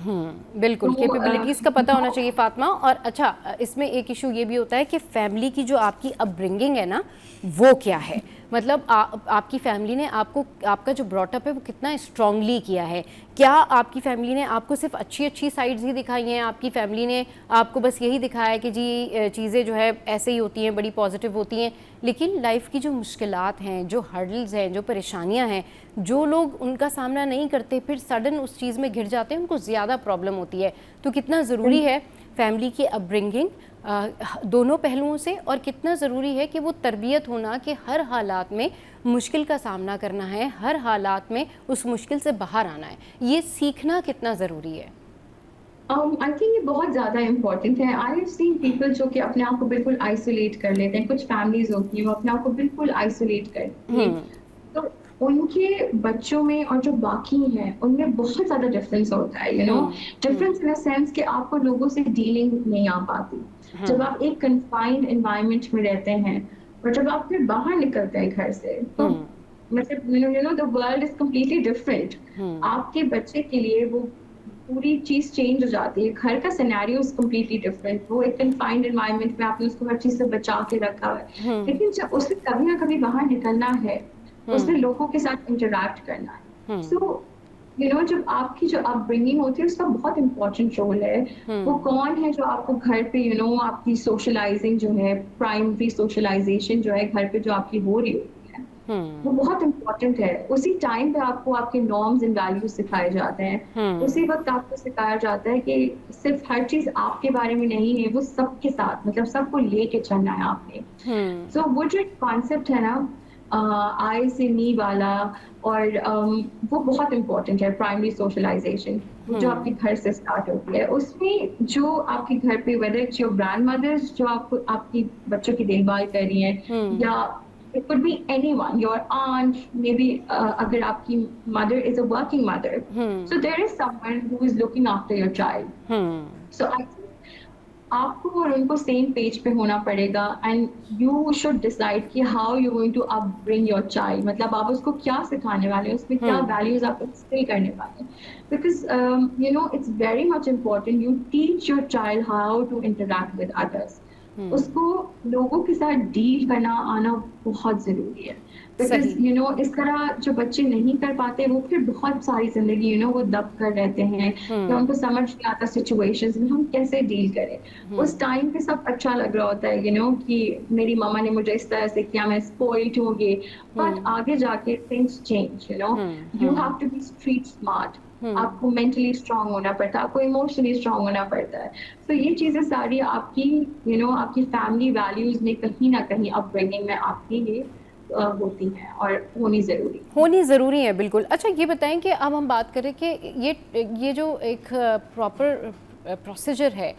बिल्कुल, तो, कैपेबिलिटीज़ का पता होना चाहिए फातिमा। और अच्छा, इसमें एक इशू ये भी होता है कि फैमिली की जो आपकी अपब्रिंगिंग है ना, वो क्या है, मतलब आपकी फैमिली ने आपको, आपका जो ब्रॉटअप है वो कितना स्ट्रांगली किया है। क्या आपकी फैमिली ने आपको सिर्फ अच्छी अच्छी साइड्स ही दिखाई हैं, आपकी फैमिली ने आपको बस यही दिखाया है कि जी चीज़ें जो है ऐसे ही होती हैं, बड़ी पॉजिटिव होती हैं, लेकिन लाइफ की जो मुश्किलात हैं, जो हर्डल्स हैं, जो परेशानियां हैं, जो लोग उनका सामना नहीं करते फिर सडन उस चीज़ में घिर जाते हैं, उनको ज़्यादा प्रॉब्लम होती है। तो कितना ज़रूरी है फैमिली की अपब्रिंगिंग दोनों पहलुओं से, और कितना ज़रूरी है कि वो तरबियत होना कि हर हालात में मुश्किल का सामना करना है, हर हालात में उस मुश्किल से बाहर आना है, ये सीखना कितना ज़रूरी है? आई थिंक ये बहुत ज़्यादा इम्पोर्टेंट है। आई हैव सीन पीपल जो कि अपने आप को बिल्कुल आइसोलेट कर लेते हैं, कुछ फैमिलीज होती हैं वो अपने आप को बिल्कुल आइसोलेट करती हैं, तो उनके बच्चों में और जो बाकी हैं उनमें बहुत ज़्यादा डिफरेंस होता है, you no, difference in the sense कि आपको लोगों से डीलिंग नहीं आ पाती जब आप एक कन्फाइंड एनवायरनमेंट में रहते हैं, और जब आप फिर बाहर निकलते हैं घर से, तो मतलब you know the world is completely different. आपके बच्चे के लिए वो पूरी चीज चेंज हो जाती है, घर का सिनेरियो इज कम्प्लीटली डिफरेंट। वो एक कन्फाइंड एनवायरनमेंट में आपने उसको हर चीज से बचा के रखा है, लेकिन जब उसे कभी ना कभी बाहर निकलना है, उसे लोगों के साथ इंटरेक्ट करना है, सो यू नो जब आपकी जो अपब्रिंगिंग होती है उसका बहुत इंपॉर्टेंट रोल है। वो कौन है जो आपको घर पे यू नो आपकी सोशलाइजिंग जो है, प्राइमरी सोशलाइजेशन जो है घर पे जो आपकी हो रही होती है, वो बहुत इम्पोर्टेंट है। उसी टाइम पे आपको आपके नॉर्म्स एंड वैल्यूज सिखाए जाते हैं, उसी वक्त आपको सिखाया जाता है कि सिर्फ हर चीज आपके बारे में नहीं है, वो सबके साथ, मतलब सबको लेके चलना है आपने। सो वो जो कॉन्सेप्ट है ना आई से नी वाला, और वो बहुत इम्पोर्टेंट है। प्राइमरी सोशलाइजेशन जो आपके घर से स्टार्ट होती है, उसमें जो आपके घर पे whether it's your grandmother's जो आपको आपकी बच्चों की देखभाल कर रही हैं, या it could be anyone, your aunt, maybe अगर आपकी mother is a working mother, so there is someone who is looking after your child. So I think आपको और उनको सेम पेज पे होना पड़ेगा, एंड यू शुड डिसाइड कि how you going to upbring your child, मतलब आप उसको क्या सिखाने वाले हैं, उसमें क्या वैल्यूज आप इंस्टिल करने वाले हैं, because you know it's very much important you teach your child how to interact with others. उसको लोगों के साथ डील करना आना बहुत जरूरी है, बिकॉज यू नो इस तरह जो बच्चे नहीं कर पाते वो फिर बहुत सारी जिंदगी यू नो वो दब कर रहते हैं, या उनको समझ नहीं आता सिचुएशंस में हम कैसे डील करें। उस टाइम पे सब अच्छा लग रहा होता है, यू नो कि मेरी मामा ने मुझे इस तरह से किया, मैं स्पॉइल्ड होंगी, बट आगे जाके things change, you know you have to be street smart. आपको मेंटली स्ट्रांग होना पड़ता है, आपको इमोशनली स्ट्रांग होना पड़ता है। तो ये चीजें सारी आपकी यू नो आपकी फैमिली वैल्यूज में कहीं ना कहीं अपब्रिंगिंग में आपकी ये होती हैं और होनी ज़रूरी है। बिल्कुल। अच्छा ये बताएं कि अब हम बात करें कि ये जो एक प्रॉपर प्रोसीजर है,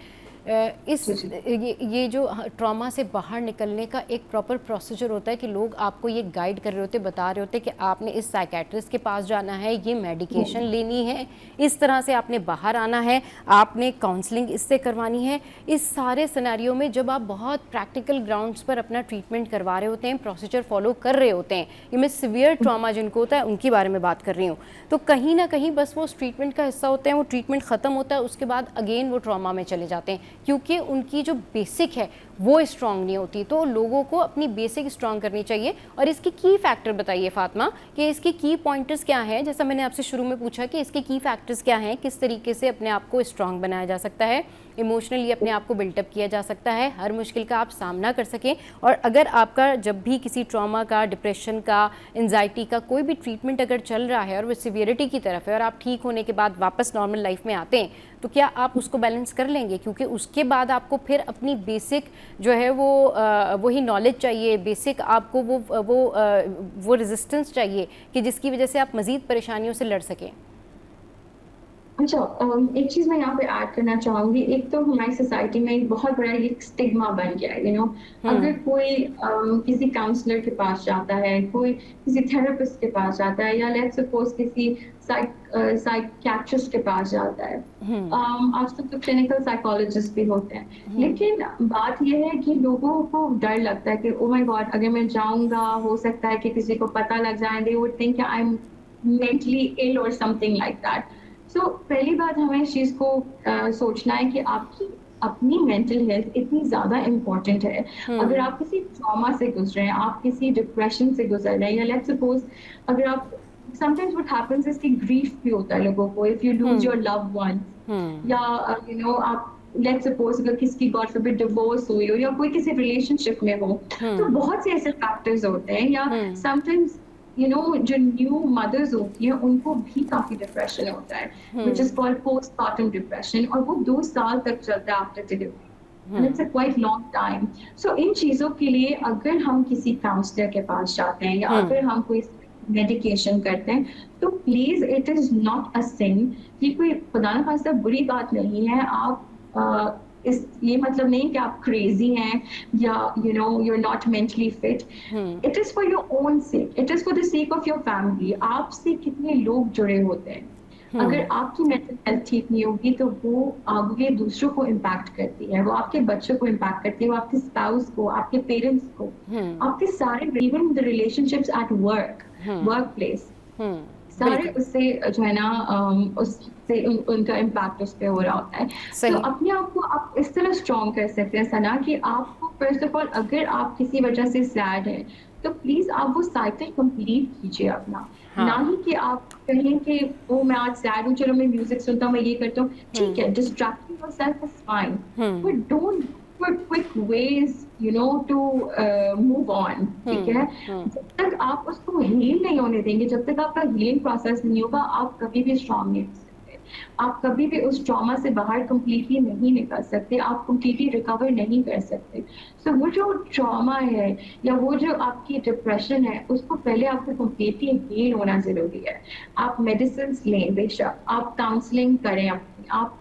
ये जो ट्रॉमा से बाहर निकलने का एक प्रॉपर प्रोसीजर होता है कि लोग आपको ये गाइड कर रहे होते, बता रहे होते कि आपने इस साइकेट्रिस्ट के पास जाना है, ये मेडिकेशन लेनी है, इस तरह से आपने बाहर आना है, आपने काउंसलिंग इससे करवानी है। इस सारे सिनेरियो में जब आप बहुत प्रैक्टिकल ग्राउंड्स पर अपना ट्रीटमेंट करवा रहे होते हैं, प्रोसीजर फॉलो कर रहे होते हैं, ये मैं सीवियर ट्रॉमा जिनको होता है उनके बारे में बात कर रही हूँ, तो कहीं ना कहीं बस वो उस ट्रीटमेंट का हिस्सा होते हैं, वो ट्रीटमेंट ख़त्म होता है, उसके बाद अगेन वो ट्रॉमा में चले जाते हैं क्योंकि उनकी जो बेसिक है वो स्ट्रॉन्ग नहीं होती। तो लोगों को अपनी बेसिक स्ट्रॉन्ग करनी चाहिए। और इसके की फैक्टर बताइए फातिमा कि इसके की पॉइंटर्स क्या हैं, जैसा मैंने आपसे शुरू में पूछा कि इसके की फैक्टर्स क्या हैं, किस तरीके से अपने आप को स्ट्रॉन्ग बनाया जा सकता है, इमोशनली अपने आप को बिल्टअप किया जा सकता है, हर मुश्किल का आप सामना कर सकें। और अगर आपका जब भी किसी ट्रॉमा का, डिप्रेशन का, एंजाइटी का कोई भी ट्रीटमेंट अगर चल रहा है और वो सिवियरिटी की तरफ है और आप ठीक होने के बाद वापस नॉर्मल लाइफ में आते हैं, तो क्या आप उसको बैलेंस कर लेंगे? क्योंकि उसके बाद आपको फिर अपनी बेसिक जो है वो वही नॉलेज चाहिए, बेसिक आपको वो रेजिस्टेंस चाहिए कि जिसकी वजह से आप मज़ीद परेशानियों से लड़ सकें। अच्छा, एक चीज मैं यहाँ पे ऐड करना चाहूंगी। एक तो हमारी सोसाइटी में एक बहुत बड़ा एक स्टिग्मा बन गया है, अगर कोई किसी काउंसलर के पास जाता है, कोई किसी थेरेपिस्ट के पास जाता है, या लेट्स सपोज किसी साइकियाट्रिस्ट के पास जाता है, आजकल तो क्लिनिकल साइकोलॉजिस्ट भी होते हैं, लेकिन बात यह है कि लोगों को डर लगता है कि ओ माय गॉड, अगर मैं जाऊंगा हो सकता है कि किसी को पता लग जाए, they would think I am mentally ill और समथिंग लाइक दैट। सो पहली बात हमें इस चीज़ को सोचना है कि आपकी अपनी मेंटल हेल्थ इतनी ज़्यादा इम्पोर्टेंट है। अगर आप किसी ट्रॉमा से गुजर रहे हैं, आप किसी डिप्रेशन से गुजर रहे हैं, या लेट्स सपोज अगर आप समटाइम्स व्हाट हैपेंस इज कि ग्रीफ भी होता है लोगों को, if you lose your loved one, या आप लेट्स सपोज अगर किसी गॉड फॉरबिड डिवोर्स हुई हो, या कोई किसी रिलेशनशिप में हो, तो बहुत से ऐसे फैक्टर्स होते हैं, या समटाइम्स जो न्यू मदर्स होती हैं उनको भी काफी डिप्रेशन होता है, which is called postpartum depression, और वो 2 साल तक चलता है after delivery, and it's a quite long time. So इन चीजों के लिए अगर हम किसी काउंसलर के पास जाते हैं, या अगर हम कोई मेडिकेशन करते हैं, तो please it is not a sin. ये कोई खुदा न खास्ता बुरी बात नहीं है। आप ये मतलब नहीं कि आप क्रेजी हैं, या you're not mentally fit. It is for your own sake. It is for the sake of your family. आपसे कितने लोग जुड़े होते हैं, अगर आपकी मेंटल हेल्थ ठीक नहीं होगी तो वो आगे दूसरों को इम्पैक्ट करती है, वो आपके बच्चों को इम्पैक्ट करती है, वो आपके स्पाउस को, आपके पेरेंट्स को, आपके सारे even the relationships at work place, सारे उससे जो है ना उससे उनका इम्पैक्ट उस पर हो रहा होता है। तो अपने आप को आप इस तरह स्ट्रॉन्ग कर सकते हैं सना, कि आपको फर्स्ट ऑफ ऑल अगर आप किसी वजह से सैड हैं तो प्लीज आप वो साइकिल कंप्लीट कीजिए अपना। ना ही कि आप कहें कि वो मैं आज सैड हूँ, चलो मैं म्यूजिक सुनता हूँ, मैं ये करता हूँ, ठीक है, distracting yourself is fine, but don't quick ways to move on, ठीक है। जब तक आप उसको हील नहीं होने देंगे, जब तक आपका हीलिंग प्रोसेस नहीं होगा, आप कभी भी स्ट्रॉन्ग नहीं हो सकते, आप कभी भी उस ट्रॉमा से बाहर कंप्लीटली नहीं निकल सकते, आप कंप्लीटली रिकवर नहीं कर सकते। सो वो जो ट्रॉमा है या वो जो आपकी डिप्रेशन है, उसको पहले आपको कंप्लीटली हील होना जरूरी है। आप मेडिसिन लें बेशक, आप काउंसलिंग करें अपनी, आप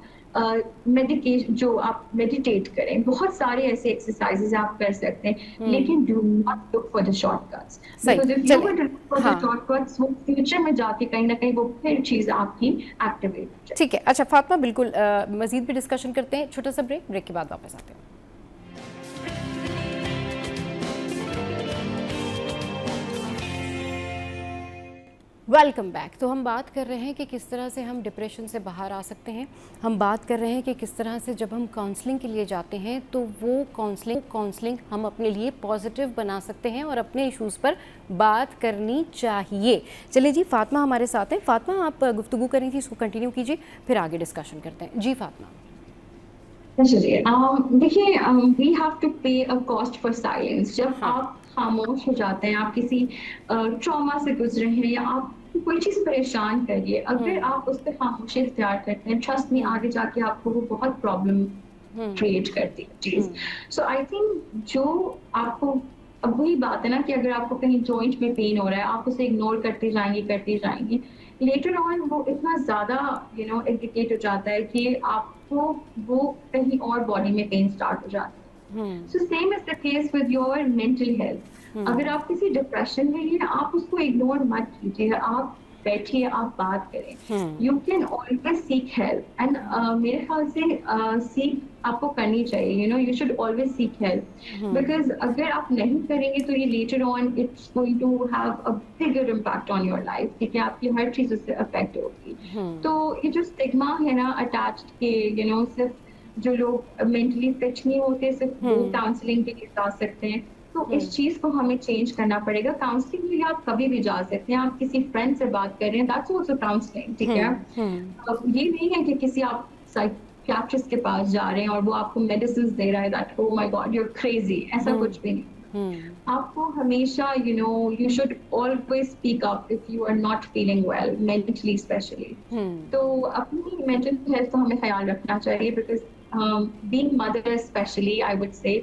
मेडिकेशन जो आप मेडिटेट करें, बहुत सारे ऐसे एक्सरसाइजेस आप कर सकते हैं, लेकिन do not look for the shortcuts, because if you will look for the shortcuts, वो फ्यूचर में जाके कहीं ना कहीं वो फिर चीज आपकी एक्टिवेट हो जाए। ठीक है, अच्छा फातिमा, बिल्कुल मजीद भी डिस्कशन करते हैं, छोटा सा ब्रेक के बाद वापस आते हैं। Welcome back. तो हम बात कर रहे हैं कि किस तरह से हम डिप्रेशन से बाहर आ सकते हैं। हम बात कर रहे हैं कि किस तरह से जब हम काउंसलिंग के लिए जाते हैं तो वो काउंसलिंग हम अपने लिए पॉजिटिव बना सकते हैं और अपने इश्यूज़ पर बात करनी चाहिए। चलिए जी, फातिमा हमारे साथ हैं। फातिमा, आप गुफ्तगू करी थी, इसको कंटिन्यू कीजिए, फिर आगे डिस्कशन करते हैं। जी फातिमा। देखिए, वी हैव टू पे अ कॉस्ट फॉर साइलेंस। जब आप खामोश हो जाते हैं, आप किसी ट्रॉमा से गुजरे हैं, या आप कोई चीज परेशान करिए, अगर आप उस पर खामोशी इख्तियार करते हैं, ट्रस्ट में आगे जाके आपको वो बहुत प्रॉब्लम क्रिएट करती है चीज। सो आई थिंक जो आपको, अब वही बात है ना कि अगर आपको कहीं जॉइंट में पेन हो रहा है, आप उसे इग्नोर करते जाएंगी, लेटर ऑन वो इतना ज्यादा इरिटेट हो जाता है कि आपको वो कहीं और बॉडी में पेन स्टार्ट हो जाता है। So same is the case with your mental health. अगर आप किसी डिप्रेशन में हैं, आप उसको इग्नोर मत कीजिए, आप बैठिए, आप बात करें। You can always seek help, and मेरे ख्याल से सीख आपको करनी चाहिए। You should always seek help, because अगर आप नहीं करेंगे तो ये later on it's going to have a bigger impact on your life, ठीक है, आपकी हर चीज उससे अफेक्ट होगी। तो ये जो स्टिग्मा है ना अटैच्ड के, सिर्फ जो लोग मेंटली फिट नहीं होते सिर्फ वो काउंसलिंग के लिए जा सकते हैं, तो इस चीज को हमें चेंज करना पड़ेगा। काउंसलिंग के लिए आप कभी भी जा सकते हैं, आप किसी फ्रेंड से बात कर रहे हैं, दैट्स आल्सो काउंसलिंग, ठीक है। ये नहीं है कि किसी आप साइकियाट्रिस्ट के पास जा रहे हैं और वो आपको मेडिसिन दे रहा है, that oh my God you are crazy, ऐसा कुछ भी नहीं। आपको हमेशा you should always speak up if you are not feeling well mentally especially. तो अपनी mental health का हमें ख्याल रखना चाहिए because being mother especially I would say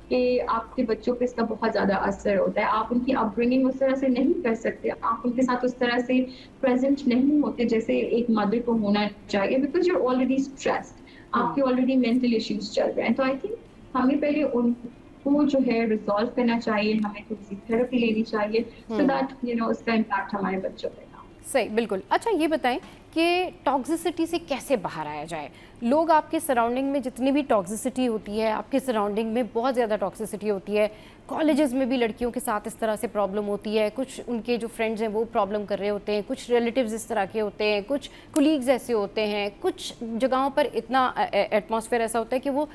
कि आपके बच्चों पे इसका बहुत ज़्यादा असर होता है. आप उनकी अपब्रिंगिंग उस तरह से नहीं कर सकते, आप उनके साथ उस तरह से प्रेजेंट नहीं होते जैसे एक मदर को होना चाहिए because you are already stressed, आपके ऑलरेडी मेंटल इश्यूज चल रहे हैं. तो आई थिंक हमें पहले उनको जो है रिजॉल्व करना चाहिए, हमें थोड़ी सी थेरेपी लेनी चाहिए सो दैट उसका इम्पैक्ट हमारे बच्चों पे ना. सही, बिल्कुल. अच्छा ये बताएं कि टॉक्सिसिटी से कैसे बाहर आया जाए. लोग आपके सराउंडिंग में जितनी भी टॉक्सिसिटी होती है, आपके सराउंडिंग में बहुत ज़्यादा टॉक्सिसिटी होती है, कॉलेजेस में भी लड़कियों के साथ इस तरह से प्रॉब्लम होती है, कुछ उनके जो फ्रेंड्स हैं वो प्रॉब्लम कर रहे होते हैं, कुछ रिलेटिव्स इस तरह के होते हैं, कुछ कुलीग्स ऐसे होते हैं, कुछ जगहों पर इतना एटमॉस्फेयर ऐसा होता है कि वो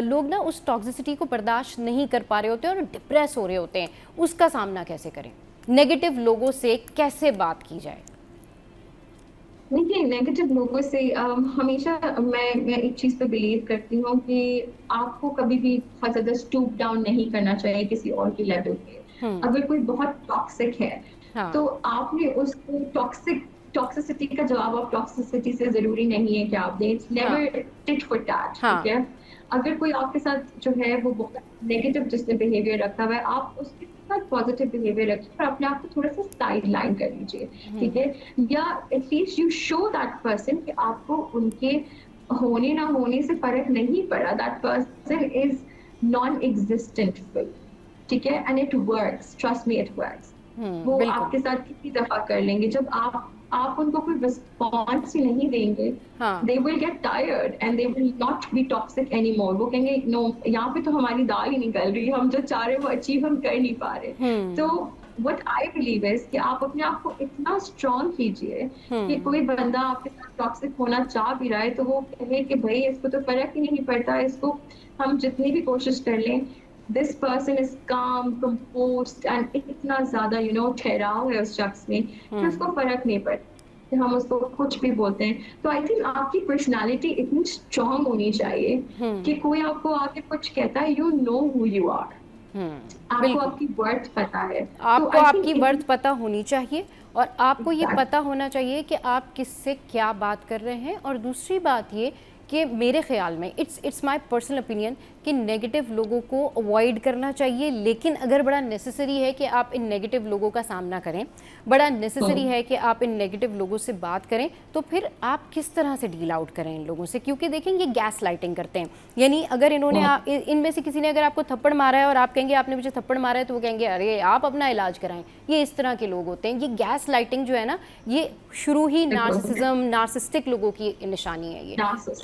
लोग ना उस टॉक्सिसिटी को बर्दाश्त नहीं कर पा रहे होते हैं और डिप्रेस हो रहे होते हैं. उसका सामना कैसे करें? नेगेटिव लोगों से कैसे बात की जाए? देखिए, नेगेटिव लोगों से हमेशा मैं एक चीज़ पे बिलीव करती हूँ कि आपको कभी भी बहुत ज़्यादा स्टूप डाउन नहीं करना चाहिए किसी और की लेवल पे. अगर कोई बहुत टॉक्सिक है तो आपने उसको टॉक्सिसिटी का जवाब आप टॉक्सिसिटी से जरूरी नहीं है कि आप दें. It's never tit for tat. ठीक है, अगर कोई आपके साथ जो है वो बहुत नेगेटिव जिसने बिहेवियर रखा हुआ है, आप उसके साथ पॉजिटिव बिहेवियर रखिए और अपने आप को थोड़ा सा साइड लाइन कर लीजिए. ठीक है, या at least you show that person कि आपको उनके होने ना होने से फर्क नहीं पड़ा. That person is non existent. ठीक है, and it works, trust me, it works. वो आपके साथ कितनी दफा कर लेंगे. जब आप उनको कोई रिस्पॉन्स ही नहीं देंगे, they will get tired and they will not be toxic anymore. वो कहेंगे नो, यहाँ पे तो हमारी दाल ही निकल रही है, हम जो चाह रहे हैं वो अचीव हम कर नहीं पा रहे. तो what I believe is कि आप अपने आप को इतना स्ट्रॉन्ग कीजिए कि कोई बंदा आपके साथ टॉक्सिक होना चाह भी रहा है तो वो कहे कि भाई इसको तो फर्क ही नहीं पड़ता, इसको हम जितनी भी कोशिश कर लें, this person is calm, composed and इतना ज्यादा ठहराव है उस शख्स में कि उसको फर्क नहीं पड़ता. हम उसको कुछ भी बोलते हैं. तो आई थिंक आपकी पर्सनालिटी इतनी स्ट्रांग होनी चाहिए कि कोई आपको आके कुछ कहता है, you know who you are. आपको आपकी वर्थ पता है, आपको आपकी वर्थ पता होनी चाहिए और आपको ये पता होना चाहिए कि आप किससे क्या बात कर रहे हैं. और दूसरी बात ये कि मेरे ख्याल में इट्स माय पर्सनल ओपिनियन कि नेगेटिव लोगों को अवॉइड करना चाहिए, लेकिन अगर बड़ा नेसेसरी है कि आप इन नेगेटिव लोगों का सामना करें, बड़ा नेसेसरी है कि आप इन नेगेटिव लोगों से बात करें, तो फिर आप किस तरह से डील आउट करें इन लोगों से. क्योंकि देखें ये गैस लाइटिंग करते हैं. यानी अगर इन्होंने इनमें से किसी ने अगर आपको थप्पड़ मारा है और आप कहेंगे आपने मुझे थप्पड़ मारा है, तो वो कहेंगे अरे आप अपना इलाज कराएं. ये इस तरह के लोग होते हैं. ये गैस लाइटिंग जो है ना, ये शुरू ही नार्सिसिज्म, नार्सिस्टिक लोगों की निशानी है ये.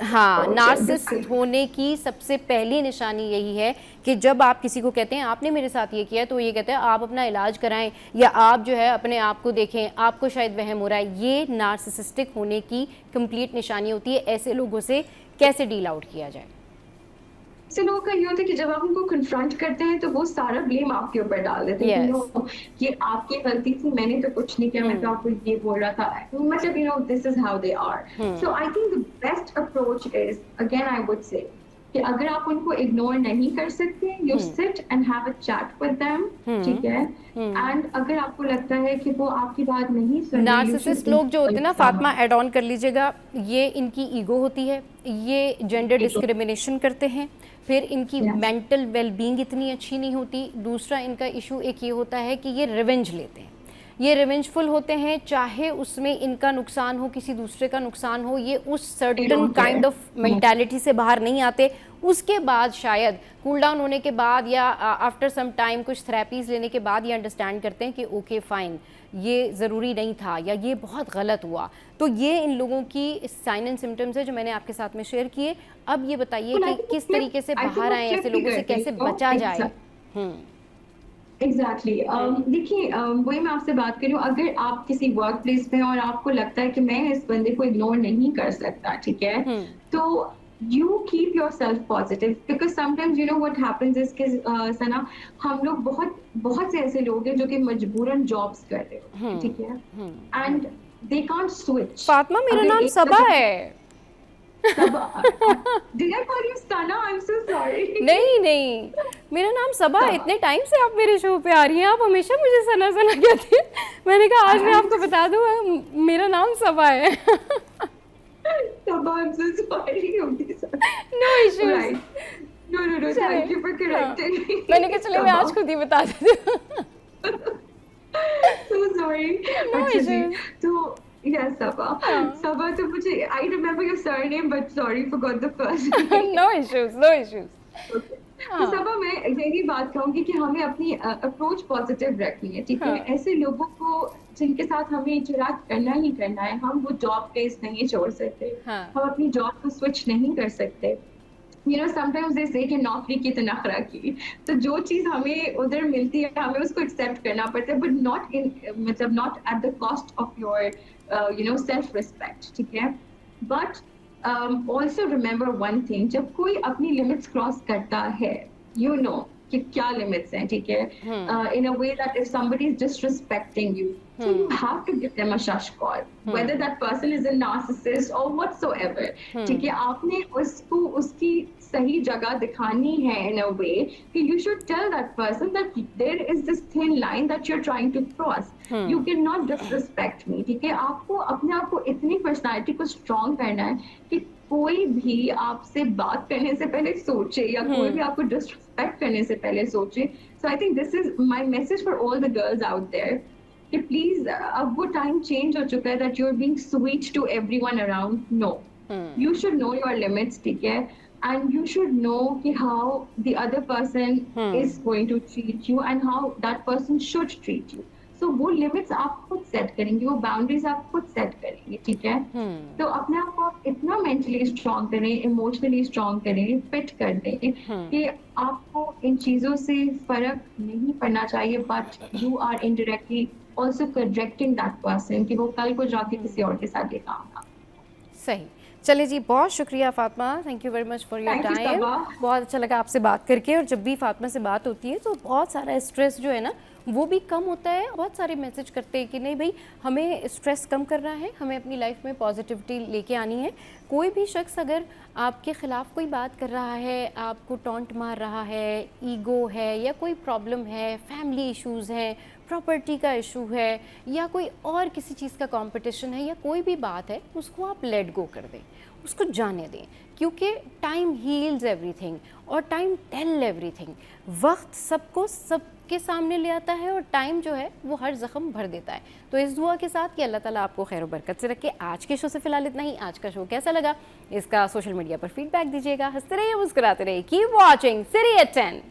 हाँ, नार्सिसिस्ट होने की सबसे पहली निशानी यही है कि जब आप किसी को कहते हैं आपने मेरे साथ ये किया, तो ये कहते हैं आप अपना इलाज कराएं या आप जो है अपने आप को देखें, आपको शायद वहम हो रहा है. ये नार्सिसिस्टिक होने की कंप्लीट निशानी होती है. ऐसे लोगों से कैसे डील आउट किया जाए? ऐसे लोगों का ये होता है कि जब आप उनको कन्फ्रंट करते हैं तो वो सारा ब्लेम आपके ऊपर डाल देते हैं. ये आपकी गलती थी, मैंने तो कुछ नहीं किया, मैं तो आपको ये बोल रहा था. मतलब this is how they are. So I think the best approach is, again I would say, कि अगर आप उनको इग्नोर नहीं कर सकते, you sit and have a chat with them. ठीक है, एंड अगर आपको लगता है कि वो आपकी बात नहीं सुन रहे, नार्सिसिस्ट लोग जो होते हैं ना, फातिमा ऐड ऑन कर लीजिएगा, ये इनकी ईगो होती है, ये जेंडर डिस्क्रिमिनेशन करते हैं, फिर इनकी मेंटल वेलबींग इतनी अच्छी नहीं होती. दूसरा इनका इशू एक ये होता है कि ये रिवेंज लेते हैं, ये रिवेंजफुल होते हैं, चाहे उसमें इनका नुकसान हो, किसी दूसरे का नुकसान हो. ये उस सर्टन काइंड ऑफ मेंटालिटी से बाहर नहीं आते. उसके बाद शायद कूल डाउन होने के बाद या आफ्टर सम टाइम कुछ थेरेपीज़ लेने के बाद ये अंडरस्टैंड करते हैं कि ओके फाइन, ये ज़रूरी नहीं था या ये बहुत गलत हुआ. तो ये इन लोगों की साइन एंड सिम्टम्स है जो मैंने आपके साथ में शेयर किए. अब ये बताइए कि किस तरीके से बाहर आए, ऐसे लोगों से कैसे बचा जाए. एग्जैक्टली. देखिए, वही मैं आपसे बात कर रही हूँ. अगर आप किसी वर्क प्लेस में और आपको लगता है कि मैं इस बंदे को इग्नोर नहीं कर सकता, ठीक है, तो you keep yourself positive because sometimes what happens is कि सना, हम लोग बहुत से ऐसे लोग हैं जो कि मजबूरन जॉब्स कर रहे हो, ठीक है, and they can't switch. Fatima, मेरा नाम सबा है. Did I call you Sana? I'm so sorry. नहीं, मेरा नाम सबा है, इतने टाइम से आप मेरे शो पे आ रही हैं, आप हमेशा मुझे सना सना कहती हैं। मैंने कहा आज मैं आपको बता दूं मेरा नाम सबा है। Sabah, I'm so sorry. Okay, sir. No issues. Right. No. Thank you for correcting me. मैंने कहा चले मैं आज खुद ही बता देती हूँ। So sorry. No अच्छा जी, issues. तो yes, Sabah तो मुझे I remember your surname but sorry forgot the first name. No issues. तो सबा मैं यही बात कहूंगी कि हमें अपनी अप्रोच पॉजिटिव रखनी है, ठीक है। ऐसे लोगों को जिनके साथ हमें इंटरेक्ट करना ही करना है, हम वो जॉब प्लेस नहीं छोड़ सकते, हम अपनी जॉब को स्विच नहीं कर सकते। You know, sometimes they say कि नौकरी की तो नखरा की, तो जो चीज़ हमें उधर मिलती है हमें उसको एक्सेप्ट करना पड़ता है, but not in मतलब not at the cost of your you know self respect, ठीक है। But also remember one thing, जब कोई अपनी लिमिट्स क्रॉस करता है, you know कि क्या लिमिट्स हैं, ठीक है। In a way that if somebody is disrespecting you, so you have to give them a shush call, whether that person is a narcissist or whatsoever, ठीक है। आपने उसको उसकी सही जगह दिखानी है in a way कि you should tell that person that there is this thin line that you're trying to cross. You cannot disrespect me, ठीक है। आपको अपने आप को इतनी पर्सनालिटी को स्ट्रॉन्ग करना है कि कोई भी आपसे बात करने से पहले सोचे या कोई भी आपको डिसरिस्पेक्ट करने से पहले सोचे। So I think this is my message for all the girls out there कि प्लीज अब वो टाइम चेंज हो चुका है that you are being sweet to everyone around. No, you should know your limits, ठीक है, and you should know कि how the other person is going to treat you and how that person should treat you. So वो limits आप खुद set करेंगे, वो boundaries आप खुद सेट करेंगे, ठीक है। तो अपने आप को आप इतना मेंटली स्ट्रॉन्ग करें, इमोशनली स्ट्रॉन्ग करें, फिट कर दें कि आपको इन चीजों से फर्क नहीं पड़ना चाहिए, but you are indirectly also correcting that person कि वो कल को जाके किसी और के साथ ये काम ना। सही। चलिए जी, बहुत शुक्रिया Fatima, thank you very much for your Thank you, time. Saba. बहुत अच्छा लगा आपसे बात करके, और जब भी फातिमा से बात होती है तो बहुत सारा स्ट्रेस जो है ना वो भी कम होता है। बहुत सारे मैसेज करते हैं कि नहीं भाई हमें स्ट्रेस कम करना है, हमें अपनी लाइफ में पॉजिटिविटी लेके आनी है। कोई भी शख्स अगर आपके ख़िलाफ़ कोई बात कर रहा है, आपको टॉन्ट मार रहा है, ईगो है या कोई प्रॉब्लम है, फैमिली इश्यूज़ हैं, प्रॉपर्टी का इशू है या कोई और किसी चीज़ का कंपटीशन है या कोई भी बात है, उसको आप लेट गो कर दें, उसको जाने दें, क्योंकि टाइम हील्स एवरीथिंग और टाइम टेल एवरीथिंग। वक्त सबको सबके सामने ले आता है और टाइम जो है वो हर ज़ख्म भर देता है। तो इस दुआ के साथ कि अल्लाह ताला आपको खैर बरकत से रखे। आज के शो से फ़िलहाल इतना ही। आज का शो कैसा लगा इसका सोशल मीडिया पर फीडबैक दीजिएगा। हंसते रहिए, मुस्कुराते रहिए। Keep watching serious 10।